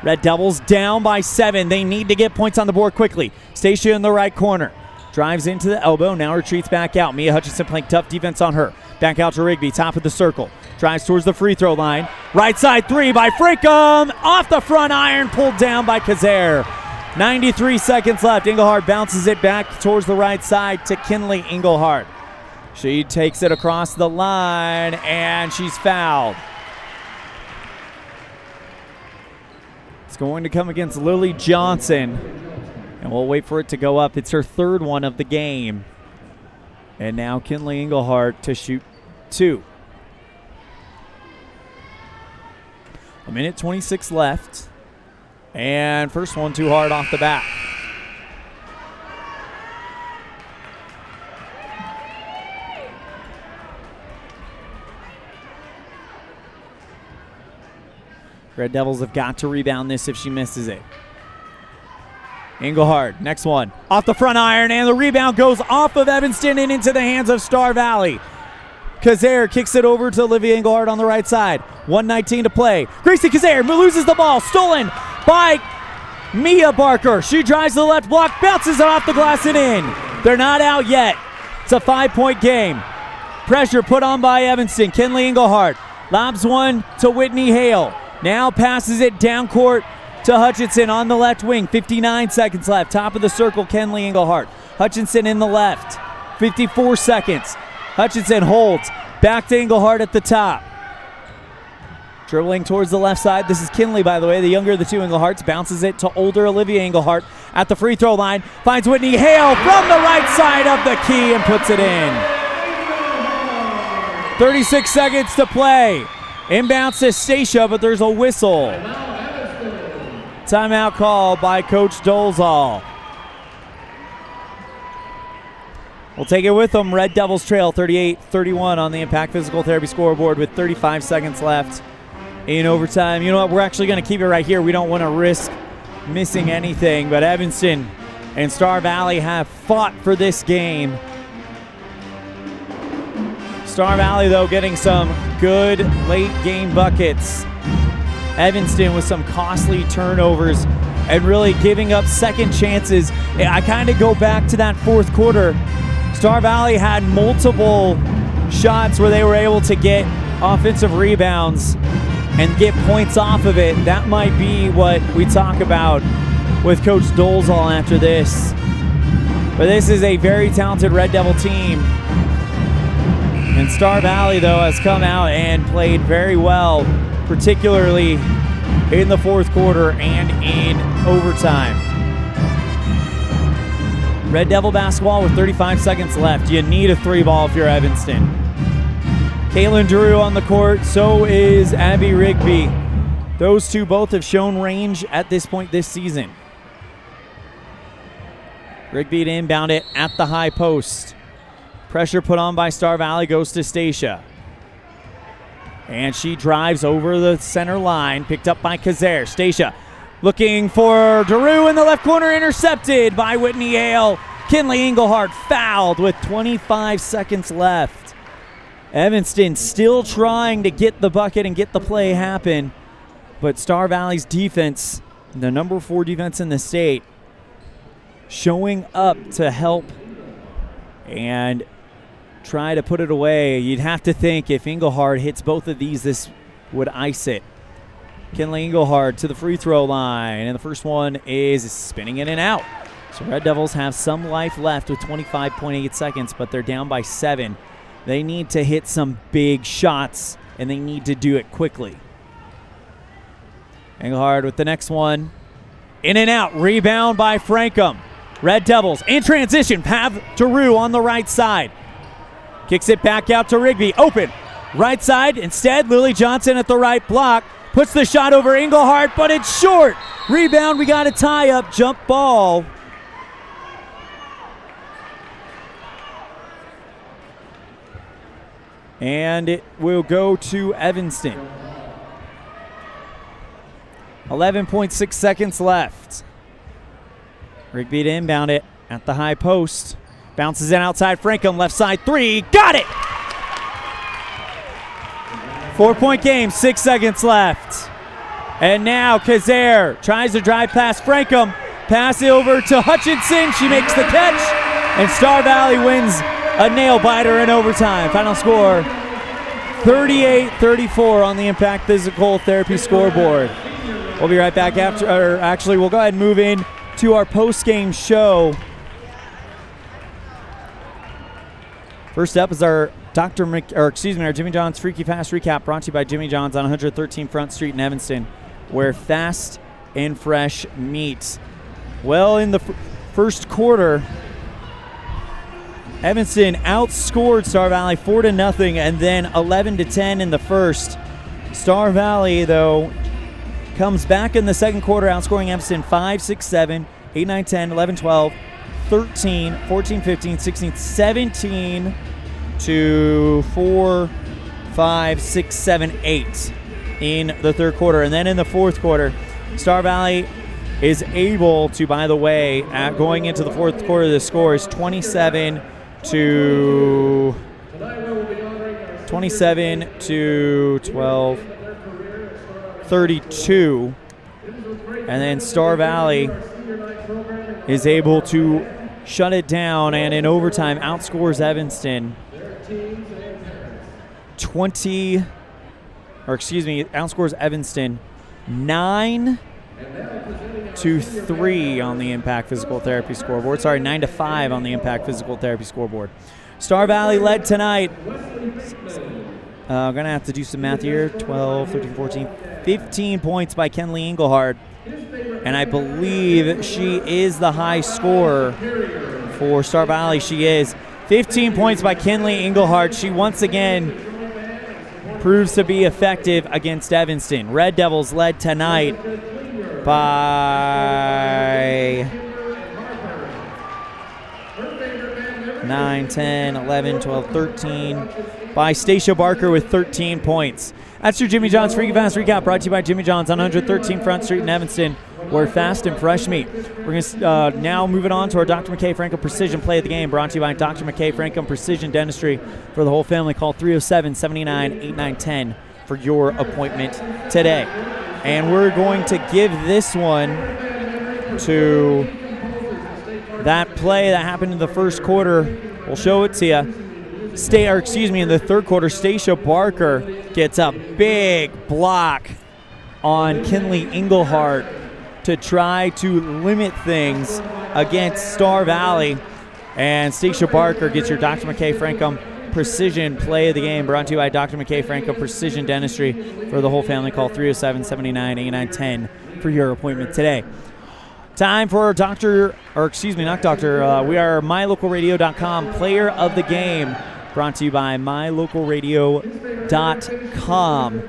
Red Devils down by 7. They need to get points on the board quickly. Stacia in the right corner. Drives into the elbow, now retreats back out. Mia Hutchinson playing tough defense on her. Back out to Rigby, top of the circle. Drives towards the free throw line. Right side three by Frankum. Off the front iron, pulled down by Kazare. 93 seconds left. Engelhardt bounces it back towards the right side to Kinley Engelhardt. She takes it across the line, and she's fouled. It's going to come against Lily Johnson, and we'll wait for it to go up. It's her third one of the game. And now Kinley Engelhardt to shoot 2. 1:26 left. And first one too hard off the bat. Red Devils have got to rebound this if she misses it. Engelhardt, next one. Off the front iron, and the rebound goes off of Evanston and into the hands of Star Valley. Kazare kicks it over to Olivia Engelhardt on the right side. 1:19 to play. Gracie Kazare loses the ball. Stolen by Mia Barker. She drives to the left block, bounces it off the glass and in. They're not out yet. It's a 5-point game. Pressure put on by Evanston. Kinley Engelhardt lobs one to Whitney Hale. Now passes it down court to Hutchinson on the left wing. 59 seconds left. Top of the circle, Kinley Engelhardt. Hutchinson in the left. 54 seconds. Hutchinson holds. Back to Engelhardt at the top. Dribbling towards the left side. This is Kinley, by the way, the younger of the two Engelhardts. Bounces it to older Olivia Engelhardt at the free throw line. Finds Whitney Hale from the right side of the key and puts it in. 36 seconds to play. Inbounds to Stacia, but there's a whistle. Timeout call by Coach Dolezal. We'll take it with them. Red Devils trail 38-31 on the Impact Physical Therapy scoreboard with 35 seconds left in overtime. You know what? We're actually going to keep it right here. We don't want to risk missing anything, but Evanston and Star Valley have fought for this game. Star Valley, though, getting some good late game buckets. Evanston with some costly turnovers and really giving up second chances. I kind of go back to that fourth quarter. Star Valley had multiple shots where they were able to get offensive rebounds and get points off of it. That might be what we talk about with Coach Dolezal after this. But this is a very talented Red Devil team. And Star Valley, though, has come out and played very well, particularly in the fourth quarter and in overtime. Red Devil basketball with 35 seconds left. You need a 3-ball if you're Evanston. Caitlin Drew on the court, so is Abby Rigby. Those two both have shown range at this point this season. Rigby to inbound it at the high post. Pressure put on by Star Valley goes to Stacia. And she drives over the center line, picked up by Kazare. Stacia looking for Daru in the left corner, intercepted by Whitney Hale. Kinley Engelhardt fouled with 25 seconds left. Evanston still trying to get the bucket and get the play happen. But Star Valley's defense, the number 4 defense in the state, showing up to help and try to put it away. You'd have to think if Engelhardt hits both of these, this would ice it. Kinley Engelhardt to the free throw line, and the first one is spinning in and out. So Red Devils have some life left with 25.8 seconds, but they're down by 7 They need to hit some big shots, and they need to do it quickly. Engelhard with the next one. In and out. Rebound by Frankum. Red Devils in transition. Have Giroux on the right side. Kicks it back out to Rigby. Open. Right side. Instead, Lily Johnson at the right block. Puts the shot over Engelhard, but it's short. Rebound. We got a tie-up. Jump ball. And it will go to Evanston. 11.6 seconds left. Rigby to inbound it at the high post. Bounces in outside Frankum, left side three. Got it! 4-point game, 6 seconds left. And now Kazare tries to drive past Frankum. Pass it over to Hutchinson. She makes the catch. And Star Valley wins a nail-biter in overtime. Final score, 38-34 on the Impact Physical Therapy scoreboard. We'll be right back after, or actually we'll go ahead and move in to our post-game show. First up is our our Jimmy John's Freaky Fast Recap, brought to you by Jimmy John's on 113 Front Street in Evanston, where fast and fresh meets. Well, in the first quarter, Evanston outscored Star Valley 4-0 and then 11-10 in the first. Star Valley, though, comes back in the second quarter, outscoring Evanston 5-6-7, 8-9-10, 11-12, 13, 14-15, 16-17 to 4-5-6-7-8 in the third quarter. And then in the fourth quarter, Star Valley is able to, by the way, going into the fourth quarter, the score is 27 to 12, 32. And then Star Valley is able to shut it down, and in overtime outscores Evanston outscores Evanston 9-3 on the Impact Physical Therapy scoreboard. 9-5 on the Impact Physical Therapy scoreboard. Star Valley led tonight. I'm going to have to do some math here. 12, 13, 14, 15 points by Kenley Engelhard. And I believe she is the high scorer for Star Valley. She is. 15 points by Kenley Engelhard. She once again proves to be effective against Evanston. Red Devils led tonight by 9, 10, 11, 12, 13 by Stacia Barker with 13 points. That's your Jimmy John's Freaky Fast Recap, brought to you by Jimmy John's on 113 Front Street in Evanston, where fast and fresh meat. We're going to now moving on to our Dr. McKay Franklin Precision Play of the Game, brought to you by Dr. McKay Franklin Precision Dentistry for the whole family. Call 307-79-8910 for your appointment today. And we're going to give this one to that play that happened in the first quarter. We'll show it to you. In the third quarter, Stacia Barker gets a big block on Kenley Engelhard to try to limit things against Star Valley. And Stacia Barker gets your Dr. McKay Frankum Precision Play of the Game, brought to you by Dr. McKay Frankum Precision Dentistry for the whole family. Call 307-79-8910 for your appointment today. Time for we are MyLocalRadio.com Player of the Game, brought to you by MyLocalRadio.com.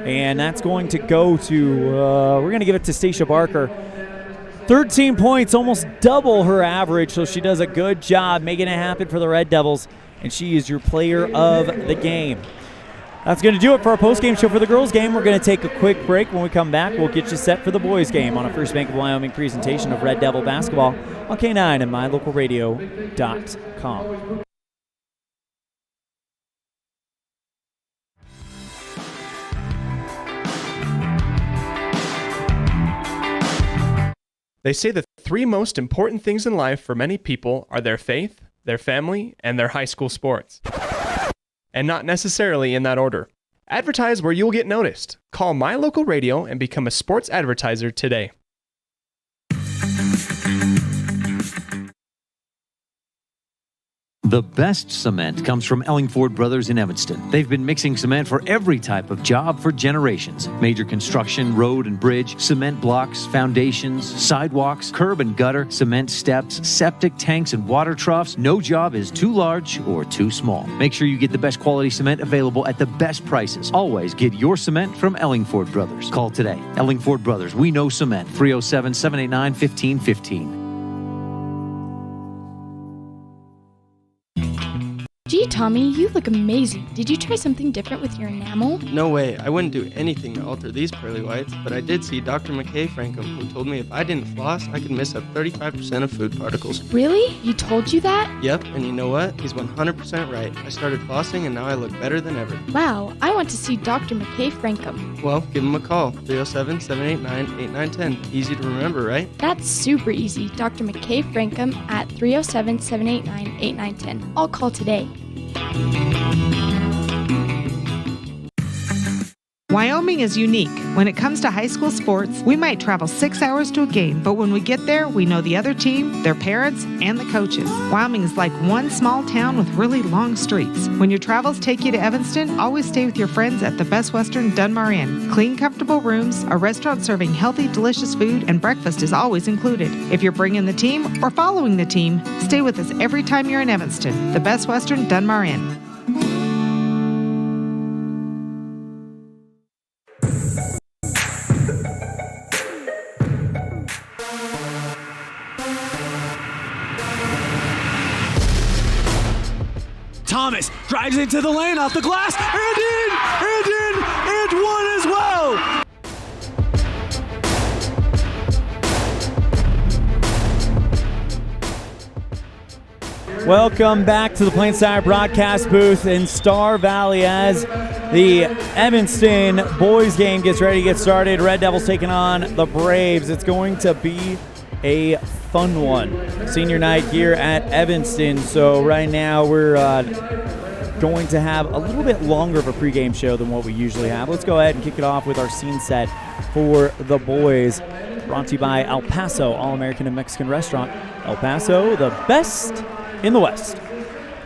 And that's going to go to, we're going to give it to Stacia Barker. 13 points, almost double her average, so she does a good job making it happen for the Red Devils, and she is your player of the game. That's going to do it for our post-game show for the girls' game. We're going to take a quick break. When we come back, we'll get you set for the boys' game on a First Bank of Wyoming presentation of Red Devil basketball on K9 and MyLocalRadio.com. They say the three most important things in life for many people are their faith, their family, and their high school sports. And not necessarily in that order. Advertise where you'll get noticed. Call My Local Radio and become a sports advertiser today. The best cement comes from Ellingford Brothers in Evanston. They've been mixing cement for every type of job for generations. Major construction, road and bridge, cement blocks, foundations, sidewalks, curb and gutter, cement steps, septic tanks, and water troughs. No job is too large or too small. Make sure you get the best quality cement available at the best prices. Always get your cement from Ellingford Brothers. Call today. Ellingford Brothers, we know cement. 307-789-1515. Gee, Tommy, you look amazing. Did you try something different with your enamel? No way. I wouldn't do anything to alter these pearly whites, but I did see Dr. McKay Frankum, who told me if I didn't floss, I could miss up 35% of food particles. Really? He told you that? Yep, and you know what? He's 100% right. I started flossing, and now I look better than ever. Wow, I want to see Dr. McKay Frankum. Well, give him a call. 307-789-8910. Easy to remember, right? That's super easy. Dr. McKay Frankum at 307-789-8910. I'll call today. Wyoming is unique. When it comes to high school sports, we might travel 6 hours to a game, but when we get there, we know the other team, their parents, and the coaches. Wyoming is like one small town with really long streets. When your travels take you to Evanston, always stay with your friends at the Best Western Dunmar Inn. Clean, comfortable rooms, a restaurant serving healthy, delicious food, and breakfast is always included. If you're bringing the team or following the team, stay with us every time you're in Evanston. The Best Western Dunmar Inn. Thomas drives into the lane off the glass and one as well. Welcome back to the Plains Tire broadcast booth in Star Valley as the Evanston boys game gets ready to get started. Red Devils taking on the Braves. It's going to be a fun one. Senior night here at Evanston. So right now we're going to have a little bit longer of a pregame show than what we usually have. Let's go ahead and kick it off with our scene set for the boys. Brought to you by El Paso All-American and Mexican Restaurant. El Paso, the best in the West.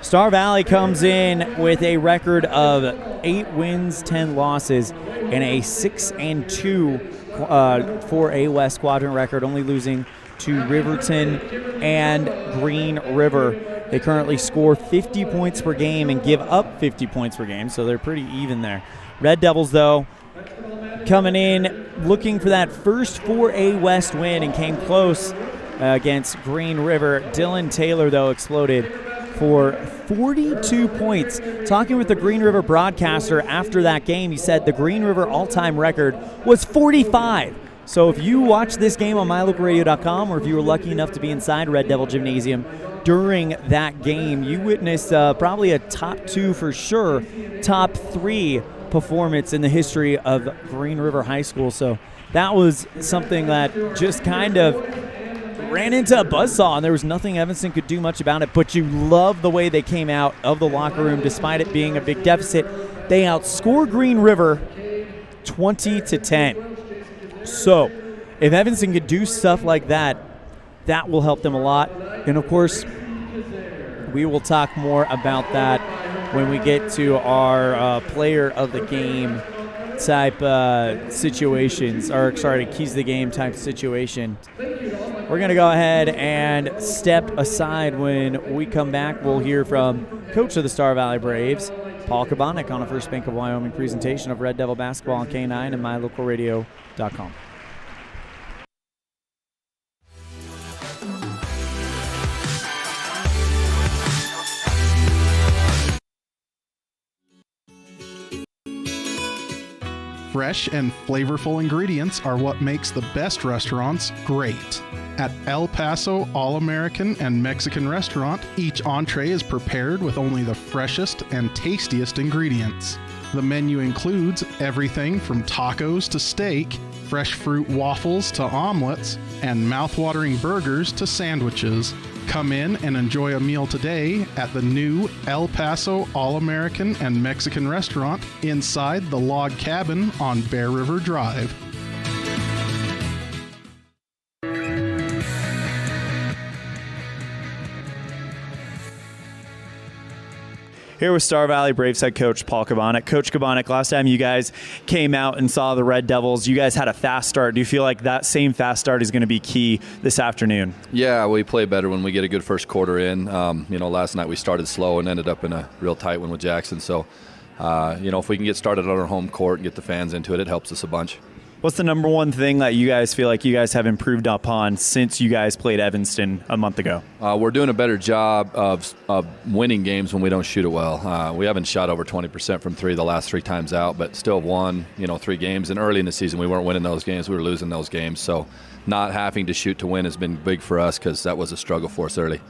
Star Valley comes in with a record of 8 wins, 10 losses, and a 6-2 for a West Quadrant record, only losing to Riverton and Green River. They currently score 50 points per game and give up 50 points per game, so they're pretty even there. Red Devils, though, coming in looking for that first 4A West win and came close against Green River. Dylan Taylor, though, exploded for 42 points. Talking with the Green River broadcaster after that game, he said the Green River all-time record was 45. So if you watch this game on mylocalradio.com, or if you were lucky enough to be inside Red Devil Gymnasium during that game, you witnessed probably a top 2 for sure, top 3 performance in the history of Green River High School. So that was something that just kind of ran into a buzzsaw, and there was nothing Evanston could do much about it. But you love the way they came out of the locker room despite it being a big deficit. They outscore Green River 20-10. So if Evanston could do stuff like that, that will help them a lot. And of course, we will talk more about that when we get to our player of the game type situations, or sorry, keys to the game type situation. We're going to go ahead and step aside. When we come back, we'll hear from coach of the Star Valley Braves, Paul Kabanek, on a First Bank of Wyoming presentation of Red Devil Basketball on K9 and mylocalradio.com. Fresh and flavorful ingredients are what makes the best restaurants great. At El Paso All-American and Mexican Restaurant, each entree is prepared with only the freshest and tastiest ingredients. The menu includes everything from tacos to steak, fresh fruit waffles to omelets, and mouth-watering burgers to sandwiches. Come in and enjoy a meal today at the new El Paso All-American and Mexican Restaurant inside the log cabin on Bear River Drive. Here with Star Valley Braves head coach Paul Kabanek. Coach Kabanek, last time you guys came out and saw the Red Devils, you guys had a fast start. Do you feel like that same fast start is going to be key this afternoon? Yeah, we play better when we get a good first quarter in. Last night we started slow and ended up in a real tight one with Jackson. So, if we can get started on our home court and get the fans into it, it helps us a bunch. What's the number one thing that you guys feel like you guys have improved upon since you guys played Evanston a month ago? We're doing a better job of winning games when we don't shoot it well. We haven't shot over 20% from three the last 3 times out, but still won, 3 games. And early in the season, we weren't winning those games. We were losing those games. So not having to shoot to win has been big for us because that was a struggle for us early.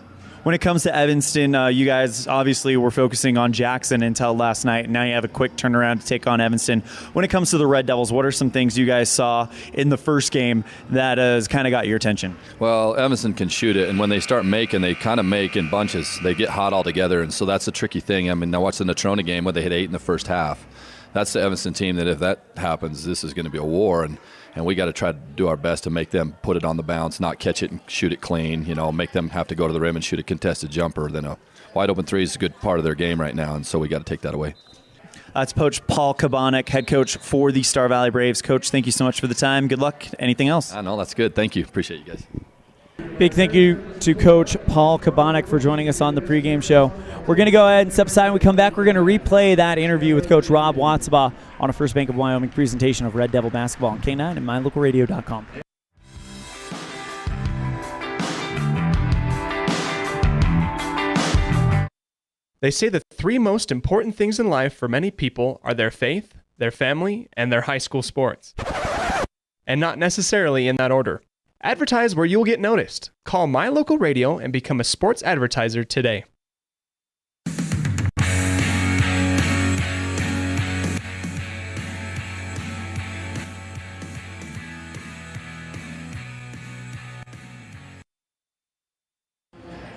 When it comes to Evanston, you guys obviously were focusing on Jackson until last night. Now you have a quick turnaround to take on Evanston. When it comes to the Red Devils, what are some things you guys saw in the first game that has kind of got your attention? Well, Evanston can shoot it, and when they start making, they kind of make in bunches. They get hot all together, and so that's a tricky thing. I mean, I watched the Natrona game where they hit 8 in the first half. That's the Evanston team that if that happens, this is going to be a war, and we got to try to do our best to make them put it on the bounce, not catch it and shoot it clean, make them have to go to the rim and shoot a contested jumper. Then a wide open three is a good part of their game right now, and so we got to take that away. That's Coach Paul Kabanek, head coach for the Star Valley Braves. Coach, thank you so much for the time. Good luck. Anything else? I know, that's good. Thank you. Appreciate you guys. Big thank you to Coach Paul Kabanek for joining us on the pregame show. We're going to go ahead and step aside. When we come back, we're going to replay that interview with Coach Rob Watsabaugh on a First Bank of Wyoming presentation of Red Devil basketball on K9 and MyLocalRadio.com. They say the 3 most important things in life for many people are their faith, their family, and their high school sports. And not necessarily in that order. Advertise where you'll get noticed. Call My Local Radio and become a sports advertiser today.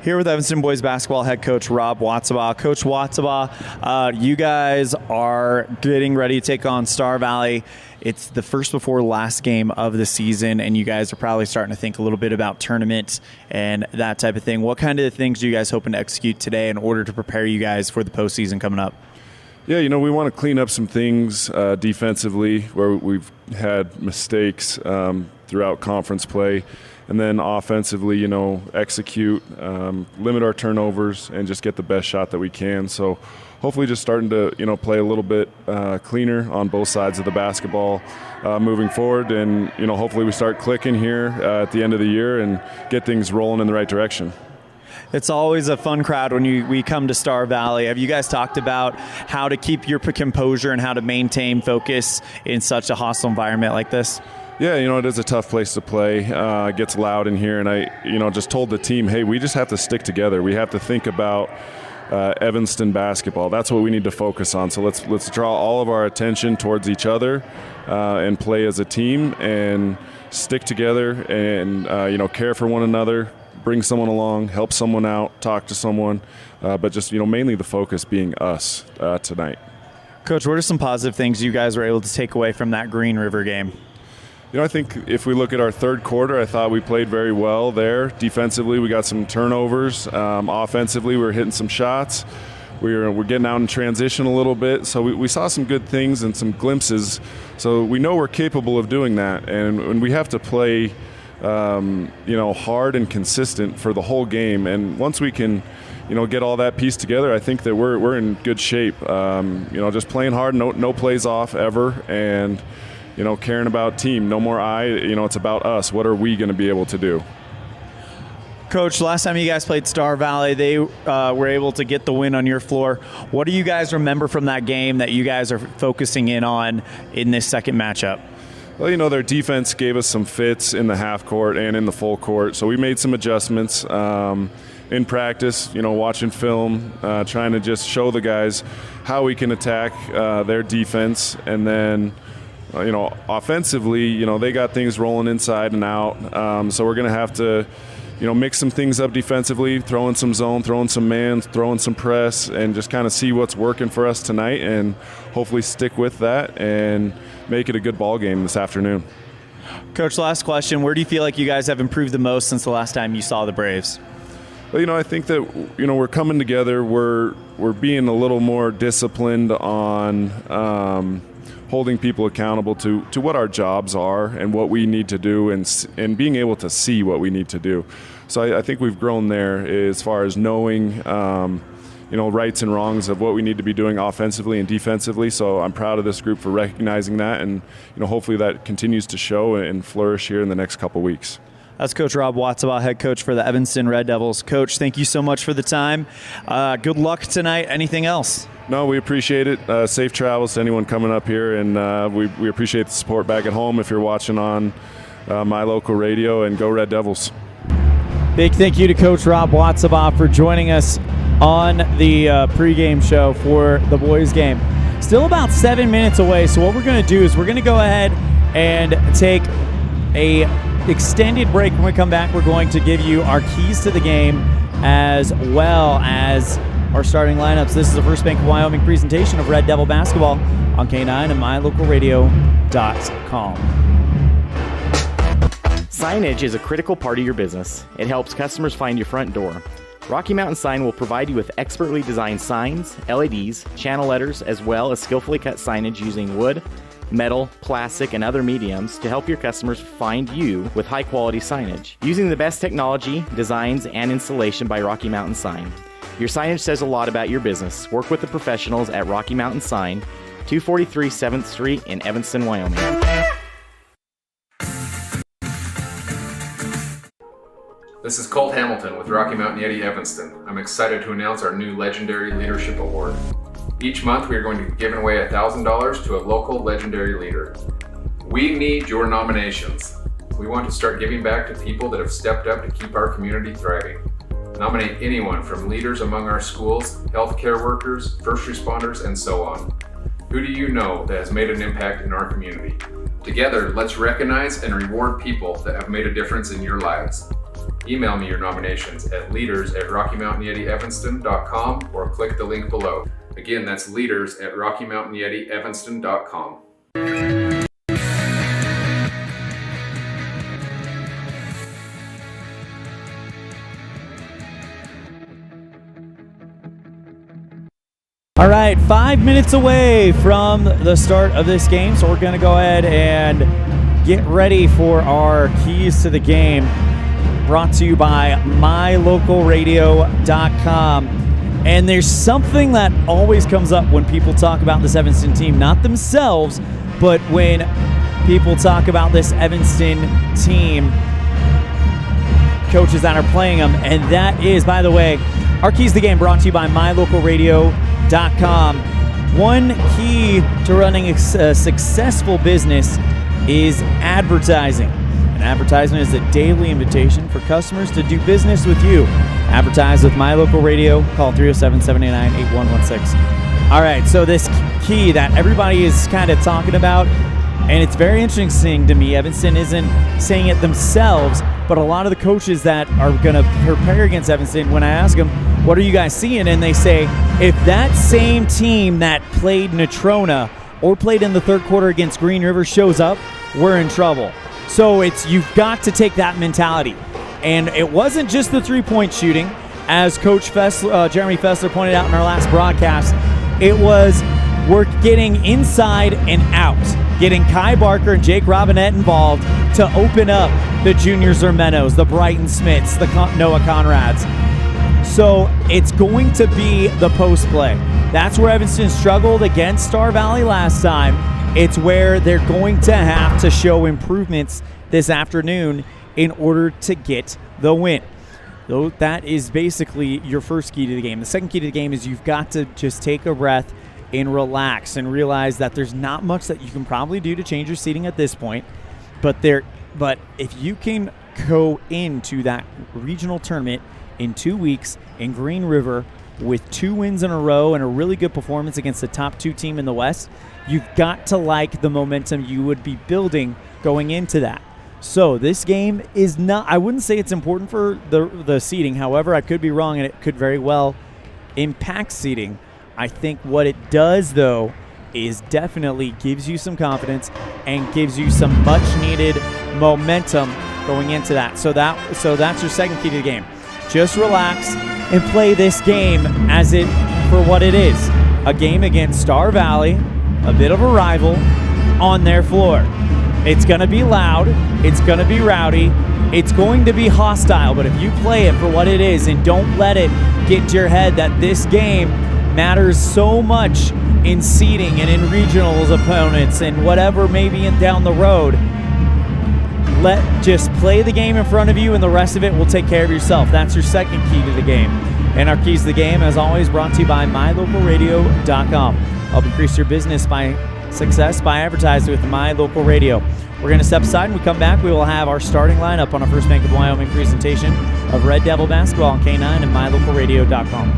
Here with Evanston boys basketball head coach Rob Watsabaugh. Coach Watsabaugh, you guys are getting ready to take on Star Valley. It's the first before last game of the season, and you guys are probably starting to think a little bit about tournament and that type of thing. What kind of things are you guys hoping to execute today in order to prepare you guys for the postseason coming up? Yeah, we want to clean up some things defensively where we've had mistakes throughout conference play. And then offensively, execute, limit our turnovers, and just get the best shot that we can. So hopefully just starting to, play a little bit cleaner on both sides of the basketball moving forward. And, hopefully we start clicking here at the end of the year and get things rolling in the right direction. It's always a fun crowd when we come to Star Valley. Have you guys talked about how to keep your composure and how to maintain focus in such a hostile environment like this? Yeah, it is a tough place to play. It gets loud in here, and I, just told the team, hey, we just have to stick together. We have to think about Evanston basketball. That's what we need to focus on. So let's draw all of our attention towards each other and play as a team and stick together and care for one another, bring someone along, help someone out, talk to someone, but just mainly the focus being us tonight. Coach, what are some positive things you guys were able to take away from that Green River game? I think if we look at our third quarter, I thought we played very well there. Defensively, we got some turnovers. Offensively, we were hitting some shots. We're getting out in transition a little bit. So we saw some good things and some glimpses. So we know we're capable of doing that. And we have to play, hard and consistent for the whole game. And once we can, get all that piece together, I think that we're in good shape. Just playing hard, no plays off ever. And caring about team, no more I, it's about us. What are we going to be able to do? Coach, last time you guys played Star Valley, they were able to get the win on your floor. What do you guys remember from that game that you guys are focusing in on in this second matchup? Well, their defense gave us some fits in the half court and in the full court, so we made some adjustments in practice, watching film, trying to just show the guys how we can attack their defense. And then offensively, they got things rolling inside and out. So we're going to have to, mix some things up defensively, throw in some zone, throw in some man, throw in some press, and just kind of see what's working for us tonight and hopefully stick with that and make it a good ball game this afternoon. Coach, last question. Where do you feel like you guys have improved the most since the last time you saw the Braves? But, I think that, we're coming together. We're being a little more disciplined on holding people accountable to what our jobs are and what we need to do, and being able to see what we need to do. So I think we've grown there as far as knowing, rights and wrongs of what we need to be doing offensively and defensively. So I'm proud of this group for recognizing that, and hopefully that continues to show and flourish here in the next couple weeks. That's Coach Rob Watsabaugh, head coach for the Evanston Red Devils. Coach, thank you so much for the time. Good luck tonight. Anything else? No, we appreciate it. Safe travels to anyone coming up here, and we appreciate the support back at home if you're watching on my local radio, and go Red Devils. Big thank you to Coach Rob Watsabaugh for joining us on the pregame show for the boys game. Still about 7 minutes away, so what we're going to do is we're going to go ahead and take a extended break. When we come back, we're going to give you our keys to the game as well as our starting lineups. This is the First Bank of Wyoming presentation of Red Devil basketball on K9 and mylocalradio.com. Signage is a critical part of your business. It helps customers find your front door. Rocky Mountain Sign will provide you with expertly designed signs, LEDs, channel letters, as well as skillfully cut signage using wood, metal, plastic, and other mediums to help your customers find you with high-quality signage. Using the best technology, designs, and installation by Rocky Mountain Sign. Your signage says a lot about your business. Work with the professionals at Rocky Mountain Sign, 243 7th Street in Evanston, Wyoming. This is Colt Hamilton with Rocky Mountain Yeti Evanston. I'm excited to announce our new Legendary Leadership Award. Each month we are going to be giving away $1,000 to a local legendary leader. We need your nominations. We want to start giving back to people that have stepped up to keep our community thriving. Nominate anyone from leaders among our schools, healthcare workers, first responders, and so on. Who do you know that has made an impact in our community? Together, let's recognize and reward people that have made a difference in your lives. Email me your nominations at leaders@RockyMountainYetiEvanston.com or click the link below. Again, that's leaders@RockyMountainYetiEvanston.com. All right, 5 minutes away from the start of this game, so we're going to go ahead and get ready for our keys to the game, brought to you by mylocalradio.com. And there's something that always comes up when people talk about this Evanston team, not themselves, but when people talk about this Evanston team, coaches that are playing them, and that is, by the way, our keys to the game brought to you by mylocalradio.com. One key to running a successful business is advertising. An advertisement is a daily invitation for customers to do business with you. Advertise with My Local Radio. Call 307-789-8116. All right, so this key that everybody is kind of talking about, and it's very interesting to me, Evanston isn't saying it themselves, but a lot of the coaches that are going to prepare against Evanston, when I ask them, what are you guys seeing? And they say, if that same team that played Natrona or played in the third quarter against Green River shows up, we're in trouble. So you've got to take that mentality. And it wasn't just the three-point shooting, as Coach Jeremy Fessler pointed out in our last broadcast. It was we're getting inside and out, getting Kai Barker and Jake Robinette involved to open up the Junior Zermenos, the Brighton Smiths, the Noah Conrads. So it's going to be the post play. That's where Evanston struggled against Star Valley last time. It's where they're going to have to show improvements this afternoon in order to get the win. So that is basically your first key to the game. The second key to the game is you've got to just take a breath and relax and realize that there's not much that you can probably do to change your seating at this point. But if you can go into that regional tournament in 2 weeks in Green River with 2 wins in a row and a really good performance against the top 2 team in the West, you've got to like the momentum you would be building going into that. So this game is not, I wouldn't say it's important for the seeding. However, I could be wrong, and it could very well impact seeding. I think what it does, though, is definitely gives you some confidence and gives you some much-needed momentum going into that. So that's your second key to the game. just relax and play this game as it for what it is. A game against Star Valley, a bit of a rival, on their floor. It's going to be loud. It's going to be rowdy. It's going to be hostile, but if you play it for what it is and don't let it get into your head that this game matters so much in seeding and in regionals opponents and whatever maybe down the road, just play the game in front of you and the rest of it will take care of yourself. That's your second key to the game. And our keys to the game, as always, brought to you by mylocalradio.com. Help increase your business by success by advertising with My Local Radio. We're going to step aside. When we come back, we will have our starting lineup on our First Bank of Wyoming presentation of Red Devil basketball on K9 and mylocalradio.com.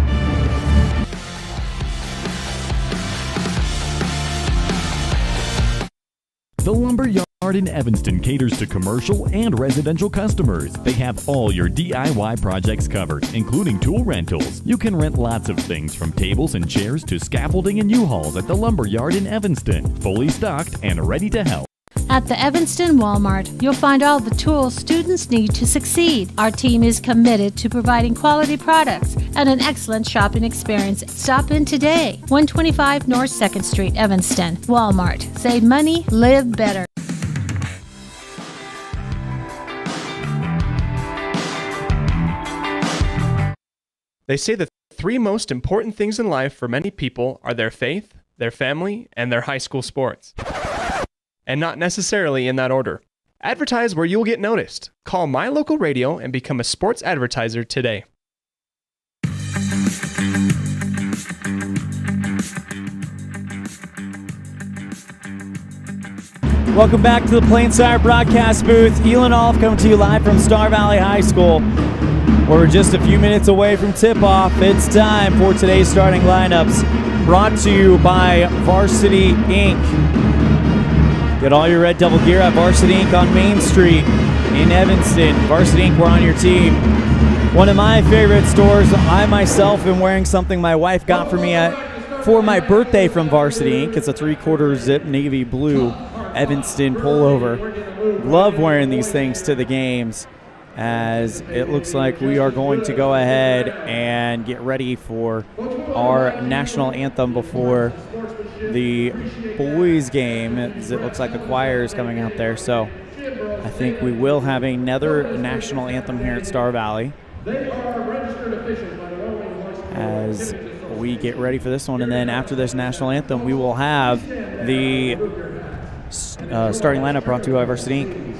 The Lumber Yard in Evanston caters to commercial and residential customers. They have all your DIY projects covered, including tool rentals. You can rent lots of things from tables and chairs to scaffolding and U-Hauls at the Lumber Yard in Evanston. Fully stocked and ready to help. At the Evanston Walmart, you'll find all the tools students need to succeed. Our team is committed to providing quality products and an excellent shopping experience. Stop in today. 125 North 2nd Street, Evanston. Walmart. Save money, live better. They say the three most important things in life for many people are their faith, their family, and their high school sports. And not necessarily in that order. Advertise where you'll get noticed. Call My Local Radio and become a sports advertiser today. Welcome back to the Plainsire broadcast booth. ELAN OLLIFF coming to you live from Star Valley High School. We're just a few minutes away from tip-off. It's time for today's starting lineups, brought to you by Varsity Inc. Get all your Red Devil gear at Varsity Inc. on Main Street in Evanston. Varsity Inc., we're on your team. One of my favorite stores. I myself am wearing something my wife got for me for my birthday from Varsity Inc. It's a 3/4 zip navy blue Evanston pullover. Love wearing these things to the games, as it looks like we are going to go ahead and get ready for our national anthem before the boys game, as it looks like a choir is coming out there. So I think we will have another national anthem here at Star Valley as we get ready for this one. And then after this national anthem, we will have the starting lineup brought to you by Varsity Inc.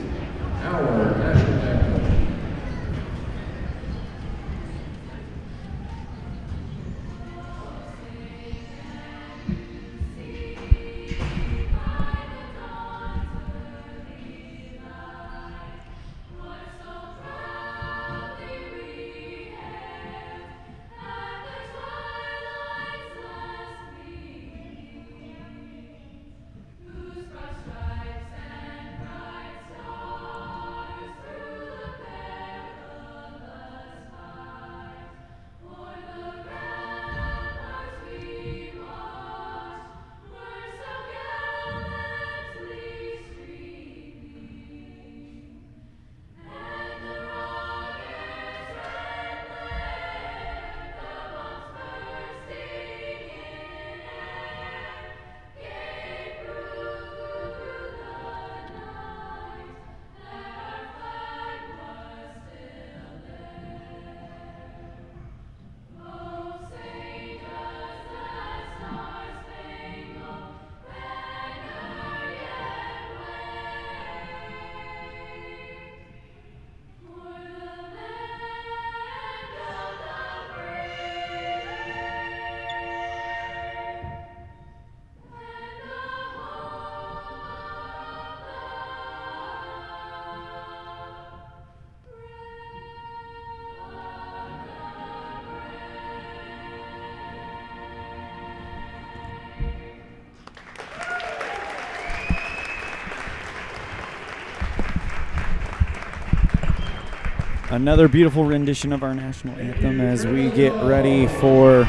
Another beautiful rendition of our national anthem as we get ready for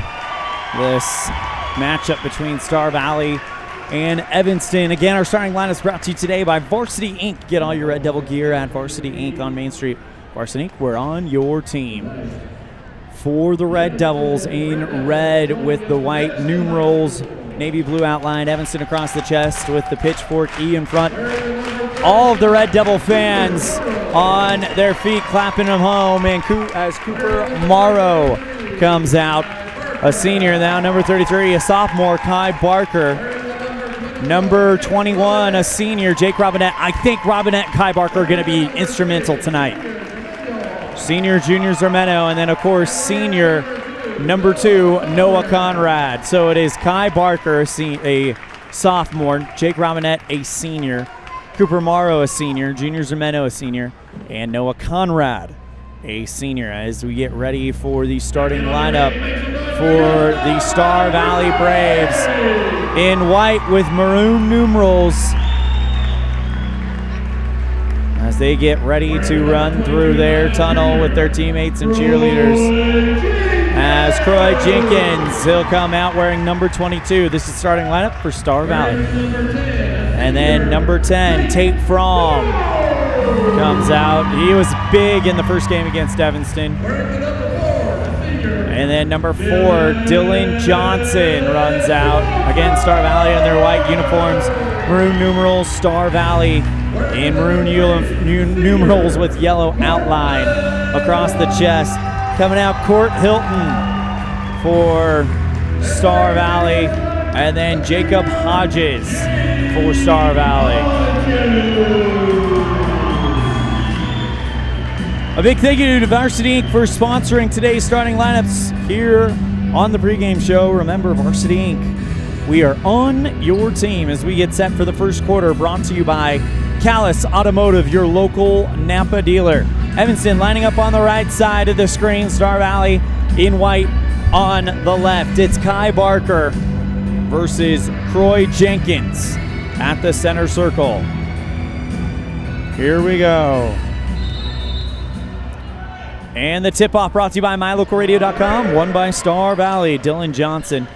this matchup between Star Valley and Evanston. Again, our starting lineup is brought to you today by Varsity Inc. Get all your Red Devil gear at Varsity Inc. on Main Street. Varsity Inc., we're on your team. For the Red Devils in red with the white numerals, navy blue outline, Evanston across the chest with the pitchfork E in front. All of the Red Devil fans on their feet clapping them home, and as Cooper Morrow comes out, a senior now, number 33, a sophomore, Kai Barker. Number 21, a senior, Jake Robinette. I think Robinette and Kai Barker are going to be instrumental tonight. Senior, junior Zermeno, and then, of course, senior, number 2, Noah Conrad. So it is Kai Barker, a sophomore, Jake Robinette, a senior, Cooper Morrow, a senior, junior Zermeno, a senior, and Noah Conrad, a senior, as we get ready for the starting lineup for the Star Valley Braves in white with maroon numerals as they get ready to run through their tunnel with their teammates and cheerleaders. As Croy Jenkins, he'll come out wearing number 22. This is starting lineup for Star Valley. And then number 10, Tate Fromm, comes out. He was big in the first game against Evanston. And then number 4, Dylan Johnson runs out. Again, Star Valley in their white uniforms, maroon numerals, Star Valley in maroon numerals with yellow outline across the chest. Coming out, Court Hilton for Star Valley, and then Jacob Hodges for Star Valley. A big thank you to Varsity Inc. for sponsoring today's starting lineups here on the pregame show. Remember, Varsity Inc., we are on your team as we get set for the first quarter, brought to you by Callis Automotive, your local Napa dealer. Evanston lining up on the right side of the screen, Star Valley in white on the left. It's Kai Barker versus Croy Jenkins at the center circle. Here we go. And the tip-off brought to you by MyLocalRadio.com, won by Star Valley. Dylan Johnson,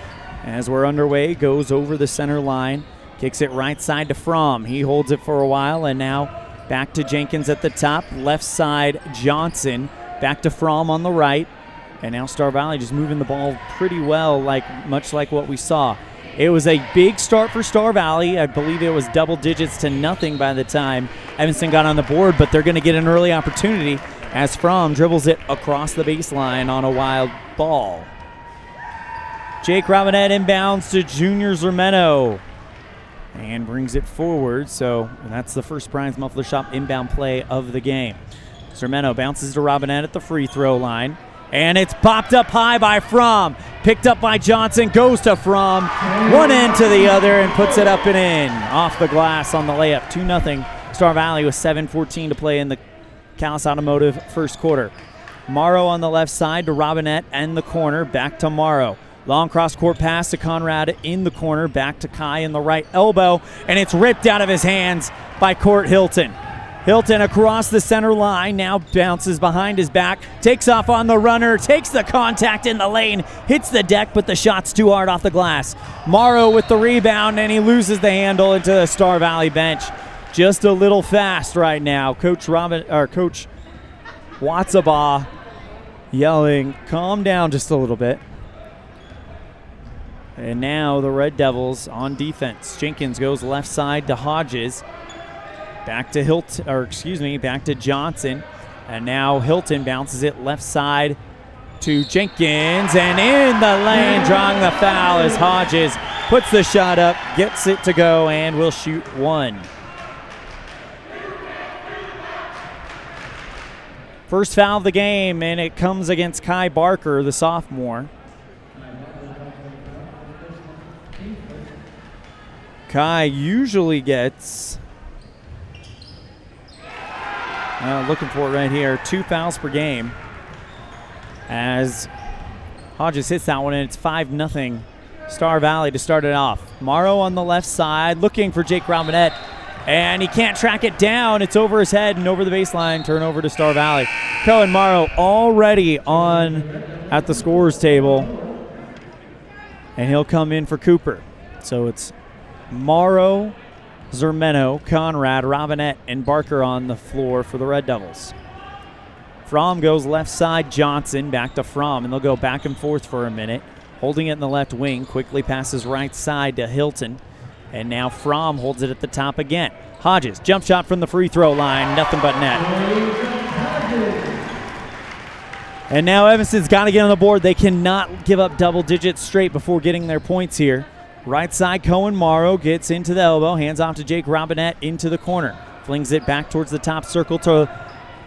as we're underway, goes over the center line, kicks it right side to Fromm. He holds it for a while, and now back to Jenkins at the top. Left side, Johnson. Back to Fromm on the right. And now Star Valley just moving the ball pretty well, much like what we saw. It was a big start for Star Valley. I believe it was double digits to nothing by the time Evanston got on the board, but they're going to get an early opportunity as Fromm dribbles it across the baseline on a wild ball. Jake Robinette inbounds to Junior Zermeno and brings it forward. So that's the first Brian's Muffler Shop inbound play of the game. Zermeno bounces to Robinette at the free throw line. And it's popped up high by Fromm. Picked up by Johnson, goes to Fromm. One end to the other and puts it up and in. Off the glass on the layup. 2-0 Star Valley with 7:14 to play in the Callis Automotive first quarter. Morrow on the left side to Robinette and the corner. Back to Morrow. Long cross-court pass to Conrad in the corner. Back to Kai in the right elbow. And it's ripped out of his hands by Court Hilton. Hilton across the center line, now bounces behind his back, takes off on the runner, takes the contact in the lane, hits the deck, but the shot's too hard off the glass. Morrow with the rebound, and he loses the handle into the Star Valley bench. Just a little fast right now. Coach Watsabaugh yelling, calm down just a little bit. And now the Red Devils on defense. Jenkins goes left side to Hodges. Back to back to Johnson. And now Hilton bounces it left side to Jenkins. And in the lane, drawing the foul as Hodges puts the shot up, gets it to go, and will shoot one. First foul of the game, and it comes against Kai Barker, the sophomore. Kai usually gets, looking for it right here, 2 fouls per game. As Hodges hits that one, and it's 5-0 Star Valley to start it off. Morrow on the left side, looking for Jake Robinette, and he can't track it down. It's over his head and over the baseline. Turnover to Star Valley. Cohen Morrow already at the scorer's table, and he'll come in for Cooper. So it's Morrow, Zermeno, Conrad, Robinette, and Barker on the floor for the Red Devils. Fromm goes left side, Johnson back to Fromm, and they'll go back and forth for a minute. Holding it in the left wing, quickly passes right side to Hilton. And now Fromm holds it at the top again. Hodges, jump shot from the free throw line, nothing but net. And now Evanston's got to get on the board. They cannot give up double digits straight before getting their points here. Right side, Cohen Morrow gets into the elbow, hands off to Jake Robinette into the corner. Flings it back towards the top circle to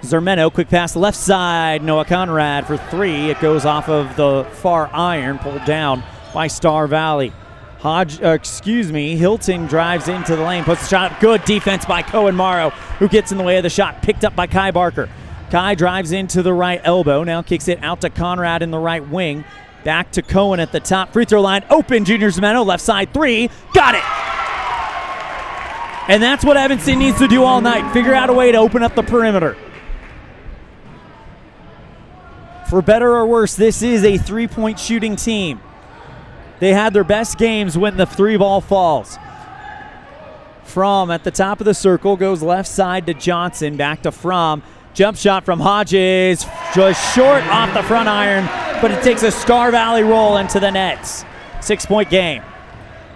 Zermeno. Quick pass left side, Noah Conrad for three. It goes off of the far iron, pulled down by Star Valley. Hilton drives into the lane, puts the shot up. Good defense by Cohen Morrow, who gets in the way of the shot. Picked up by Kai Barker. Kai drives into the right elbow, now kicks it out to Conrad in the right wing. Back to Cohen at the top. Free throw line, open, Junior Zermeno, left side three. Got it! And that's what Evanston needs to do all night. Figure out a way to open up the perimeter. For better or worse, this is a three-point shooting team. They had their best games when the three ball falls. Fromm at the top of the circle goes left side to Johnson, back to Fromm. Jump shot from Hodges, just short off the front iron, but it takes a Star Valley roll into the nets. 6-point game.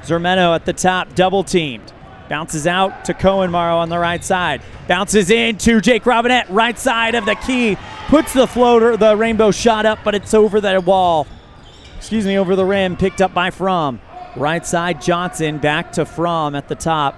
Zermeno at the top, double teamed. Bounces out to Cohen Morrow on the right side. Bounces into Jake Robinette, right side of the key. Puts the floater, the rainbow shot up, but it's over the wall. Over the rim, picked up by Fromm. Right side, Johnson, back to Fromm at the top.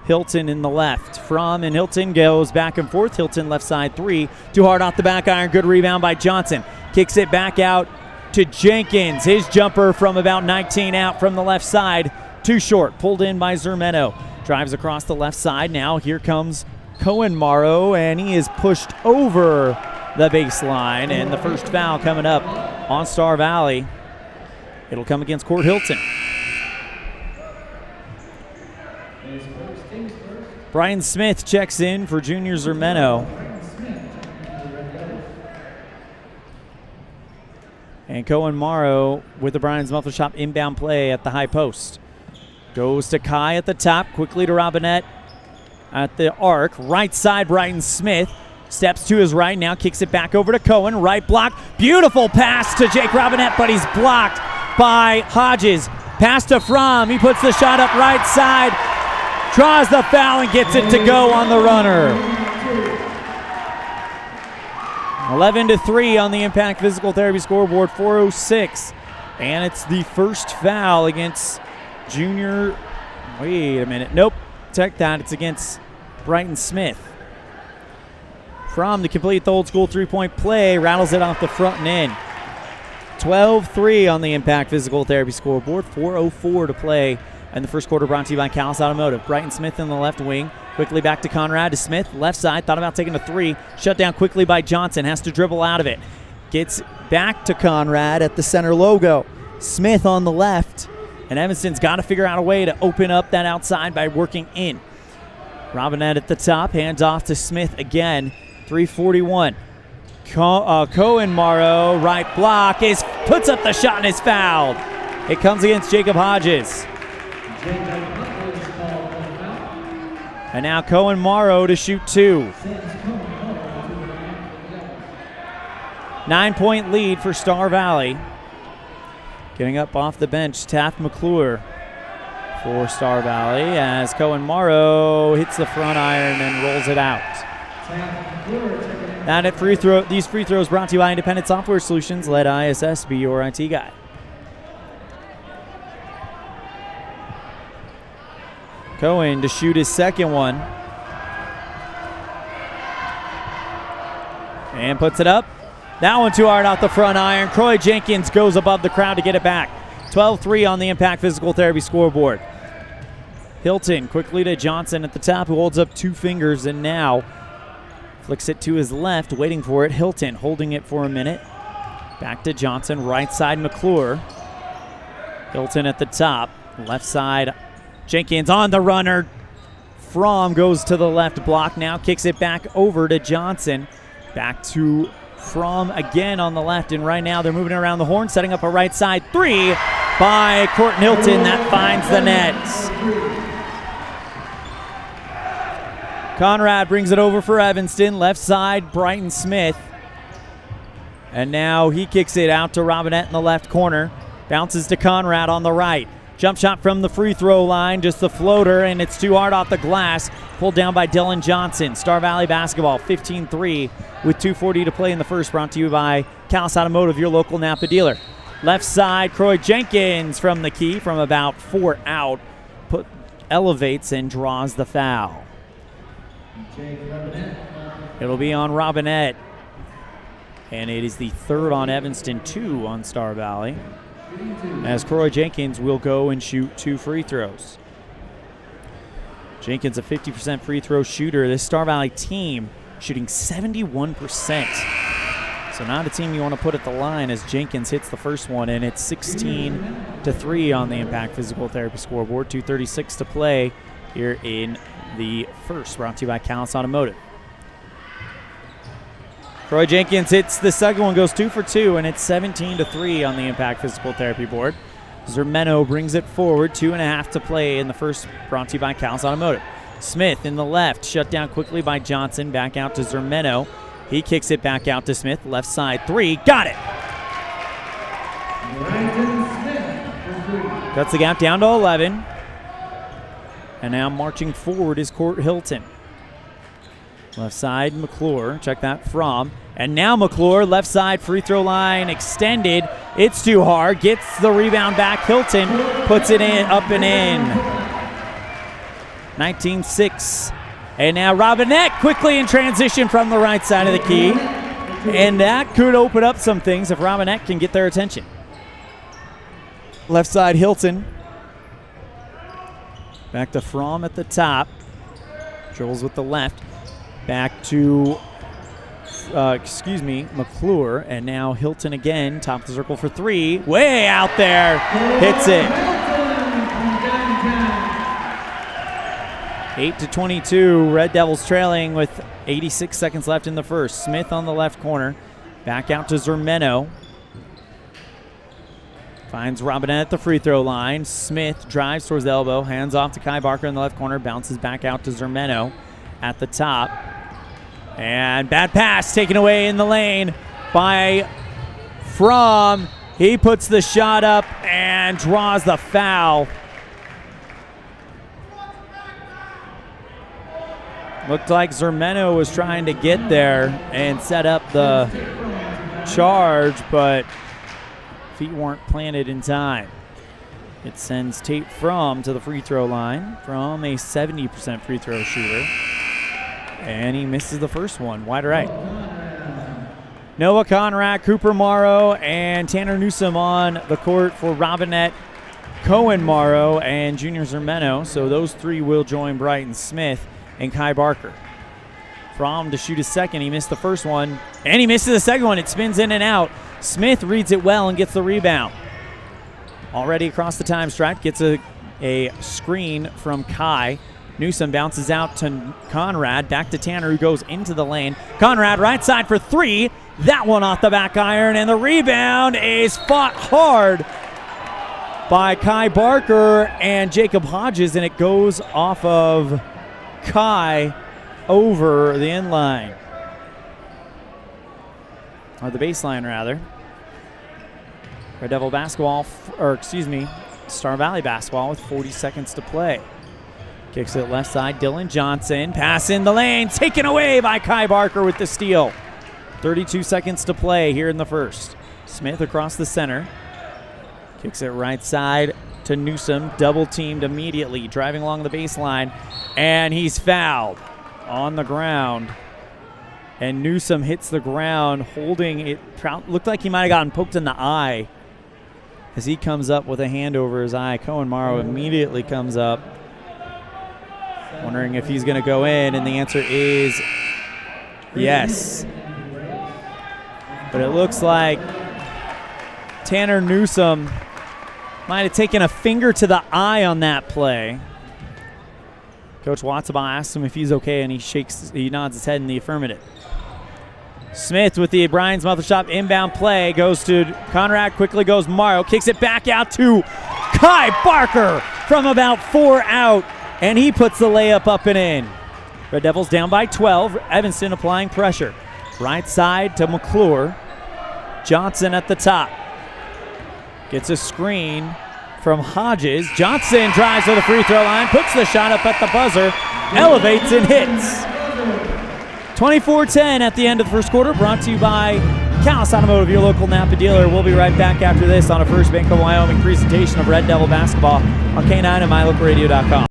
Hilton in the left. Fromm and Hilton goes back and forth. Hilton left side three. Too hard off the back iron. Good rebound by Johnson. Kicks it back out to Jenkins. His jumper from about 19 out from the left side. Too short. Pulled in by Zermeno. Drives across the left side. Now here comes Cohen Morrow, and he is pushed over the baseline. And the first foul coming up on Star Valley. It'll come against Court Hilton. Brian Smith checks in for Junior Zermeno. And Cohen Morrow with the Brian's Muffler Shop inbound play at the high post. Goes to Kai at the top, quickly to Robinette at the arc. Right side, Brian Smith. Steps to his right, now kicks it back over to Cohen. Right block, beautiful pass to Jake Robinette, but he's blocked by Hodges. Pass to Fromm, he puts the shot up right side. Draws the foul and gets it to go on the runner. 11-3 on the Impact Physical Therapy scoreboard, 4:06. And it's the first foul against Junior. Wait a minute. Nope. Check that. It's against Brighton Smith. Fromm to complete the old school three-point play. Rattles it off the front and in. 12-3 on the Impact Physical Therapy scoreboard, 4:04 to play. And the first quarter brought to you by Callis Automotive. Brighton Smith in the left wing. Quickly back to Conrad to Smith. Left side. Thought about taking a three. Shut down quickly by Johnson. Has to dribble out of it. Gets back to Conrad at the center logo. Smith on the left. And Evanston's got to figure out a way to open up that outside by working in. Robinette at the top. Hands off to Smith again. 3:41. Cohen Morrow. Right block. Puts up the shot and is fouled. It comes against Jacob Hodges. And now Cohen Morrow to shoot two. 9-point lead for Star Valley. Getting up off the bench, Taft McClure for Star Valley as Cohen Morrow hits the front iron and rolls it out. And at these free throws brought to you by Independent Software Solutions. Let ISS be your IT guy. Cohen to shoot his second one. And puts it up. That one too hard off the front iron. Croy Jenkins goes above the crowd to get it back. 12-3 on the Impact Physical Therapy scoreboard. Hilton quickly to Johnson at the top, who holds up two fingers and now flicks it to his left, waiting for it. Hilton holding it for a minute. Back to Johnson, right side McClure. Hilton at the top, left side Jenkins on the runner. Fromm goes to the left block now, kicks it back over to Johnson. Back to Fromm again on the left, and right now they're moving around the horn, setting up a right side three by Court Hilton that finds the net. Conrad brings it over for Evanston. Left side, Brighton Smith. And now he kicks it out to Robinette in the left corner. Bounces to Conrad on the right. Jump shot from the free throw line, just the floater, and it's too hard off the glass. Pulled down by Dylan Johnson. Star Valley basketball, 15-3 with 2:40 to play in the first, brought to you by Callis Automotive, your local Napa dealer. Left side, Croy Jenkins from the key from about 4 out. Elevates and draws the foul. It'll be on Robinette. And it is the third on Evanston, 2 on Star Valley, as Croy Jenkins will go and shoot 2 free throws. Jenkins, a 50% free throw shooter. This Star Valley team shooting 71%. So not a team you want to put at the line, as Jenkins hits the first one, and it's 16-3 on the Impact Physical Therapy scoreboard. 2:36 to play here in the first, brought to you by Callis Automotive. Croy Jenkins hits the second one, goes 2 for 2, and it's 17-3 on the Impact Physical Therapy board. Zermeno brings it forward, 2.5 to play in the first, brought to you by Callis Automotive. Smith in the left, shut down quickly by Johnson, back out to Zermeno. He kicks it back out to Smith, left side 3, got it! Cuts the gap down to 11. And now marching forward is Court Hilton. Left side, McClure, check that from. And now McClure, left side free throw line extended. It's too hard, gets the rebound back. Hilton puts it in, up and in. 19-6. And now Robinette quickly in transition from the right side of the key. And that could open up some things if Robinette can get their attention. Left side, Hilton. Back to Fromm at the top. Dribbles with the left. Back to, McClure. And now Hilton again, top of the circle for 3. Way out there. Hits it. 8-22, Red Devils trailing with 86 seconds left in the first. Smith on the left corner. Back out to Zermeno. Finds Robinette at the free throw line. Smith drives towards the elbow. Hands off to Kai Barker in the left corner. Bounces back out to Zermeno at the top. And bad pass taken away in the lane by Fromm. He puts the shot up and draws the foul. Looked like Zermeno was trying to get there and set up the charge, but feet weren't planted in time. It sends Tate Fromm to the free throw line. Fromm, a 70% free throw shooter. And he misses the first one, wide right. Noah Conrad, Cooper Morrow, and Tanner Newsom on the court for Robinette, Cohen Morrow, and Junior Zermeno. So those 3 will join Brighton Smith and Kai Barker. Fromm to shoot his second. He missed the first one, and he misses the second one. It spins in and out. Smith reads it well and gets the rebound. Already across the time stripe, gets a screen from Kai. Newsom bounces out to Conrad, back to Tanner, who goes into the lane. Conrad right side for 3. That one off the back iron, and the rebound is fought hard by Kai Barker and Jacob Hodges, and it goes off of Kai over the end line. Or the baseline, rather. Red Devil basketball, Star Valley basketball with 40 seconds to play. Kicks it left side, Dylan Johnson. Pass in the lane, taken away by Kai Barker with the steal. 32 seconds to play here in the first. Smith across the center. Kicks it right side to Newsom, double teamed immediately, driving along the baseline, and he's fouled on the ground. And Newsom hits the ground, holding it. Looked like he might have gotten poked in the eye as he comes up with a hand over his eye. Cohen Morrow immediately comes up, wondering if he's going to go in, and the answer is yes. But it looks like Tanner Newsom might have taken a finger to the eye on that play. Coach Watsabaugh asks him if he's okay, and he nods his head in the affirmative. Smith with the Brian's Mother Shop inbound play, goes to Conrad, quickly goes Morrow, kicks it back out to Kai Barker from about 4 out, and he puts the layup up and in. Red Devils down by 12, Evanston applying pressure. Right side to McClure. Johnson at the top. Gets a screen from Hodges. Johnson drives to the free throw line, puts the shot up at the buzzer, elevates and hits. 24-10 at the end of the first quarter, brought to you by Callis Automotive, your local Napa dealer. We'll be right back after this on a First Bank of Wyoming presentation of Red Devil basketball on K9 and MyLocalRadio.com.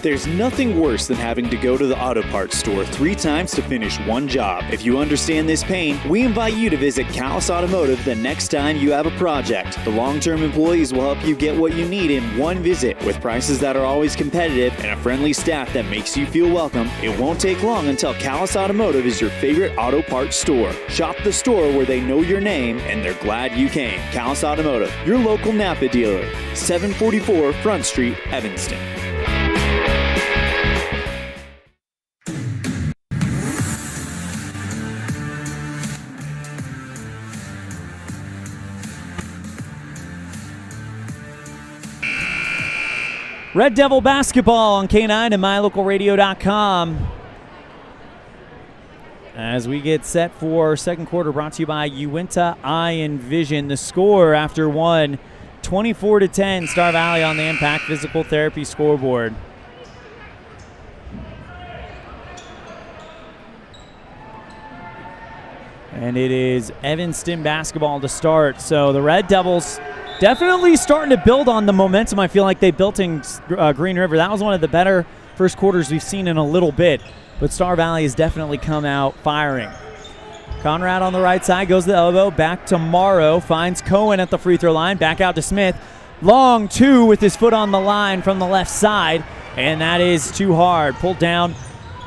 There's nothing worse than having to go to the auto parts store 3 times to finish one job. If you understand this pain, we invite you to visit Callis Automotive the next time you have a project. The long-term employees will help you get what you need in one visit. With prices that are always competitive and a friendly staff that makes you feel welcome, it won't take long until Callis Automotive is your favorite auto parts store. Shop the store where they know your name and they're glad you came. Callis Automotive, your local Napa dealer. 744 Front Street, Evanston. Red Devil basketball on K9 and MyLocalRadio.com. As we get set for second quarter, brought to you by Uinta Eye and Vision. The score after one, 24-10, Star Valley on the Impact Physical Therapy scoreboard. And it is Evanston basketball to start. So the Red Devils definitely starting to build on the momentum I feel like they built in Green River. That was one of the better first quarters we've seen in a little bit. But Star Valley has definitely come out firing. Conrad on the right side goes to the elbow. Back to Morrow. Finds Cohen at the free throw line. Back out to Smith. Long two with his foot on the line from the left side. And that is too hard. Pulled down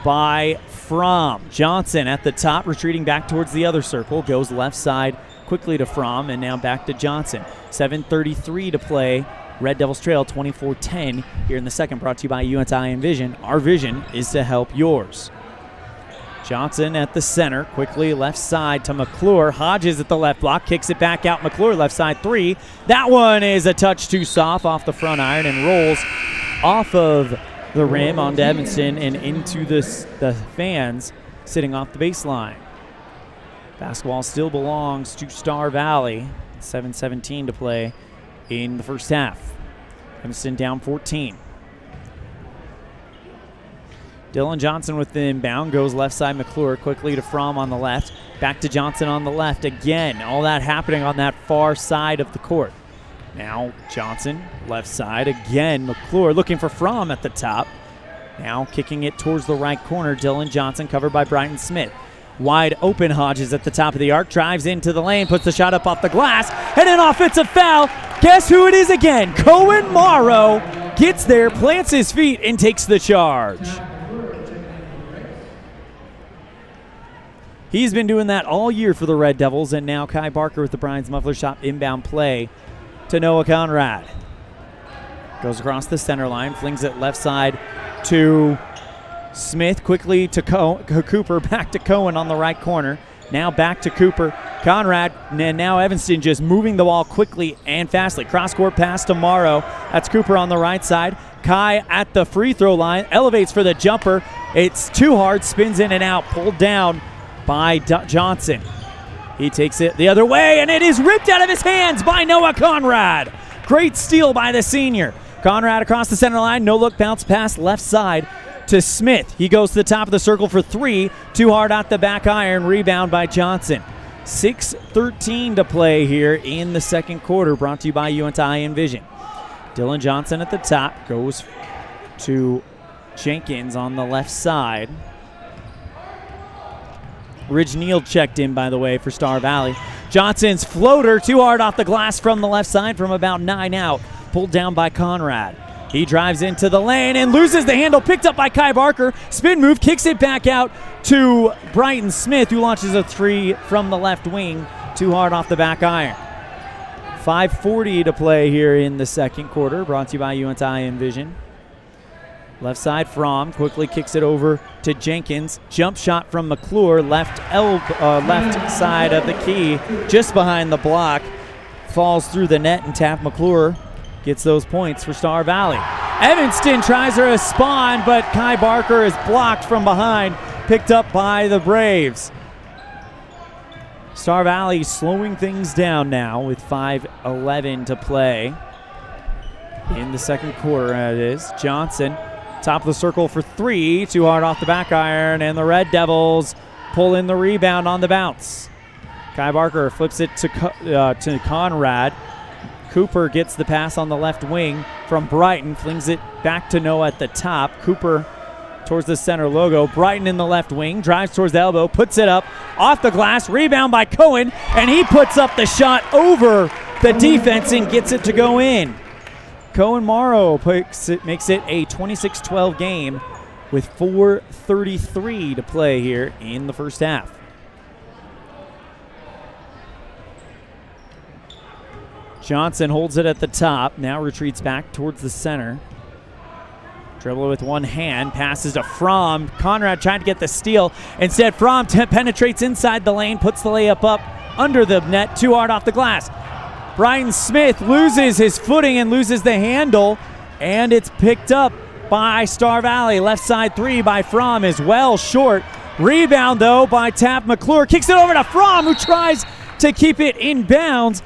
by Fromm. Johnson at the top, retreating back towards the other circle. Goes left side quickly to Fromm, and now back to Johnson. 7:33 to play. Red Devils trail 24-10 here in the second, brought to you by Uinta Eye and Vision. Our vision is to help yours. Johnson at the center, quickly left side to McClure. Hodges at the left block, kicks it back out. McClure left side three. That one is a touch too soft off the front iron and rolls off of the rim onto Evanston and into the fans sitting off the baseline. Basketball still belongs to Star Valley. 7:17 to play in the first half. Evanston down 14. Dylan Johnson with the inbound, goes left side. McClure quickly to Fromm on the left. Back to Johnson on the left again. All that happening on that far side of the court. Now Johnson, left side again. McClure looking for Fromm at the top. Now kicking it towards the right corner. Dylan Johnson covered by Brighton Smith. Wide open Hodges at the top of the arc. Drives into the lane, puts the shot up off the glass. And an offensive foul. Guess who it is again? Cohen Morrow gets there, plants his feet, and takes the charge. He's been doing that all year for the Red Devils, and now Kai Barker with the Brian's Muffler Shop inbound play to Noah Conrad. Goes across the center line, flings it left side to Smith, quickly to Cooper, back to Cohen on the right corner. Now back to Cooper. Conrad, and now Evanston just moving the ball quickly and fastly. Cross-court pass to Morrow. That's Cooper on the right side. Kai at the free throw line, elevates for the jumper. It's too hard, spins in and out, pulled down by Johnson. He takes it the other way, and it is ripped out of his hands by Noah Conrad. Great steal by the senior. Conrad across the center line, no-look bounce pass left side to Smith. He goes to the top of the circle for three. Too hard out the back iron. Rebound by Johnson. 6:13 to play here in the second quarter, brought to you by Uinta Eye and Vision. Dylan Johnson at the top, goes to Jenkins on the left side. Ridge Neal checked in, by the way, for Star Valley. Johnson's floater, too hard off the glass from the left side from about 9 out. Pulled down by Conrad. He drives into the lane and loses the handle, picked up by Kai Barker. Spin move, kicks it back out to Brighton Smith, who launches a three from the left wing. Too hard off the back iron. 5:40 to play here in the second quarter, brought to you by Uinta Eye and Vision. Left side, Fromm quickly kicks it over to Jenkins. Jump shot from McClure, left side of the key, just behind the block. Falls through the net, and Taft McClure gets those points for Star Valley. Evanston tries a spawn, but Kai Barker is blocked from behind, picked up by the Braves. Star Valley slowing things down now with 5:11 to play in the second quarter. It is Johnson, top of the circle for three, too hard off the back iron, and the Red Devils pull in the rebound on the bounce. Kai Barker flips it to Conrad. Cooper gets the pass on the left wing from Brighton, flings it back to Noah at the top. Cooper towards the center logo. Brighton in the left wing, drives towards the elbow, puts it up, off the glass, rebound by Cohen, and he puts up the shot over the defense and gets it to go in. Cohen Morrow makes it a 26-12 game with 4:33 to play here in the first half. Johnson holds it at the top, now retreats back towards the center. Dribble with one hand, passes to Fromm. Conrad trying to get the steal. Instead, Fromm penetrates inside the lane, puts the layup up under the net, too hard off the glass. Brian Smith loses his footing and loses the handle, and it's picked up by Star Valley. Left side three by Fromm is well short. Rebound, though, by Taft McClure. Kicks it over to Fromm, who tries to keep it in bounds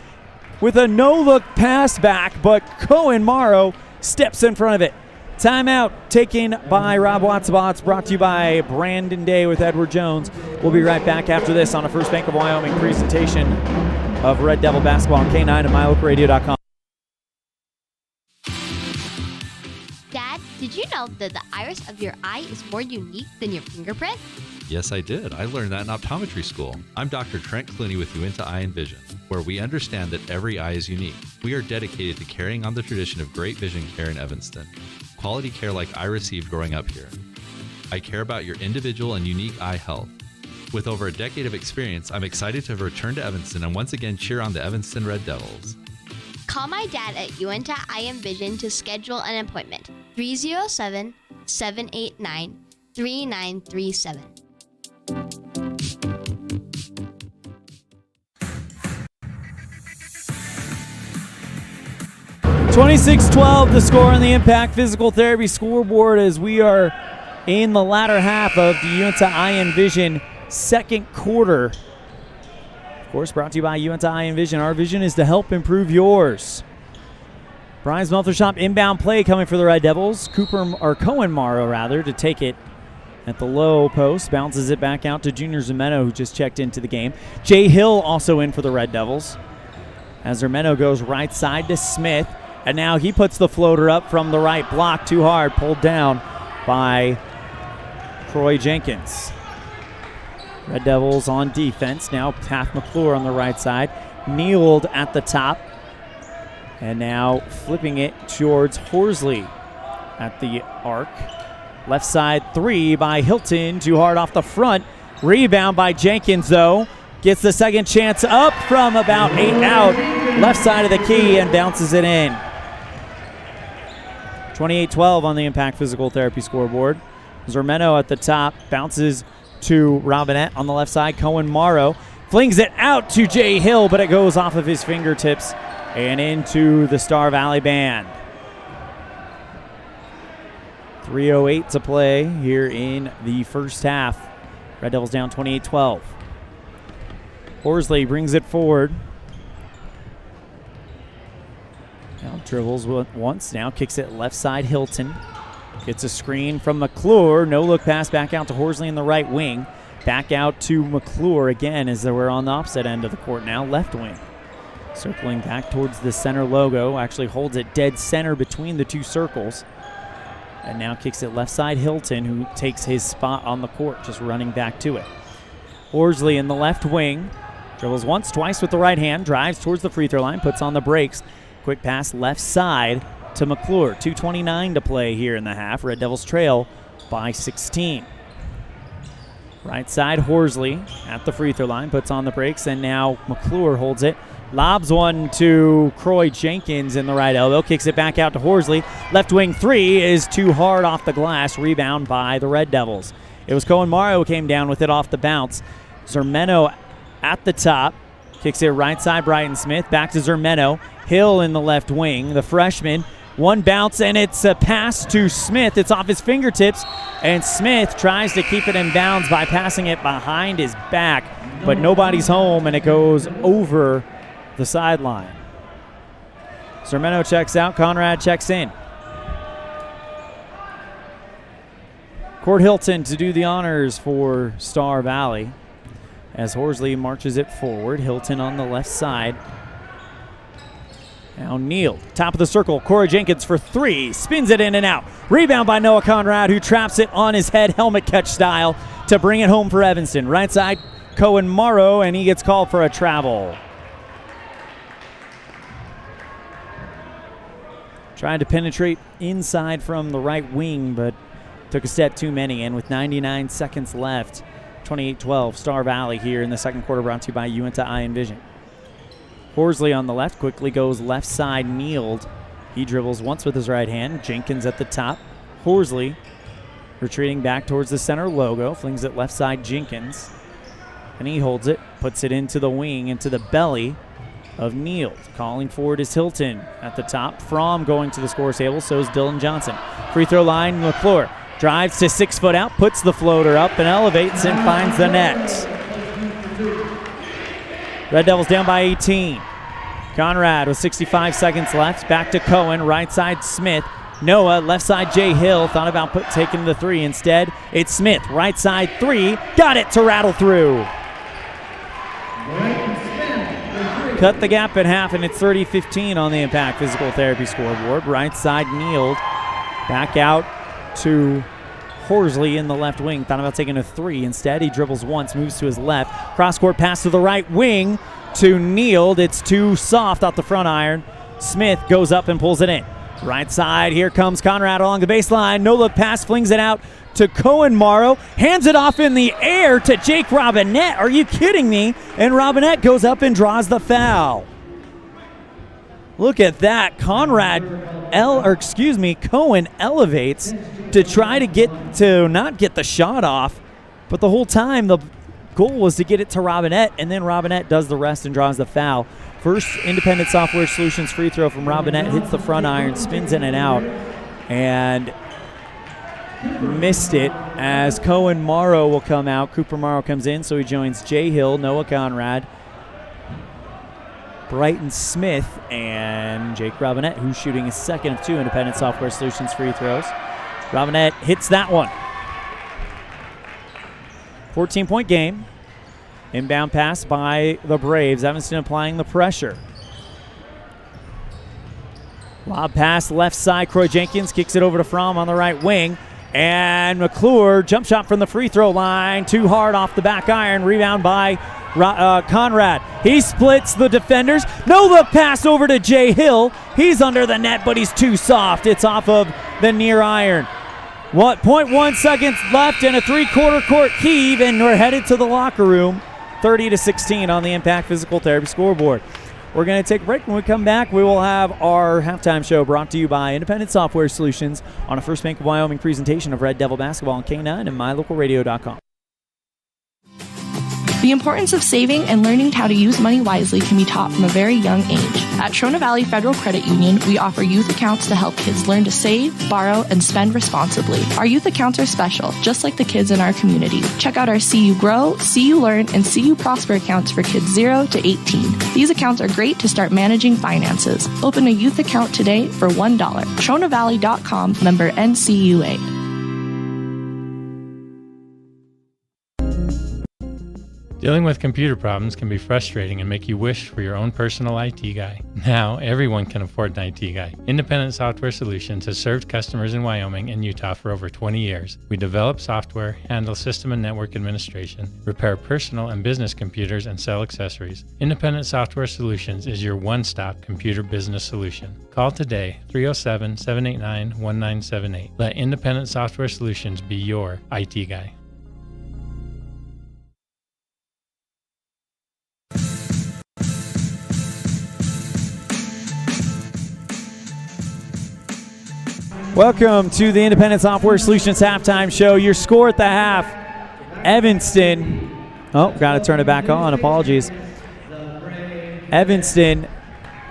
with a no-look pass back, but Cohen Morrow steps in front of it. Timeout taken by Rob Wattsbots, brought to you by Brandon Day with Edward Jones. We'll be right back after this on a First Bank of Wyoming presentation of Red Devil basketball on K9 and MyLocalRadio.com. Dad, did you know that the iris of your eye is more unique than your fingerprint? Yes, I did. I learned that in optometry school. I'm Dr. Trent Clooney with Uinta Eye and Vision, where we understand that every eye is unique. We are dedicated to carrying on the tradition of great vision care in Evanston. Quality care like I received growing up here. I care about your individual and unique eye health. With over a decade of experience, I'm excited to have returned to Evanston and once again cheer on the Evanston Red Devils. Call my dad at Uinta Eye and Vision to schedule an appointment. 307-789-3937. 26-12 the score on the Impact Physical Therapy scoreboard as we are in the latter half of the Uinta Eye and Vision second quarter. Of course, brought to you by Uinta Eye and Vision. Our vision is to help improve yours. Brian Smelthershop inbound play coming for the Red Devils. Cohen Morrow to take it at the low post. Bounces it back out to Junior Zimeno, who just checked into the game. Jay Hill also in for the Red Devils. As Zimeno goes right side to Smith. And now he puts the floater up from the right block, too hard, pulled down by Troy Jenkins. Red Devils on defense. Now Taft McClure on the right side. Kneeled at the top. And now flipping it towards Horsley at the arc. Left side three by Hilton. Too hard off the front. Rebound by Jenkins, though. Gets the second chance up from about 8 out. Left side of the key and bounces it in. 28-12 on the Impact Physical Therapy scoreboard. Zermeno at the top. Bounces to Robinette on the left side. Cohen Morrow flings it out to Jay Hill, but it goes off of his fingertips and into the Star Valley band. 3:08 to play here in the first half. Red Devils down 28-12. Horsley brings it forward. Now dribbles once, now kicks it left side Hilton. Gets a screen from McClure. No look pass back out to Horsley in the right wing. Back out to McClure again as we're on the opposite end of the court now, left wing. Circling back towards the center logo. Actually holds it dead center between the two circles. And now kicks it left side Hilton, who takes his spot on the court, just running back to it. Horsley in the left wing. Dribbles once, twice with the right hand. Drives towards the free throw line, puts on the brakes. Quick pass left side to McClure. 2:29 to play here in the half. Red Devils trail by 16. Right side Horsley at the free throw line, puts on the brakes, and now McClure holds it. Lobs one to Troy Jenkins in the right elbow. Kicks it back out to Horsley. Left wing three is too hard off the glass. Rebound by the Red Devils. It was Cohen Morrow who came down with it off the bounce. Zermeno at the top. Kicks it right side Brighton Smith. Back to Zermeno. Hill in the left wing. The freshman One bounce, and it's a pass to Smith. It's off his fingertips, and Smith tries to keep it in bounds by passing it behind his back, but nobody's home, and it goes over the sideline. Sermeno checks out. Conrad checks in. Cord Hilton to do the honors for Star Valley as Horsley marches it forward. Hilton on the left side. Now Neal, top of the circle. Corey Jenkins for three. Spins it in and out. Rebound by Noah Conrad, who traps it on his head, helmet catch style, to bring it home for Evanston. Right side, Cohen Morrow, and he gets called for a travel. Trying to penetrate inside from the right wing, but took a step too many. And with 99 seconds left, 28-12, Star Valley here in the second quarter, brought to you by Uinta Eye and Vision. Horsley on the left, quickly goes left side, kneeled. He dribbles once with his right hand. Jenkins at the top. Horsley retreating back towards the center logo, flings it left side, Jenkins. And he holds it, puts it into the wing, into the belly of Neal. Calling forward is Hilton at the top. Fromm going to the score table, so is Dylan Johnson. Free throw line, McClure drives to 6 foot out, puts the floater up and elevates and finds the net. Red Devils down by 18. Conrad with 65 seconds left. Back to Cohen, right side Smith. Noah, left side Jay Hill. Thought about taking the three. Instead, it's Smith, right side three. Got it to rattle through. Cut the gap in half, and it's 30-15 on the Impact Physical Therapy scoreboard. Right side kneeled. Back out to Horsley in the left wing. Thought about taking a three. Instead, he dribbles once, moves to his left. Cross-court pass to the right wing to Neal. It's too soft off the front iron. Smith goes up and pulls it in. Right side, here comes Conrad along the baseline. No-look pass, flings it out to Cohen Morrow. Hands it off in the air to Jake Robinette. Are you kidding me? And Robinette goes up and draws the foul. Look at that. Cohen elevates to try to not get the shot off, but the whole time the goal was to get it to Robinette, and then Robinette does the rest and draws the foul. First Independent Software Solutions free throw from Robinette, hits the front iron, spins in and out, and missed it as Cohen Morrow will come out. Cooper Morrow comes in, so he joins Jay Hill, Noah Conrad, Brighton Smith, and Jake Robinette, who's shooting his second of 2 Independent Software Solutions free throws. Robinette hits that one. 14-point game. Inbound pass by the Braves. Evanston applying the pressure. Lob pass left side. Croy Jenkins kicks it over to Fromm on the right wing. And McClure, jump shot from the free throw line. Too hard off the back iron. Rebound by Conrad. He splits the defenders. No look pass over to Jay Hill. He's under the net, but he's too soft. It's off of the near iron. 0.1 seconds left and a 3/4 court heave, and we're headed to the locker room. 30-16 on the Impact Physical Therapy scoreboard. We're going to take a break. When we come back, we will have our halftime show brought to you by Independent Software Solutions on a First Bank of Wyoming presentation of Red Devil Basketball on K9 and MyLocalRadio.com. The importance of saving and learning how to use money wisely can be taught from a very young age. At Trona Valley Federal Credit Union, we offer youth accounts to help kids learn to save, borrow, and spend responsibly. Our youth accounts are special, just like the kids in our community. Check out our See You Grow, See You Learn, and See You Prosper accounts for kids 0 to 18. These accounts are great to start managing finances. Open a youth account today for $1. TronaValley.com, member NCUA. Dealing with computer problems can be frustrating and make you wish for your own personal IT guy. Now, everyone can afford an IT guy. Independent Software Solutions has served customers in Wyoming and Utah for over 20 years. We develop software, handle system and network administration, repair personal and business computers, and sell accessories. Independent Software Solutions is your one-stop computer business solution. Call today, 307-789-1978. Let Independent Software Solutions be your IT guy. Welcome to the Independent Software Solutions halftime show. Your score at the half, Evanston. Oh, got to turn it back on. Apologies. Evanston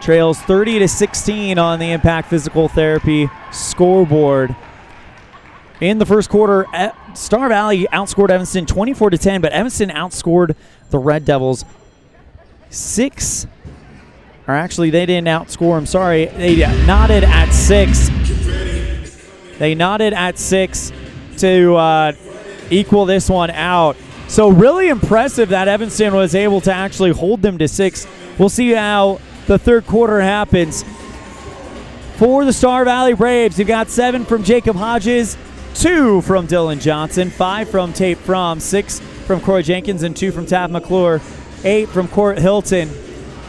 trails 30-16 on the Impact Physical Therapy scoreboard. In the first quarter, Star Valley outscored Evanston 24-10, but Evanston outscored the Red Devils they didn't outscore them. Sorry, they nodded at 6. They nodded at 6 to equal this one out. So really impressive that Evanston was able to actually hold them to 6. We'll see how the third quarter happens. For the Star Valley Braves, you've got 7 from Jacob Hodges, 2 from Dylan Johnson, 5 from Tate Fromm, 6 from Corey Jenkins, and 2 from Tav McClure, 8 from Court Hilton.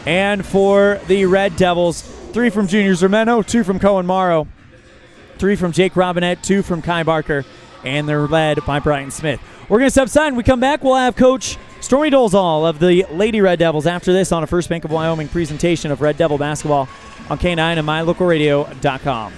And for the Red Devils, 3 from Junior Zermeno, 2 from Cohen Morrow, 3 from Jake Robinette, 2 from Kai Barker, and they're led by Brian Smith. We're going to step aside. When we come back, we'll have Coach Stormy Dolezal of the Lady Red Devils after this on a First Bank of Wyoming presentation of Red Devil basketball on K9 and mylocalradio.com.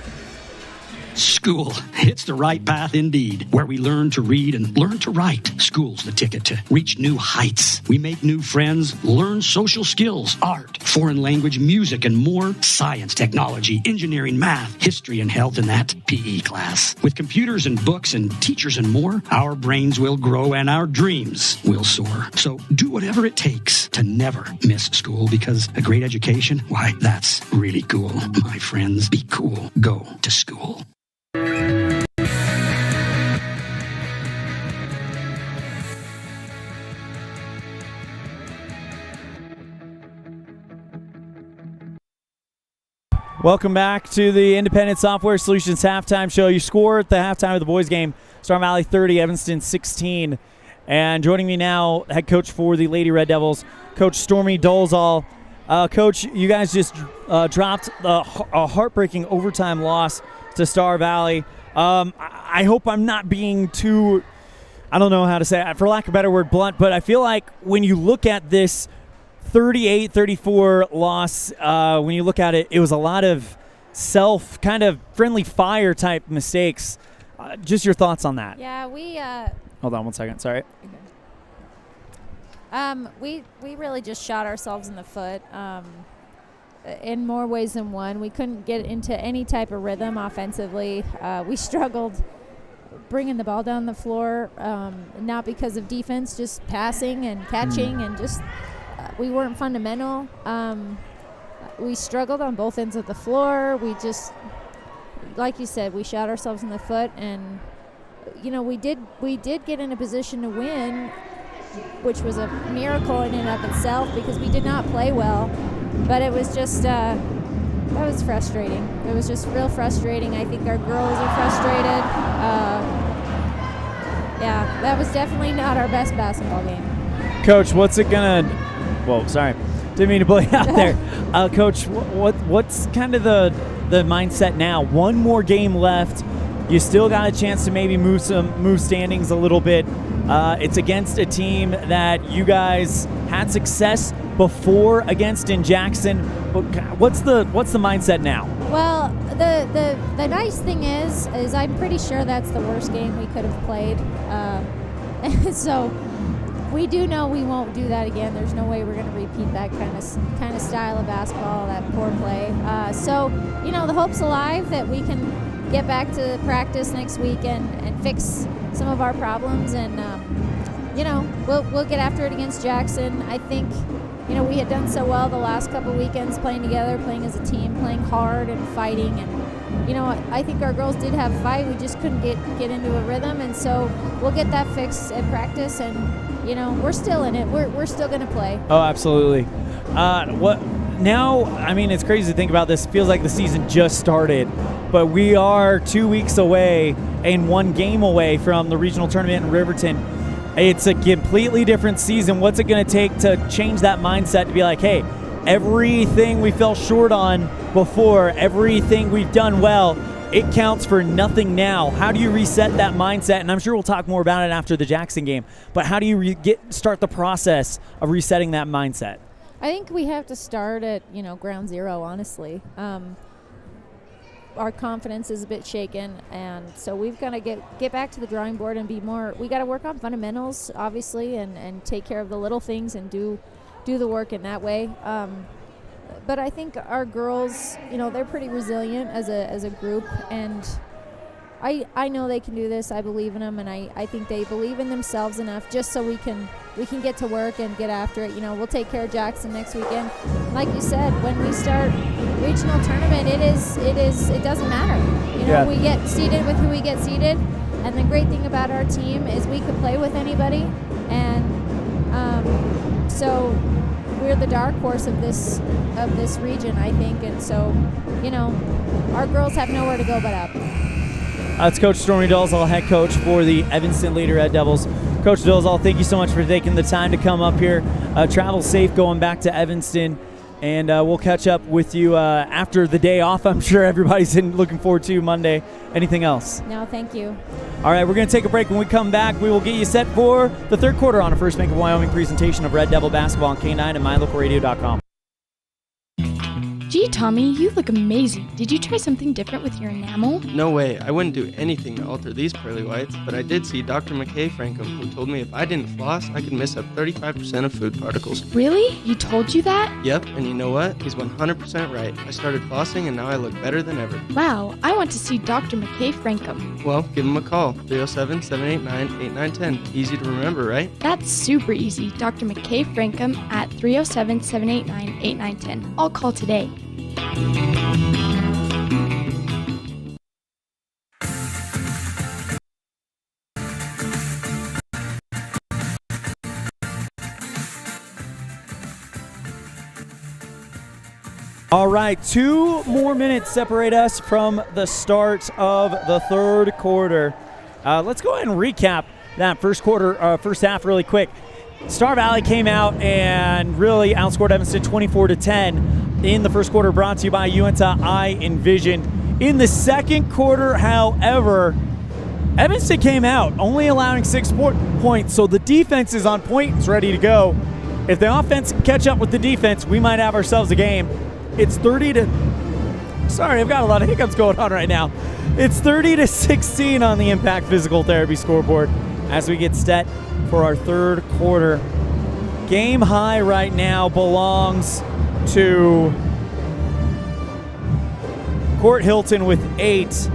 School. It's the right path indeed, where we learn to read and learn to write. School's the ticket to reach new heights. We make new friends, learn social skills, art, foreign language, music, and more. Science, technology, engineering, math, history, and health in that PE class. With computers and books and teachers and more, our brains will grow and our dreams will soar. So do whatever it takes to never miss school, because a great education, why, that's really cool. My friends, be cool. Go to school. Welcome back to the Independent Software Solutions halftime show. You score at the halftime of the boys game, Star Valley 30, Evanston 16. And joining me now, head coach for the Lady Red Devils, Coach Stormy Dolezal. Coach, you guys just dropped a heartbreaking overtime loss to Star Valley. I hope I'm not being too, I don't know how to say it, for lack of a better word, blunt, but I feel like when you look at this 38-34 loss, when you look at it, it was a lot of kind of friendly fire type mistakes. Just your thoughts on that. Yeah, we hold on one second, sorry. We really just shot ourselves in the foot in more ways than one. We couldn't get into any type of rhythm offensively. We struggled bringing the ball down the floor, not because of defense, just passing and catching, and just we weren't fundamental. We struggled on both ends of the floor. We just, like you said, we shot ourselves in the foot, and we did get in a position to win, which was a miracle in and of itself, because we did not play well. But it was just that was frustrating. It was just real frustrating. I think our girls are frustrated. Yeah, that was definitely not our best basketball game. Coach, what's it gonna? Whoa, sorry, didn't mean to blow you out there. Coach, what's kind of the mindset now? One more game left. You still got a chance to maybe move standings a little bit. It's against a team that you guys had success before against in Jackson. What's the mindset now? Well, the nice thing is I'm pretty sure that's the worst game we could have played. So we do know we won't do that again. There's no way we're going to repeat that kind of style of basketball, that poor play. So the hope's alive that we can get back to practice next week and fix some of our problems, and we'll get after it against Jackson. I think we had done so well the last couple weekends playing together, playing as a team, playing hard and fighting, and I think our girls did have fight. We just couldn't get into a rhythm, and so we'll get that fixed at practice, and we're still in it. We're still going to play. Oh, absolutely. What now? I mean, it's crazy to think about this. It feels like the season just started, but we are 2 weeks away and 1 game away from the regional tournament in Riverton. It's a completely different season. What's it going to take to change that mindset to be like, hey, everything we fell short on before, everything we've done well, it counts for nothing now? How do you reset that mindset? And I'm sure we'll talk more about it after the Jackson game, but how do you start the process of resetting that mindset? I think we have to start at, ground zero, honestly. Our confidence is a bit shaken, and so we've got to get back to the drawing board and be more. We got to work on fundamentals, obviously, and take care of the little things and do the work in that way. but I think our girls, they're pretty resilient as a group, and I know they can do this. I believe in them, and I think they believe in themselves enough just so we can get to work and get after it. We'll take care of Jackson next weekend. Like you said, when we start regional tournament, it doesn't matter. We get seeded with who we get seeded, and the great thing about our team is we could play with anybody, and so we're the dark horse of this region, I think, and so our girls have nowhere to go but up. That's Coach Stormy Dolezal, head coach for the Evanston Leader Red Devils. Coach Dolezal, thank you so much for taking the time to come up here. Travel safe going back to Evanston, and we'll catch up with you after the day off. I'm sure everybody's looking forward to Monday. Anything else? No, thank you. All right, we're going to take a break. When we come back, we will get you set for the third quarter on a First Bank of Wyoming presentation of Red Devil basketball on K9 and MyLocalRadio.com. Gee, Tommy, you look amazing. Did you try something different with your enamel? No way. I wouldn't do anything to alter these pearly whites, but I did see Dr. McKay Frankum, who told me if I didn't floss, I could miss up 35% of food particles. Really? He told you that? Yep, and you know what? He's 100% right. I started flossing, and now I look better than ever. Wow, I want to see Dr. McKay Frankum. Well, give him a call, 307-789-8910. Easy to remember, right? That's super easy. Dr. McKay Frankum at 307-789-8910. I'll call today. All right, 2 more minutes separate us from the start of the third quarter. Let's go ahead and recap that first half really quick. Star Valley came out and really outscored Evanston 24-10 in the first quarter, brought to you by Uinta I Envisioned. In the second quarter, however, Evanston came out only allowing 6 points, so the defense is on point. It's ready to go. If the offense can catch up with the defense, we might have ourselves a game. It's 30-. Sorry, I've got a lot of hiccups going on right now. It's 30-16 on the Impact Physical Therapy scoreboard as we get set for our third quarter. Game high right now belongs to Court Hilton with 8.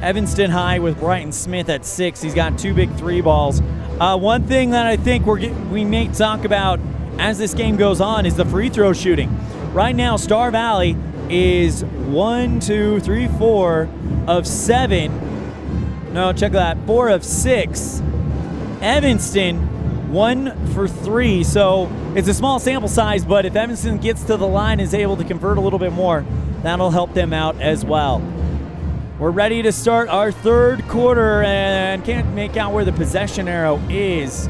Evanston high with Bryton Smith at 6. He's got 2 big 3 balls. One thing that I think we may talk about as this game goes on is the free throw shooting. Right now, Star Valley is 4 of 7. No, check that. 4 of 6. Evanston 1 for 3. So it's a small sample size, but if Evanston gets to the line and is able to convert a little bit more, that'll help them out as well. We're ready to start our third quarter and can't make out where the possession arrow is.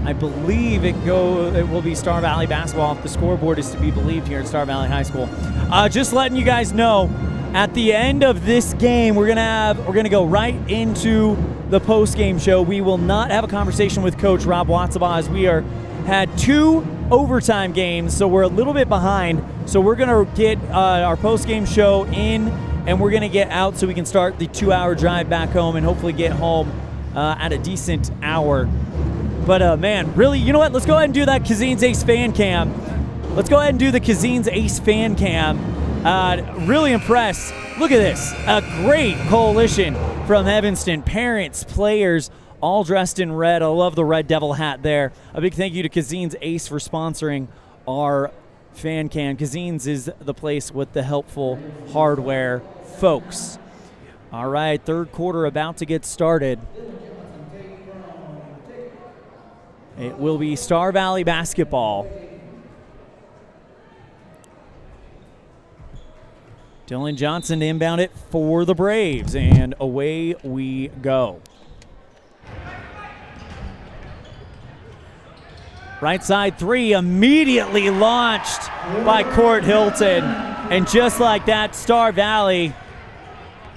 I believe it will be Star Valley basketball if the scoreboard is to be believed here at Star Valley High School. Just letting you guys know, at the end of this game, we're gonna go right into the post-game show. We will not have a conversation with Coach Rob Watsabaugh as we had 2 overtime games, so we're a little bit behind. So we're gonna get our post-game show in, and we're gonna get out so we can start the 2-hour drive back home and hopefully get home at a decent hour. But man, really, you know what? Let's go ahead and do that Kazine's Ace fan cam. Let's go ahead and do the Kazine's Ace fan cam. Really impressed. Look at this. A great coalition from Evanston. Parents, players, all dressed in red. I love the Red Devil hat there. A big thank you to Kazine's Ace for sponsoring our fan cam. Kazine's is the place with the helpful hardware folks. All right, third quarter about to get started. It will be Star Valley basketball. Dylan Johnson to inbound it for the Braves, and away we go. Right side 3 immediately launched by Court Hilton, and just like that, Star Valley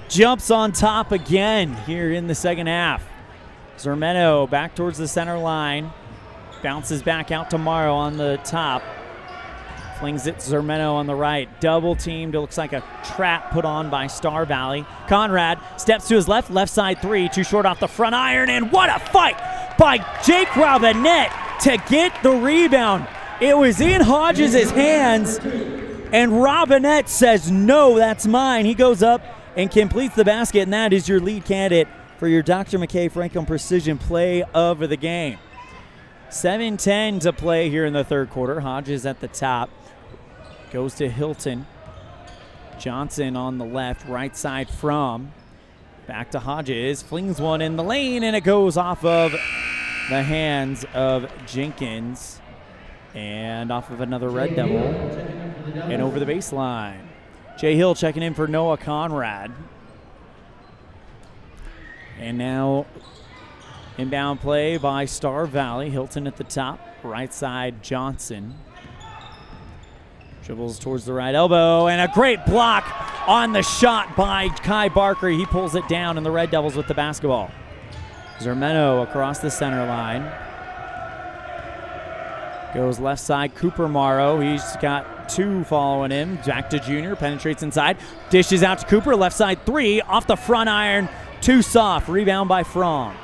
jumps on top again here in the second half. Zermeno back towards the center line. Bounces back out to Morrow on the top. Flings it Zermeno on the right. Double teamed. It looks like a trap put on by Star Valley. Conrad steps to his left side 3. Too short off the front iron. And what a fight by Jake Robinette to get the rebound. It was in Hodges' hands, and Robinette says, no, that's mine. He goes up and completes the basket, and that is your lead candidate for your Dr. McKay Franklin Precision Play of the game. 7:10 to play here in the third quarter. Hodges at the top. Goes to Hilton. Johnson on the left, right side from. Back to Hodges. Flings one in the lane, and it goes off of the hands of Jenkins. And off of another Red Devil. And over the baseline. Jay Hill checking in for Noah Conrad. And now inbound play by Star Valley. Hilton at the top. Right side, Johnson. Dribbles towards the right elbow. And a great block on the shot by Kai Barker. He pulls it down, and the Red Devils with the basketball. Zermeno across the center line. Goes left side, Cooper Morrow. He's got two following him. Back to Junior, penetrates inside. Dishes out to Cooper, left side three. Off the front iron, too soft. Rebound by Fromm.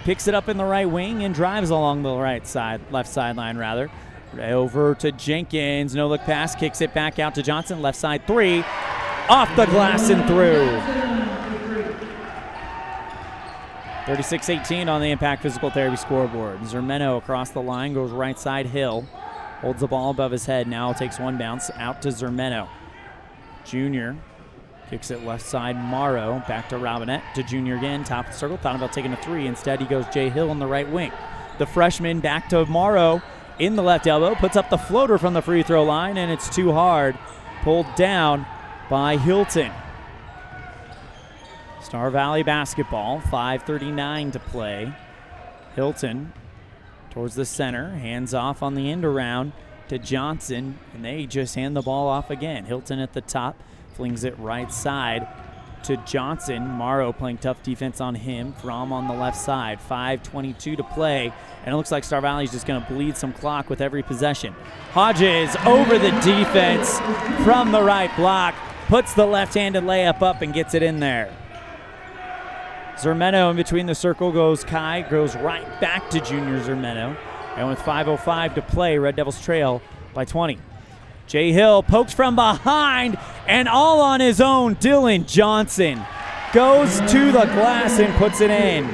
Picks it up in the right wing and drives along the right side, left sideline rather. Over to Jenkins, no look pass, kicks it back out to Johnson, left side three. Off the glass and through. 36-18 on the Impact Physical Therapy scoreboard. Zermeno across the line, goes right side, Hill. Holds the ball above his head, now takes one bounce out to Zermeno. Junior kicks it left side, Morrow. Back to Robinette, to Junior again, top of the circle. Thought about taking a three. Instead, he goes Jay Hill in the right wing. The freshman back to Morrow in the left elbow. Puts up the floater from the free throw line, and it's too hard. Pulled down by Hilton. Star Valley basketball, 5:39 to play. Hilton towards the center, hands off on the end around to Johnson, and they just hand the ball off again. Hilton at the top, flings it right side to Johnson. Morrow playing tough defense on him. Fromm on the left side, 5:22 to play, and it looks like Star Valley's just going to bleed some clock with every possession. Hodges over the defense from the right block, puts the left-handed layup up and gets it in there. Zermeno in between the circle goes Kai, goes right back to Junior Zermeno. And with 5:05 to play, Red Devils trail by 20. Jay Hill pokes from behind, and all on his own, Dylan Johnson goes to the glass and puts it in.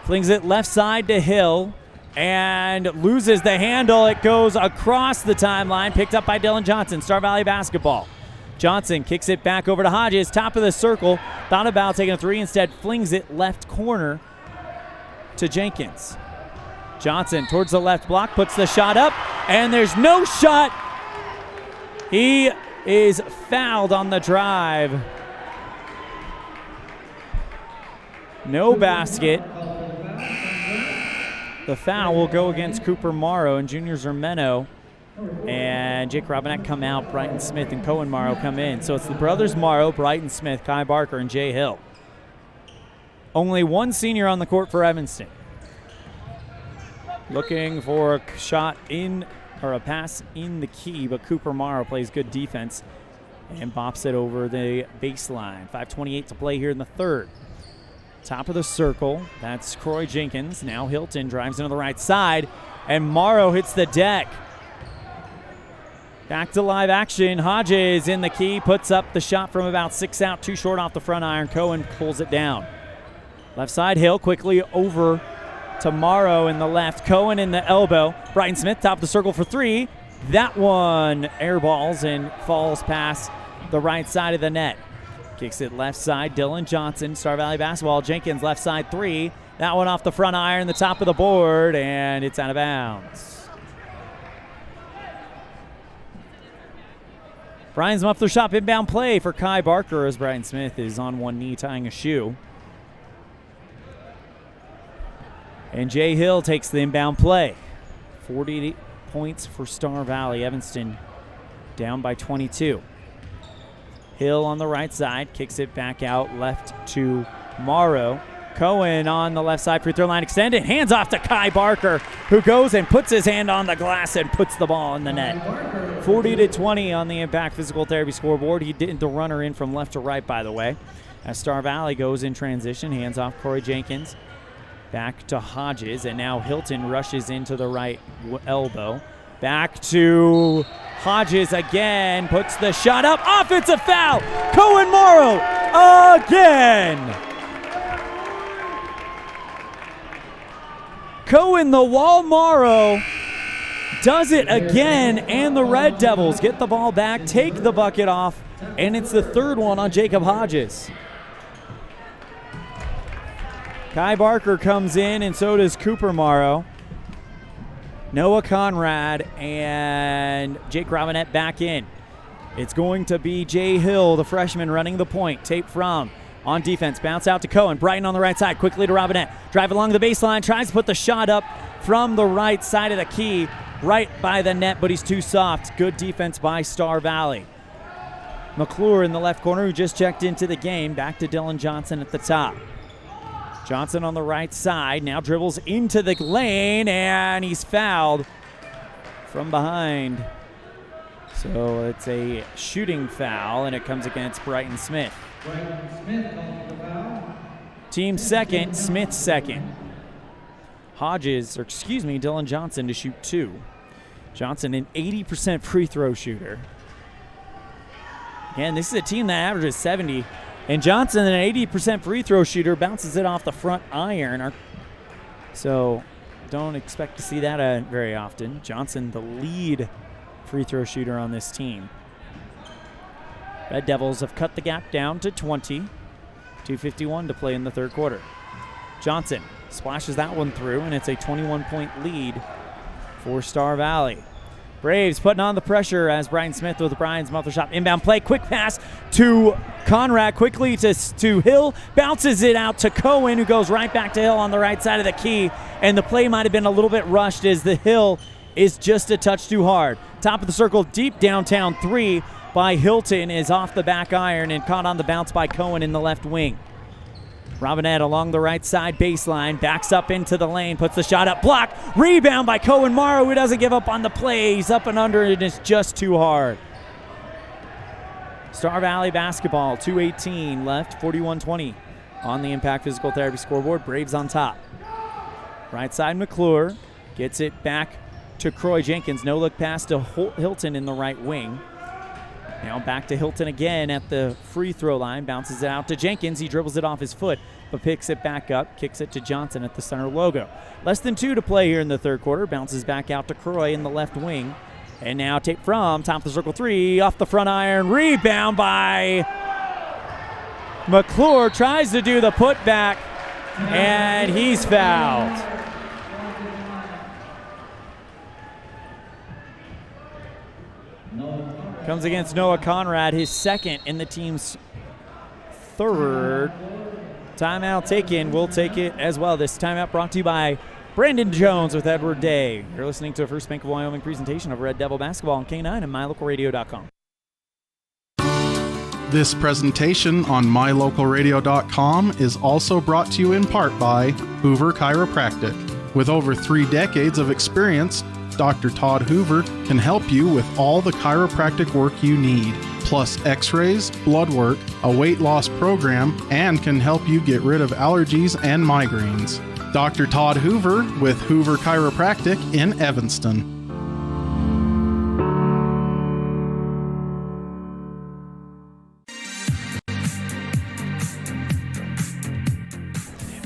Flings it left side to Hill and loses the handle. It goes across the timeline, picked up by Dylan Johnson. Star Valley basketball. Johnson kicks it back over to Hodges, top of the circle. Thought about taking a three, instead flings it left corner to Jenkins. Johnson towards the left block, puts the shot up, and there's no shot. He is fouled on the drive. No basket. The foul will go against Cooper Morrow, and Junior Zermeno and Jake Robinette come out. Brighton Smith and Cohen Morrow come in. So it's the brothers Morrow, Brighton Smith, Kai Barker, and Jay Hill. Only one senior on the court for Evanston. Looking for a shot in, or a pass in the key, but Cooper Morrow plays good defense and bops it over the baseline. 5:28 to play here in the third. Top of the circle, that's Croy Jenkins. Now Hilton drives into the right side, and Morrow hits the deck. Back to live action. Hodges in the key, puts up the shot from about 6 out, too short off the front iron. Cohen pulls it down. Left side, Hill quickly over to Morrow in the left. Cohen in the elbow. Brighton Smith, top of the circle for three. That one airballs and falls past the right side of the net. Kicks it left side, Dylan Johnson, Star Valley basketball. Jenkins left side three. That one off the front iron, the top of the board, and it's out of bounds. Brian's muffler shop inbound play for Kai Barker as Brian Smith is on one knee tying a shoe. And Jay Hill takes the inbound play. 40 points for Star Valley. Evanston down by 22. Hill on the right side, kicks it back out left to Morrow. Cohen on the left side, free throw line extended. Hands off to Kai Barker, who goes and puts his hand on the glass and puts the ball in the net. 40-20 on the Impact Physical Therapy scoreboard. He did the runner in from left to right, by the way. As Star Valley goes in transition, hands off Corey Jenkins. Back to Hodges, and now Hilton rushes into the right elbow. Back to Hodges again, puts the shot up. Offensive foul! Cohen Morrow again! Cohen the Wall Morrow does it again, and the Red Devils get the ball back, take the bucket off, and it's the third one on Jacob Hodges. Kai Barker comes in, and so does Cooper Morrow. Noah Conrad and Jake Robinette back in. It's going to be Jay Hill, the freshman, running the point. Tape from on defense. Bounce out to Cohen. Brighton on the right side. Quickly to Robinette. Drive along the baseline. Tries to put the shot up from the right side of the key. Right by the net, but he's too soft. Good defense by Star Valley. McClure in the left corner, who just checked into the game. Back to Dylan Johnson at the top. Johnson on the right side, now dribbles into the lane, and he's fouled from behind. So it's a shooting foul, and it comes against Brighton Smith. Team second, Smith second. Dylan Johnson to shoot 2. Johnson, an 80% free throw shooter. Again, this is a team that averages 70. And Johnson, an 80% free throw shooter, bounces it off the front iron. So don't expect to see that very often. Johnson, the lead free throw shooter on this team. Red Devils have cut the gap down to 20. 2:51 to play in the third quarter. Johnson splashes that one through, and it's a 21-point lead for Star Valley. Braves putting on the pressure as Brian Smith with Brian's muffler shot. Inbound play, quick pass to Conrad, quickly to Hill. Bounces it out to Cohen, who goes right back to Hill on the right side of the key. And the play might have been a little bit rushed as the Hill is just a touch too hard. Top of the circle, deep downtown 3 by Hilton is off the back iron and caught on the bounce by Cohen in the left wing. Robinette along the right side baseline, backs up into the lane, puts the shot up, block, rebound by Cohen Morrow, who doesn't give up on the play. He's up and under, and it's just too hard. Star Valley basketball, 2:18 left, 41-20 on the Impact Physical Therapy scoreboard. Braves on top. Right side, McClure gets it back to Croy Jenkins. No look pass to Hilton in the right wing. Now back to Hilton again at the free throw line. Bounces it out to Jenkins. He dribbles it off his foot, but picks it back up. Kicks it to Johnson at the center logo. Less than 2 to play here in the third quarter. Bounces back out to Croy in the left wing. And now tape from top of the circle 3. Off the front iron. Rebound by McClure. Tries to do the putback, and he's fouled. Comes against Noah Conrad, his second in the team's third. Timeout taken. We'll take it as well. This timeout brought to you by Brandon Jones with Edward Day. You're listening to a First Bank of Wyoming presentation of Red Devil Basketball on K9 and MyLocalRadio.com. This presentation on MyLocalRadio.com is also brought to you in part by Hoover Chiropractic. With over 3 decades of experience, Dr. Todd Hoover can help you with all the chiropractic work you need, plus x-rays, blood work, a weight loss program, and can help you get rid of allergies and migraines. Dr. Todd Hoover with Hoover Chiropractic in Evanston.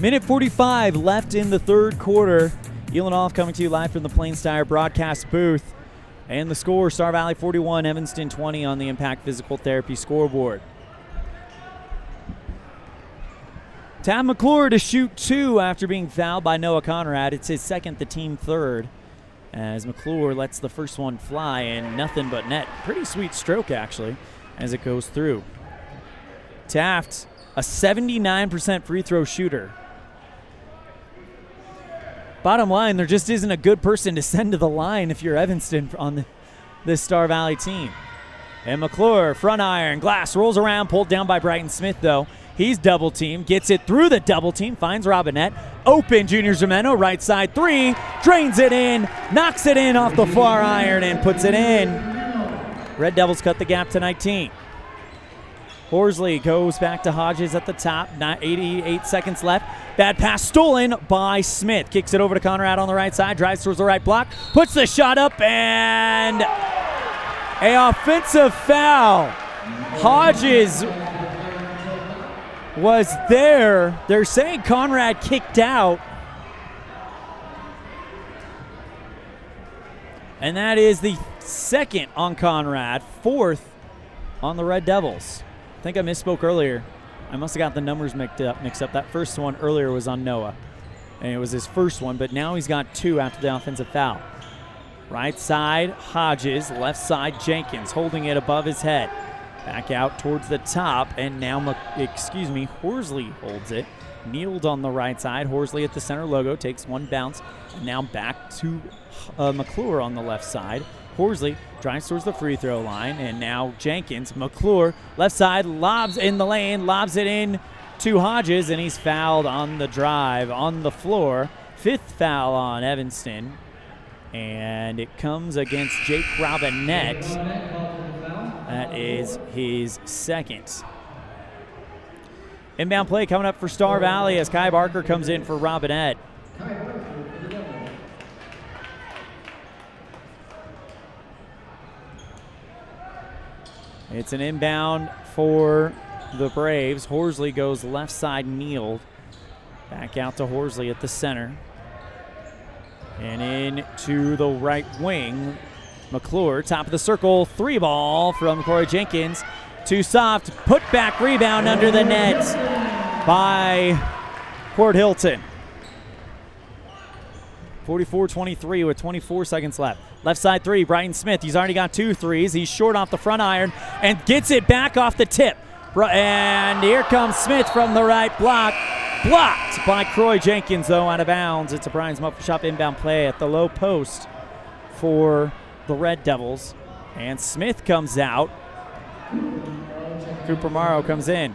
Minute 45 left in the third quarter. ELAN OLLIFF coming to you live from the Plains Tire broadcast booth. And the score, Star Valley 41, Evanston 20 on the Impact Physical Therapy scoreboard. Tab McClure to shoot 2 after being fouled by Noah Conrad. It's his second, the team third, as McClure lets the first one fly and nothing but net. Pretty sweet stroke, actually, as it goes through. Taft, a 79% free throw shooter. Bottom line, there just isn't a good person to send to the line if you're Evanston on this Star Valley team. And McClure, front iron, glass, rolls around, pulled down by Brighton Smith, though. He's double teamed, gets it through the double team, finds Robinette. Open, Junior Zimeno, right side 3, drains it in, knocks it in off the far iron and puts it in. Red Devils cut the gap to 19. Horsley goes back to Hodges at the top. 88 seconds left. Bad pass stolen by Smith. Kicks it over to Conrad on the right side. Drives towards the right block. Puts the shot up and an offensive foul. Hodges was there. They're saying Conrad kicked out. And that is the second on Conrad, fourth on the Red Devils. I think I misspoke earlier. I must have got the numbers mixed up. That first one earlier was on Noah, and it was his first one, but now he's got two after the offensive foul. Right side, Hodges. Left side, Jenkins, holding it above his head. Back out towards the top, and now, Horsley holds it. Kneeled on the right side. Horsley at the center logo, takes one bounce. And now back to McClure on the left side. Horsley drives towards the free throw line, and now Jenkins, McClure, left side, lobs in the lane, lobs it in to Hodges, and he's fouled on the drive on the floor. Fifth foul on Evanston, and it comes against Jake Robinette. That is his second. Inbound play coming up for Star Valley as Kai Barker comes in for Robinette. It's an inbound for the Braves. Horsley goes left side, kneeled. Back out to Horsley at the center. And in to the right wing. McClure, top of the circle, three ball from Corey Jenkins. Too soft, put back rebound under the net by Port Hilton. 44-23 with 24 seconds left. Left side three, Brighton Smith. He's already got 2 threes. He's short off the front iron and gets it back off the tip. And here comes Smith from the right block. Blocked by Croy Jenkins, though, out of bounds. It's a Brian's Muffler Shop inbound play at the low post for the Red Devils. And Smith comes out. Cooper Morrow comes in.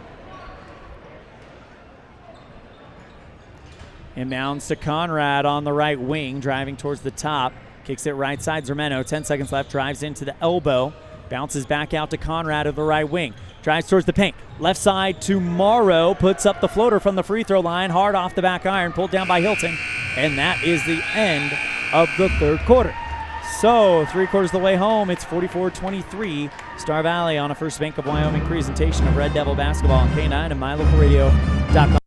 Inbounds to Conrad on the right wing, driving towards the top. Kicks it right side, Zermeno. 10 seconds left, drives into the elbow. Bounces back out to Conrad of the right wing. Drives towards the paint. Left side to Morrow. Puts up the floater from the free throw line. Hard off the back iron. Pulled down by Hilton. And that is the end of the third quarter. So 3/4 of the way home, it's 44-23. Star Valley on a First Bank of Wyoming presentation of Red Devil basketball on K9 and MyLocalRadio.com.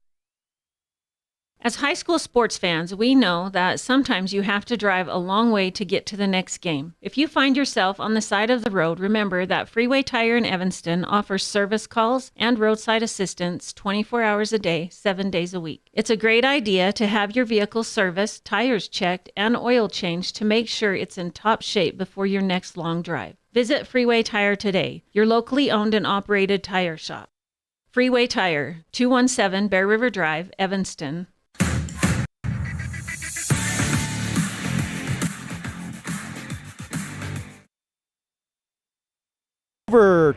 As high school sports fans, we know that sometimes you have to drive a long way to get to the next game. If you find yourself on the side of the road, remember that Freeway Tire in Evanston offers service calls and roadside assistance 24 hours a day, 7 days a week. It's a great idea to have your vehicle serviced, tires checked, and oil changed to make sure it's in top shape before your next long drive. Visit Freeway Tire today, your locally owned and operated tire shop. Freeway Tire, 217 Bear River Drive, Evanston.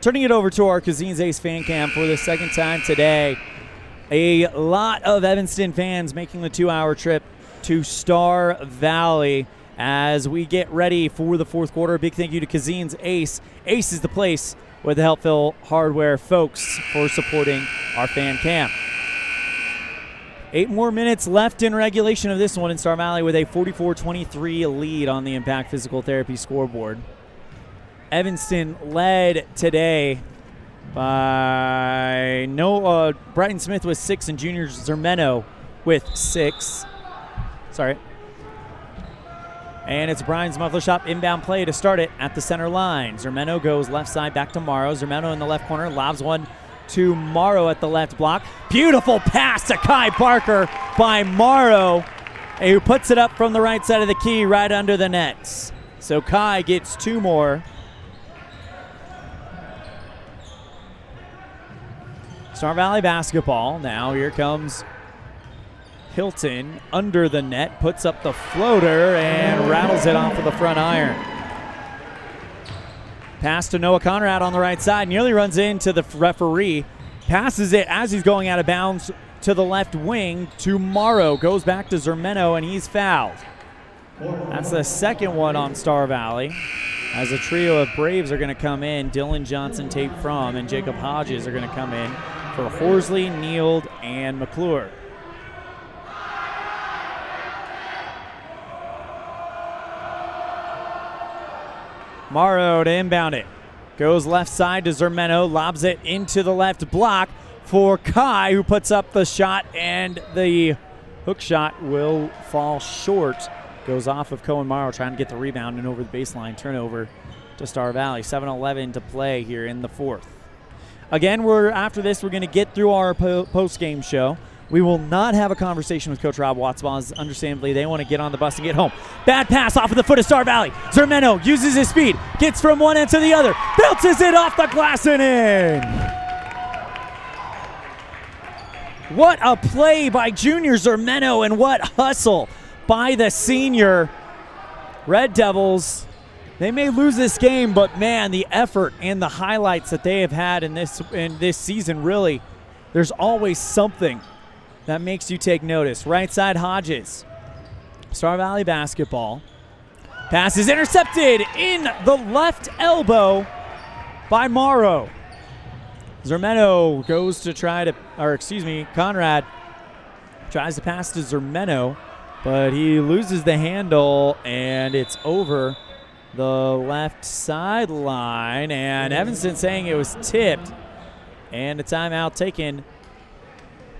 Turning it over to our Cazines Ace fan cam for the second time today. A lot of Evanston fans making the 2-hour trip to Star Valley as we get ready for the fourth quarter. A big thank you to Cazines Ace. Ace is the place with the Helpville Hardware folks for supporting our fan cam. 8 more minutes left in regulation of this one in Star Valley with a 44-23 lead on the Impact Physical Therapy scoreboard. Evanston led today by Brighton Smith with 6 and junior Zermeno with 6. Sorry. And it's Brian's Muffler Shop inbound play to start it at the center line. Zermeno goes left side back to Morrow. Zermeno in the left corner, lobs one to Morrow at the left block. Beautiful pass to Kai Barker by Morrow, who puts it up from the right side of the key right under the nets. So Kai gets 2 more. Star Valley basketball. Now here comes Hilton under the net, puts up the floater and rattles it off of the front iron. Pass to Noah Conrad on the right side, nearly runs into the referee. Passes it as he's going out of bounds to the left wing to Morrow. Goes back to Zermeno and he's fouled. That's the second one on Star Valley. As a trio of Braves are going to come in, Dylan Johnson, Tate Fromm, and Jacob Hodges are going to come in for Horsley, Neild, and McClure. Morrow to inbound it. Goes left side to Zermeno, lobs it into the left block for Kai, who puts up the shot, and the hook shot will fall short. Goes off of Cohen Morrow trying to get the rebound and over the baseline. Turnover to Star Valley. 7:11 to play here in the fourth. Again, after this, we're going to get through our post-game show. We will not have a conversation with Coach Rob Wattsbaugh, as understandably they want to get on the bus and get home. Bad pass off of the foot of Star Valley. Zermeno uses his speed, gets from one end to the other, bounces it off the glass and in. What a play by junior Zermeno, and what hustle by the senior. Red Devils, they may lose this game, but man, the effort and the highlights that they have had in this season, really, there's always something that makes you take notice. Right side, Hodges. Star Valley basketball. Pass is intercepted in the left elbow by Morrow. Zermeno goes to Conrad tries to pass to Zermeno, but he loses the handle, and it's over the left sideline. And Evanston saying it was tipped, and a timeout taken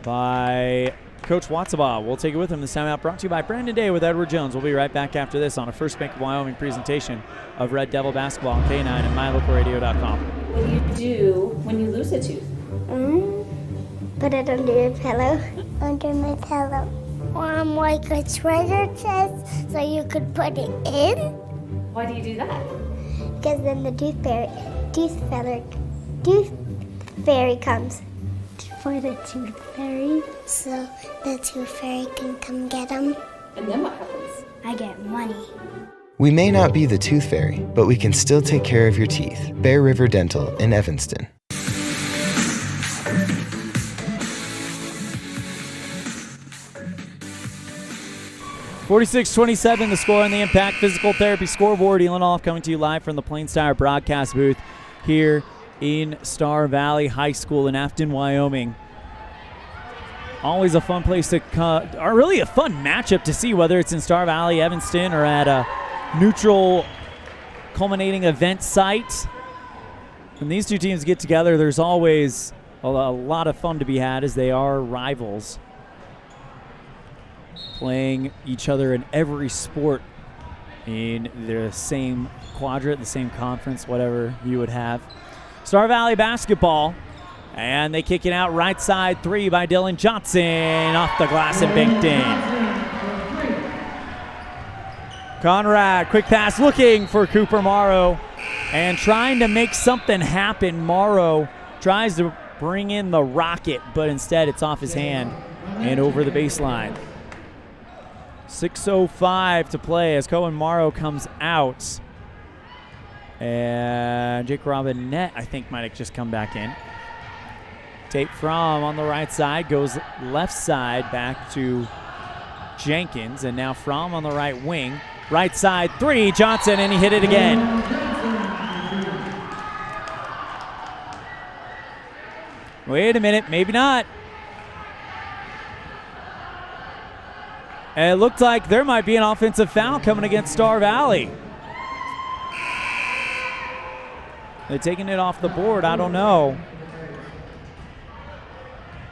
by Coach Wattsbaugh. We'll take it with him. This timeout brought to you by Brandon Day with Edward Jones. We'll be right back after this on a First Bank of Wyoming presentation of Red Devil basketball on K9 and mylocalradio.com. What do you do when you lose a tooth? Put it under your pillow. Under my pillow. Like a treasure chest so you could put it in. Why do you do that? Because then the tooth fairy comes. For the tooth fairy, so the tooth fairy can come get them. And then what happens? I get money. We may not be the tooth fairy, but we can still take care of your teeth. Bear River Dental in Evanston. (46-27) the score on the Impact Physical Therapy scoreboard. Elan OLLIFF coming to you live from the Plains Tire broadcast booth here in Star Valley High School in Afton, Wyoming. Always a fun place to or really a fun matchup to see, whether it's in Star Valley, Evanston, or at a neutral culminating event site. When these two teams get together, there's always a lot of fun to be had, as they are rivals, playing each other in every sport in the same quadrant, the same conference, whatever you would have. Star Valley basketball, and they kick it out right side, three by Dylan Johnson, off the glass and banked in. Conrad, quick pass looking for Cooper Morrow, and trying to make something happen. Morrow tries to bring in the rocket, but instead it's off his hand and over the baseline. 6:05 to play as Cohen Morrow comes out. And Jake Robinette, I think, might have just come back in. Tate Fromm on the right side, goes left side back to Jenkins, and now Fromm on the right wing. Right side, three, Johnson, and he hit it again. Wait a minute, maybe not. And it looked like there might be an offensive foul coming against Star Valley. They're taking it off the board. I don't know.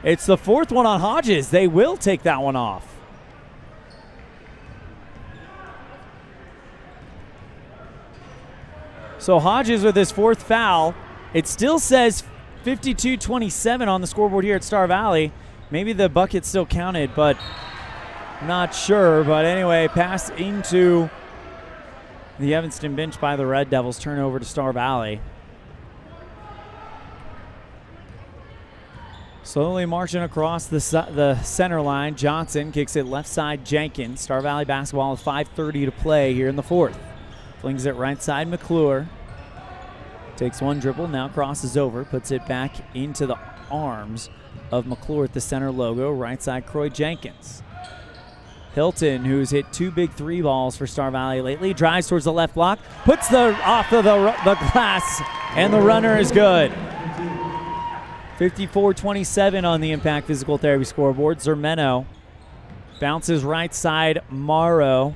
It's the fourth one on Hodges. They will take that one off. So Hodges with his fourth foul. It still says 52-27 on the scoreboard here at Star Valley. Maybe the bucket still counted, but not sure. But anyway, pass into the Evanston bench by the Red Devils. Turnover to Star Valley. Slowly marching across the center line. Johnson kicks it left side, Jenkins. Star Valley basketball with 5:30 to play here in the fourth. Flings it right side, McClure. Takes one dribble, now crosses over, puts it back into the arms of McClure at the center logo. Right side, Croy Jenkins. Hilton, who's hit 2 big 3 balls for Star Valley lately, drives towards the left block, puts the off of the glass, and the runner is good. 54-27 on the Impact Physical Therapy scoreboard. Zermeno bounces right side. Morrow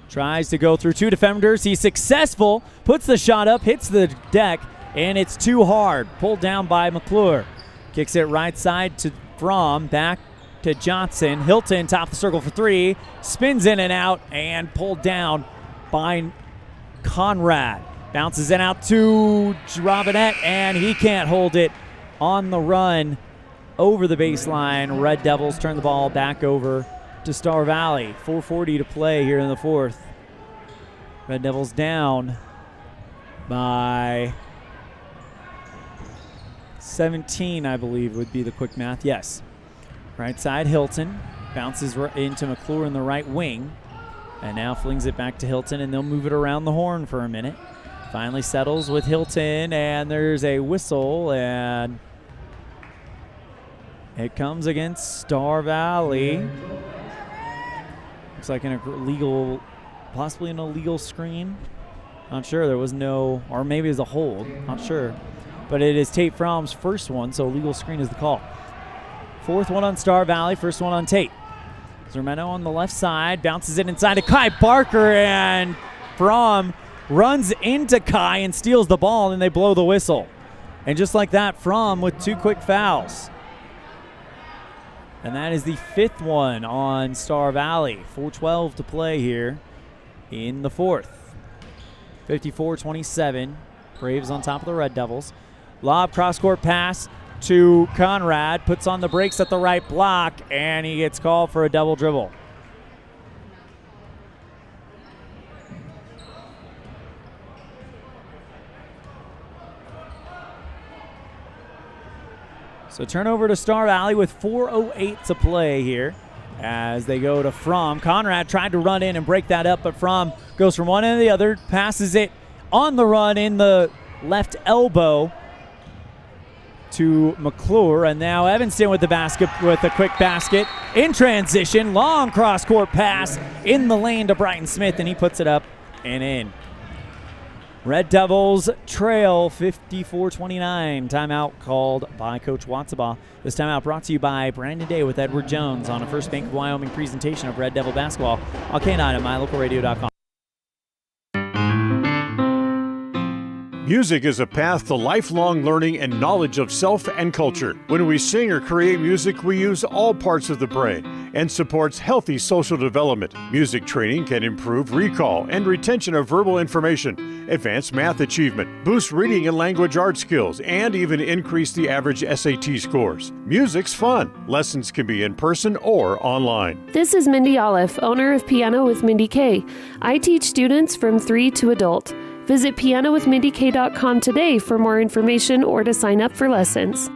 tries to go through 2 defenders. He's successful, puts the shot up, hits the deck, and it's too hard. Pulled down by McClure. Kicks it right side to Fromm, back to Johnson. Hilton, top of the circle for 3. Spins in and out and pulled down by Conrad. Bounces in out to Robinette, and he can't hold it on the run over the baseline. Red Devils turn the ball back over to Star Valley. 4:40 to play here in the 4th. Red Devils down by 17, I believe would be the quick math. Yes. Right side, Hilton bounces into McClure in the right wing, and now flings it back to Hilton, and they'll move it around the horn for a minute. Finally settles with Hilton, and there's a whistle, and it comes against Star Valley. Looks like an illegal, possibly an illegal screen. Not sure. There was no, or maybe it was a hold. Not sure. But it is Tate Fromm's first one, so legal screen is the call. 4th one on Star Valley, 1st one on Tate. Zermeno on the left side, bounces it inside to Kai Barker, and Fromm runs into Kai and steals the ball, and they blow the whistle. And just like that, Fromm with 2 quick fouls. And that is the 5th one on Star Valley. 4:12 to play here in the 4th. 54-27. Braves on top of the Red Devils. Lob, cross-court pass to Conrad. Puts on the brakes at the right block, and he gets called for a double dribble. So turnover to Star Valley with 4:08 to play here as they go to Fromm. Conrad tried to run in and break that up, but Fromm goes from one end to the other, passes it on the run in the left elbow to McClure, and now Evanston with the basket, with a quick basket in transition. Long cross-court pass in the lane to Brighton Smith, and he puts it up and in. Red Devils trail 54-29. Timeout called by Coach Watsabaugh. This timeout brought to you by Brandon Day with Edward Jones on a First Bank of Wyoming presentation of Red Devil basketball on K9 at mylocalradio.com. Music is a path to lifelong learning and knowledge of self and culture. When we sing or create music, we use all parts of the brain and supports healthy social development. Music training can improve recall and retention of verbal information, advance math achievement, boost reading and language arts skills, and even increase the average SAT scores. Music's fun. Lessons can be in person or online. This is Mindy OLLIFF, owner of Piano with Mindy K. I teach students from 3 to adult. Visit pianowithmindyk.com today for more information or to sign up for lessons.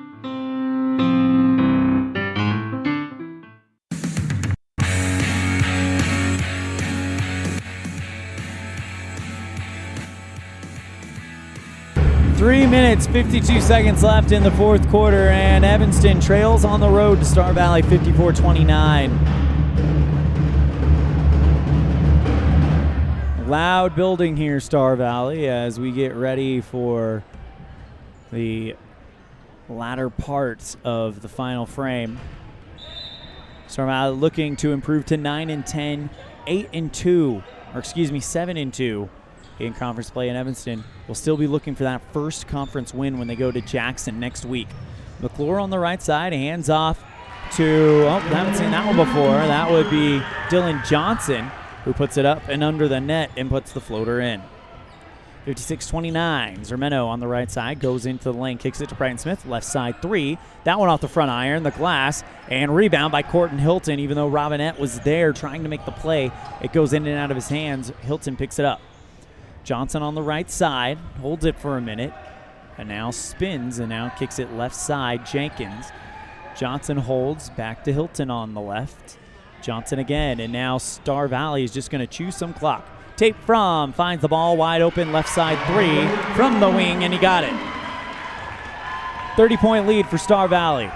Three minutes, 52 seconds left in the 4th quarter, and Evanston trails on the road to Star Valley 54-29. Loud building here, Star Valley, as we get ready for the latter parts of the final frame. Star Valley looking to improve to 9-10, 8-2, or excuse me, 7-2 in conference play. In Evanston will still be looking for that first conference win when they go to Jackson next week. McClure on the right side, hands off to, I haven't seen that one before. That would be Dylan Johnson, who puts it up and under the net and puts the floater in. 56-29. Zermeno on the right side goes into the lane, kicks it to Brighton Smith, left side 3. That one off the front iron, the glass, and rebound by Corton Hilton. Even though Robinette was there trying to make the play, it goes in and out of his hands. Hilton picks it up. Johnson on the right side, holds it for a minute, and now spins and now kicks it left side. Jenkins. Johnson holds, back to Hilton on the left. Johnson again, and now Star Valley is just going to choose some clock. Tate Fromm finds the ball wide open, left side 3 from the wing, and he got it. 30-point lead for Star Valley.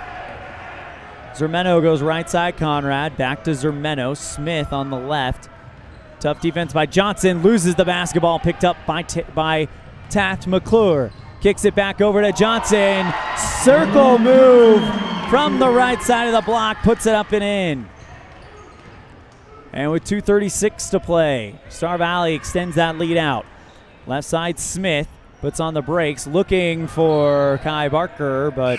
Zermeno goes right side, Conrad. Back to Zermeno. Smith on the left. Tough defense by Johnson. Loses the basketball. Picked up by Taft McClure. Kicks it back over to Johnson. Circle move from the right side of the block. Puts it up and in. And with 2:36 to play, Star Valley extends that lead out. Left side, Smith puts on the brakes, looking for Kai Barker, but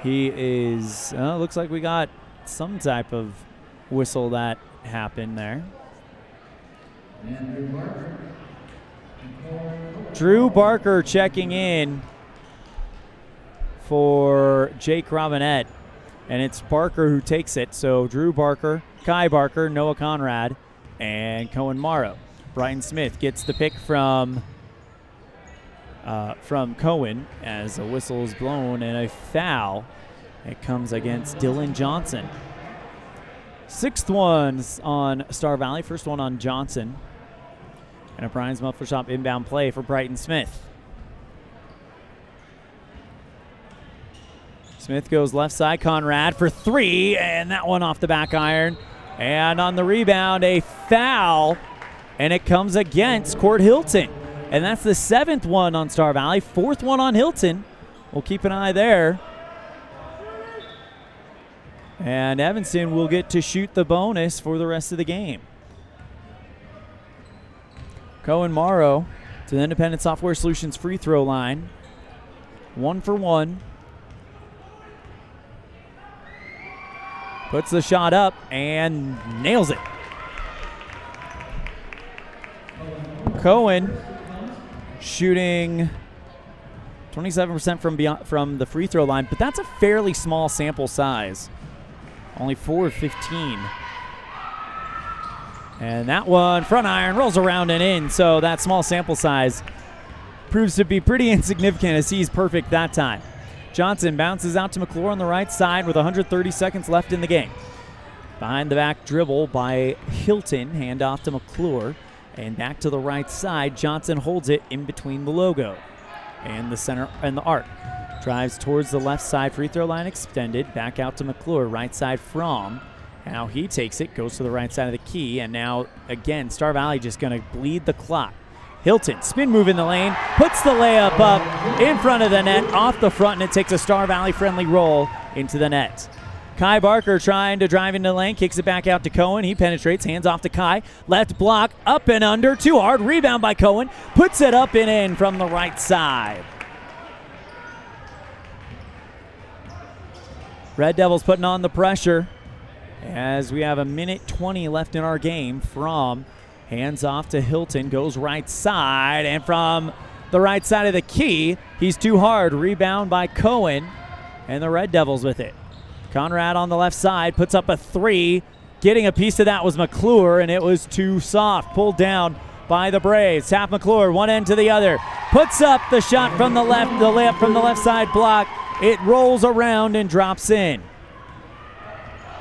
he is, looks like we got some type of whistle that happened there. Drew Barker checking in for Jake Robinette, and it's Barker who takes it. So Drew Barker, Kai Barker, Noah Conrad, and Cohen Morrow. Brighton Smith gets the pick from Cohen as a whistle is blown and a foul. It comes against Dylan Johnson. Sixth one on Star Valley, first one on Johnson. And a Brian's Muffler Shop inbound play for Brighton Smith. Smith goes left side, Conrad for three, and that one off the back iron. And on the rebound, a foul, and it comes against Court Hilton. And that's the seventh one on Star Valley, fourth one on Hilton. We'll keep an eye there. And Evanston will get to shoot the bonus for the rest of the game. Cohen Morrow to the Independent Software Solutions free throw line. 1 for 1. Puts the shot up and nails it. Cohen shooting 27% from the free throw line, but that's a fairly small sample size. Only 4 of 15. And that one, front iron, rolls around and in. So that small sample size proves to be pretty insignificant as he's perfect that time. Johnson bounces out to McClure on the right side with 130 seconds left in the game. Behind the back dribble by Hilton, handoff to McClure. And back to the right side, Johnson holds it in between the logo and the center and the arc. Drives towards the left side, free throw line extended. Back out to McClure, right side from. Now he takes it, goes to the right side of the key, and now, again, Star Valley just going to bleed the clock. Hilton, spin move in the lane, puts the layup up in front of the net, off the front, and it takes a Star Valley-friendly roll into the net. Kai Barker trying to drive into the lane, kicks it back out to Cohen. He penetrates, hands off to Kai. Left block, up and under, too hard. Rebound by Cohen, puts it up and in from the right side. Red Devils putting on the pressure as we have 1:20 left in our game. From hands off to Hilton, goes right side, and from the right side of the key, he's too hard. Rebound by Cohen, and the Red Devils with it. Conrad on the left side puts up a three. Getting a piece of that was McClure, and it was too soft. Pulled down by the Braves. Taft McClure, one end to the other. Puts up the shot from the left, the layup from the left side block. It rolls around and drops in.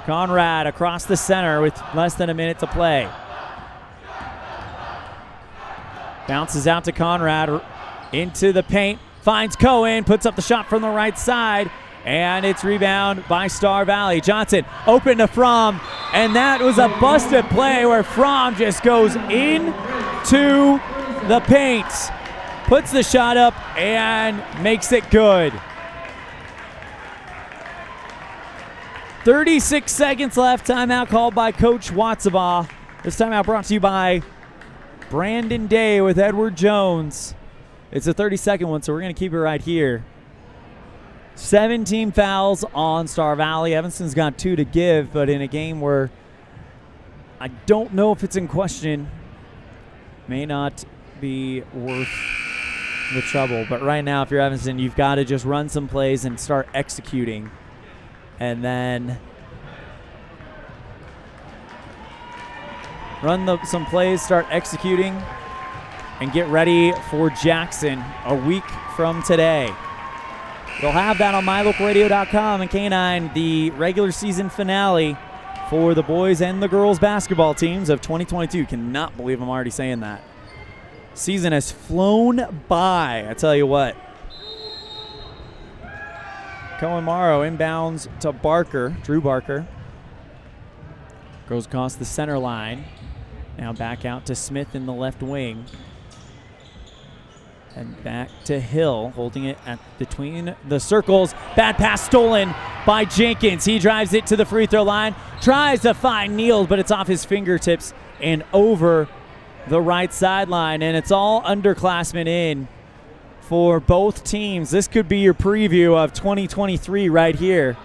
Conrad across the center with less than a minute to play. Bounces out to Conrad into the paint. Finds Cohen, puts up the shot from the right side, and it's rebound by Star Valley. Johnson open to Fromm, and that was a busted play where Fromm just goes into the paint. Puts the shot up and makes it good. 36 seconds left. Timeout called by Coach Watsabaugh. This timeout brought to you by Brandon Day with Edward Jones. It's a 30-second one, so we're going to keep it right here. 17 fouls on Star Valley. Evanston's got 2 to give, but in a game where I don't know if it's in question, may not be worth the trouble. But right now, if you're Evanston, you've got to just run some plays and start executing. And then run some plays, start executing, and get ready for Jackson a week from today. You'll have that on mylocalradio.com and K9, the regular season finale for the boys and the girls basketball teams of 2022. Cannot believe I'm already saying that. Season has flown by, I tell you what. Cohen Morrow inbounds to Barker, Drew Barker. Goes across the center line. Now back out to Smith in the left wing. And back to Hill, holding it between the circles. Bad pass stolen by Jenkins. He drives it to the free throw line. Tries to find Neal, but it's off his fingertips and over the right sideline. And it's all underclassmen in for both teams. This could be your preview of 2023 right here.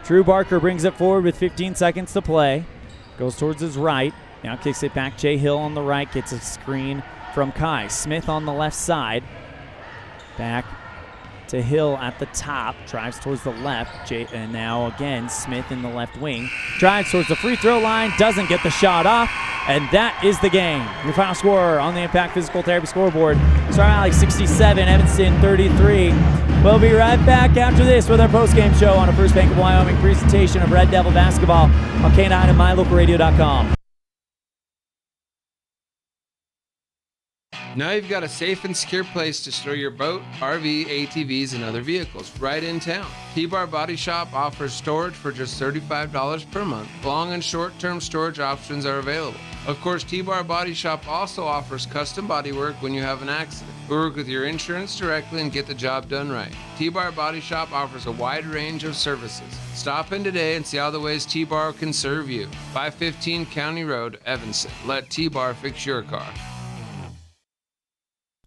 Drew Barker brings it forward with 15 seconds to play. Goes towards his right. Now kicks it back. Jay Hill on the right gets a screen from Kai. Smith on the left side. Back to Hill at the top. Drives towards the left. And now again, Smith in the left wing. Drives towards the free throw line. Doesn't get the shot off. And that is the game. Your final score on the Impact Physical Therapy scoreboard. Star Valley 67, Evanston 33. We'll be right back after this with our post-game show on a First Bank of Wyoming presentation of Red Devil basketball on K9 and MyLocalRadio.com. Now you've got a safe and secure place to store your boat, RV, ATVs, and other vehicles right in town. T-Bar Body Shop offers storage for just $35 per month. Long and short-term storage options are available. Of course, T-Bar Body Shop also offers custom body work when you have an accident. We work with your insurance directly and get the job done right. T-Bar Body Shop offers a wide range of services. Stop in today and see all the ways T-Bar can serve you. 515 County Road, Evanston. Let T-Bar fix your car.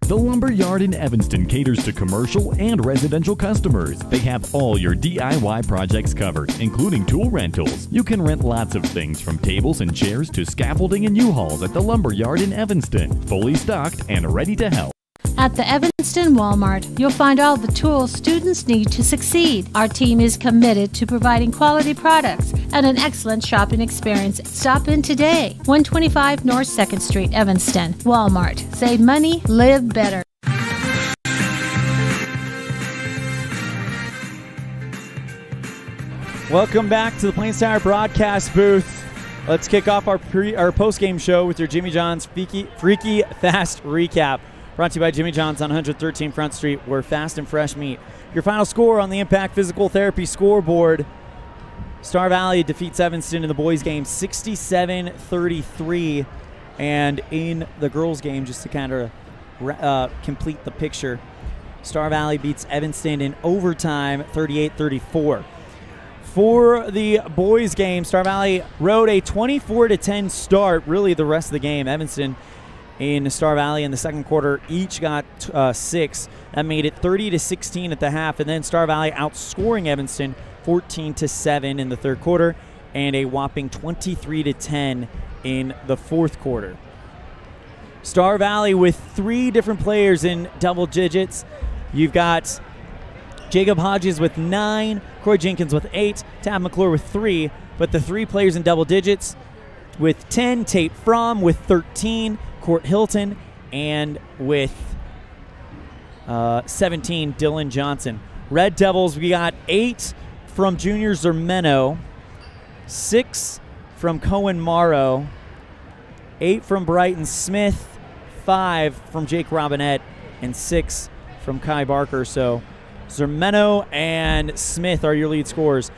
The Lumber Yard in Evanston caters to commercial and residential customers. They have all your DIY projects covered, including tool rentals. You can rent lots of things from tables and chairs to scaffolding and U-Hauls at the Lumber Yard in Evanston. Fully stocked and ready to help. At the Evanston Walmart, you'll find all the tools students need to succeed. Our team is committed to providing quality products and an excellent shopping experience. Stop in today. 125 North 2nd Street, Evanston. Walmart. Save money, live better. Welcome back to the Plains Tire broadcast booth. Let's kick off our post-game show with your Jimmy John's Freaky Fast Recap. Brought to you by Jimmy John's on 113 Front Street, where fast and fresh meat. Your final score on the Impact Physical Therapy scoreboard. Star Valley defeats Evanston in the boys' game 67-33. And in the girls' game, just to kind of complete the picture, Star Valley beats Evanston in overtime 38-34. For the boys' game, Star Valley rode a 24-10 start, really the rest of the game. Evanston in Star Valley in the second quarter each got 6. That made it 30-16 at the half, and then Star Valley outscoring Evanston 14-7 in the third quarter and a whopping 23-10 in the fourth quarter. Star Valley with 3 different players in double digits. You've got Jacob Hodges with 9, Corey Jenkins with 8, Tab McClure with 3, but the 3 players in double digits with 10, Tate Fromm with 13, Court Hilton, and with 17, Dylan Johnson. Red Devils, we got 8 from Junior Zermeno, 6 from Cohen Morrow, 8 from Brighton Smith, 5 from Jake Robinette, and 6 from Kai Barker. So Zermeno and Smith are your lead scorers.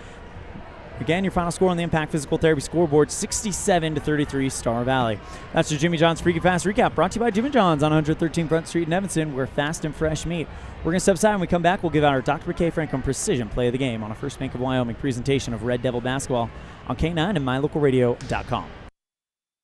Again, your final score on the Impact Physical Therapy scoreboard, 67-33 Star Valley. That's your Jimmy John's Freaky Fast Recap, brought to you by Jimmy John's on 113 Front Street in Evanston, where fast and fresh meat. We're going to step aside. When we come back, we'll give out our Dr. McKay Franklin Precision Play of the Game on a First Bank of Wyoming presentation of Red Devil basketball on K9 and MyLocalRadio.com.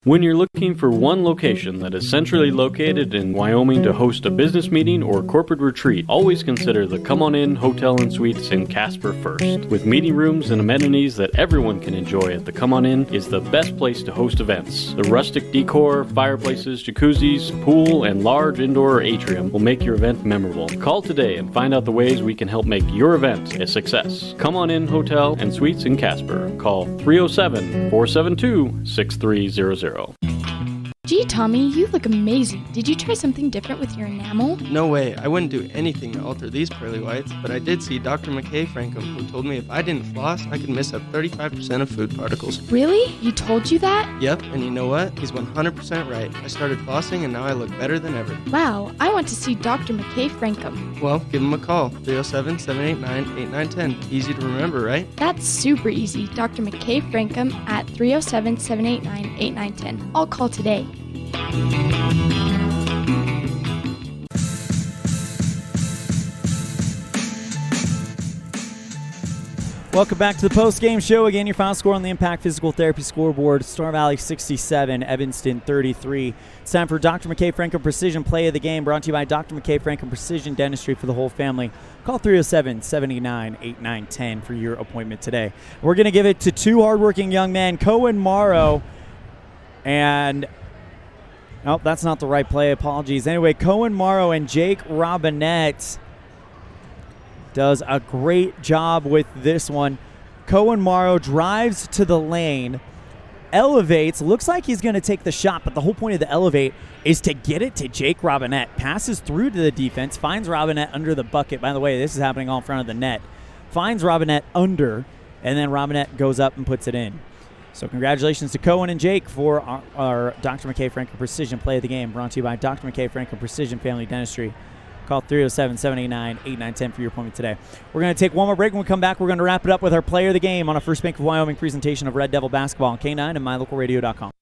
When you're looking for one location that is centrally located in Wyoming to host a business meeting or corporate retreat, always consider the Come On In Hotel and Suites in Casper first. With meeting rooms and amenities that everyone can enjoy at the Come On In is the best place to host events. The rustic decor, fireplaces, jacuzzis, pool, and large indoor atrium will make your event memorable. Call today and find out the ways we can help make your event a success. Come On In Hotel and Suites in Casper. Call 307-472-6300. Gee, Tommy, you look amazing. Did you try something different with your enamel? No way, I wouldn't do anything to alter these pearly whites, but I did see Dr. McKay Frankum, who told me if I didn't floss, I could miss up 35% of food particles. Really? He told you that? Yep, and you know what? He's 100% right. I started flossing and now I look better than ever. Wow, I want to see Dr. McKay Frankum. Well, give him a call, 307-789-8910. Easy to remember, right? That's super easy. Dr. McKay Frankum at 307-789-8910. I'll call today. Welcome back to the post-game show. Again, your final score on the Impact Physical Therapy scoreboard, Star Valley 67, Evanston 33. It's time for Dr. McKay Frankum Precision Play of the Game, brought to you by Dr. McKay Frankum Precision Dentistry for the whole family. Call 307-789-8910 for your appointment today. We're going to give it to two hardworking young men, Cohen Morrow and... Nope, that's not the right play. Apologies. Anyway, Cohen Morrow and Jake Robinette does a great job with this one. Cohen Morrow drives to the lane, elevates, looks like he's going to take the shot, but the whole point of the elevate is to get it to Jake Robinette. Passes through to the defense, finds Robinette under the bucket. By the way, this is happening all in front of the net. Finds Robinette under, and then Robinette goes up and puts it in. So congratulations to Cohen and Jake for our Dr. McKay Frankum Precision Play of the Game, brought to you by Dr. McKay Frankum Precision Family Dentistry. Call 307-789-8910 for your appointment today. We're going to take one more break. When we come back, we're going to wrap it up with our Player of the Game on a First Bank of Wyoming presentation of Red Devil Basketball on K9 and MyLocalRadio.com.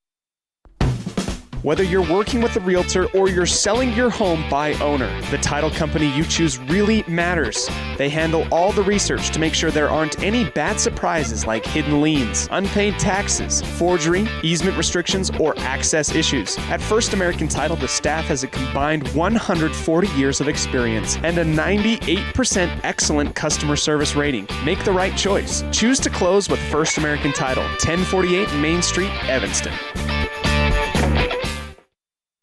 Whether you're working with a realtor or you're selling your home by owner, the title company you choose really matters. They handle all the research to make sure there aren't any bad surprises like hidden liens, unpaid taxes, forgery, easement restrictions, or access issues. At First American Title, the staff has a combined 140 years of experience and a 98% excellent customer service rating. Make the right choice. Choose to close with First American Title, 1048 Main Street, Evanston.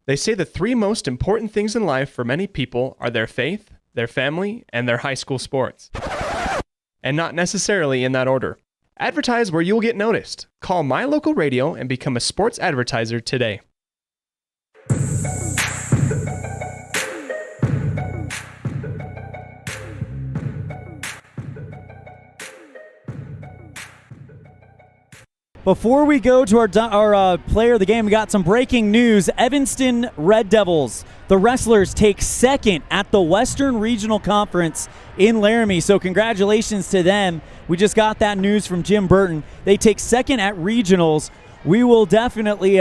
They say the three most important things in life for many people are their faith, their family, and their high school sports. And not necessarily in that order. Advertise where you'll get noticed. Call My Local Radio and become a sports advertiser today. Before we go to our player of the game, we got some breaking news. Evanston Red Devils, the wrestlers, take second at the Western Regional Conference in Laramie. So congratulations to them. We just got that news from Jim Burton. They take second at regionals. We will definitely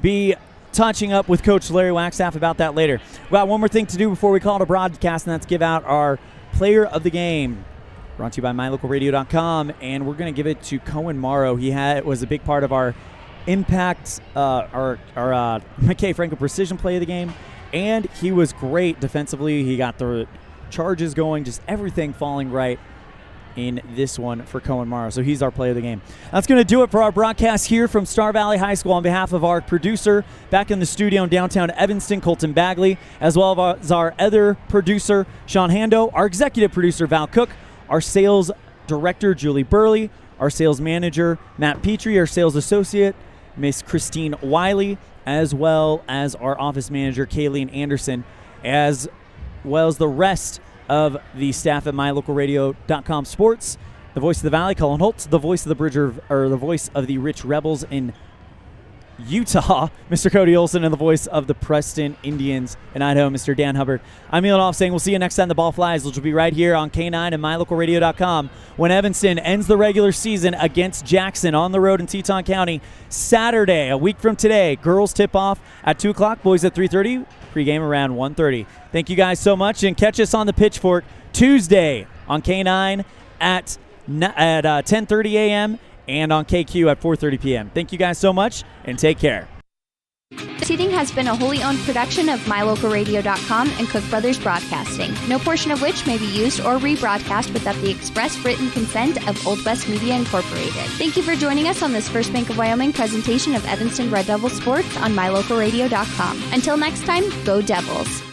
be touching up with Coach Larry Waxaff about that later. We got one more thing to do before we call it a broadcast, and that's give out our player of the game. Brought to you by MyLocalRadio.com, and we're going to give it to Cohen Morrow. He was a big part of our Impact, our McKay Frankum Precision Play of the Game, and he was great defensively. He got the charges going, just everything falling right in this one for Cohen Morrow. So he's our player of the game. That's going to do it for our broadcast here from Star Valley High School. On behalf of our producer back in the studio in downtown Evanston, Colton Bagley, as well as our other producer, Sean Hando, our executive producer, Val Cook, our sales director, Julie Burley, our sales manager, Matt Petrie, our sales associate, Miss Christine Wiley, as well as our office manager, Kayleen Anderson, as well as the rest of the staff at MyLocalRadio.com Sports, the voice of the Valley, Colin Holtz, the voice of the voice of the Rich Rebels in Utah, Mr. Cody Olson, and the voice of the Preston Indians in Idaho, Mr. Dan Hubbard. I'm Elan saying we'll see you next time the ball flies, which will be right here on K9 and MyLocalRadio.com when Evanston ends the regular season against Jackson on the road in Teton County Saturday, a week from today. Girls tip off at 2 o'clock, boys at 3:30, pregame around 1:30. Thank you guys so much, and catch us on the Pitchfork Tuesday on K9 at 10:30 a.m. and on KQ at 4:30 p.m. Thank you guys so much, and take care. Seating has been a wholly owned production of MyLocalRadio.com and Cook Brothers Broadcasting, no portion of which may be used or rebroadcast without the express written consent of Old West Media Incorporated. Thank you for joining us on this First Bank of Wyoming presentation of Evanston Red Devil Sports on MyLocalRadio.com. Until next time, go Devils!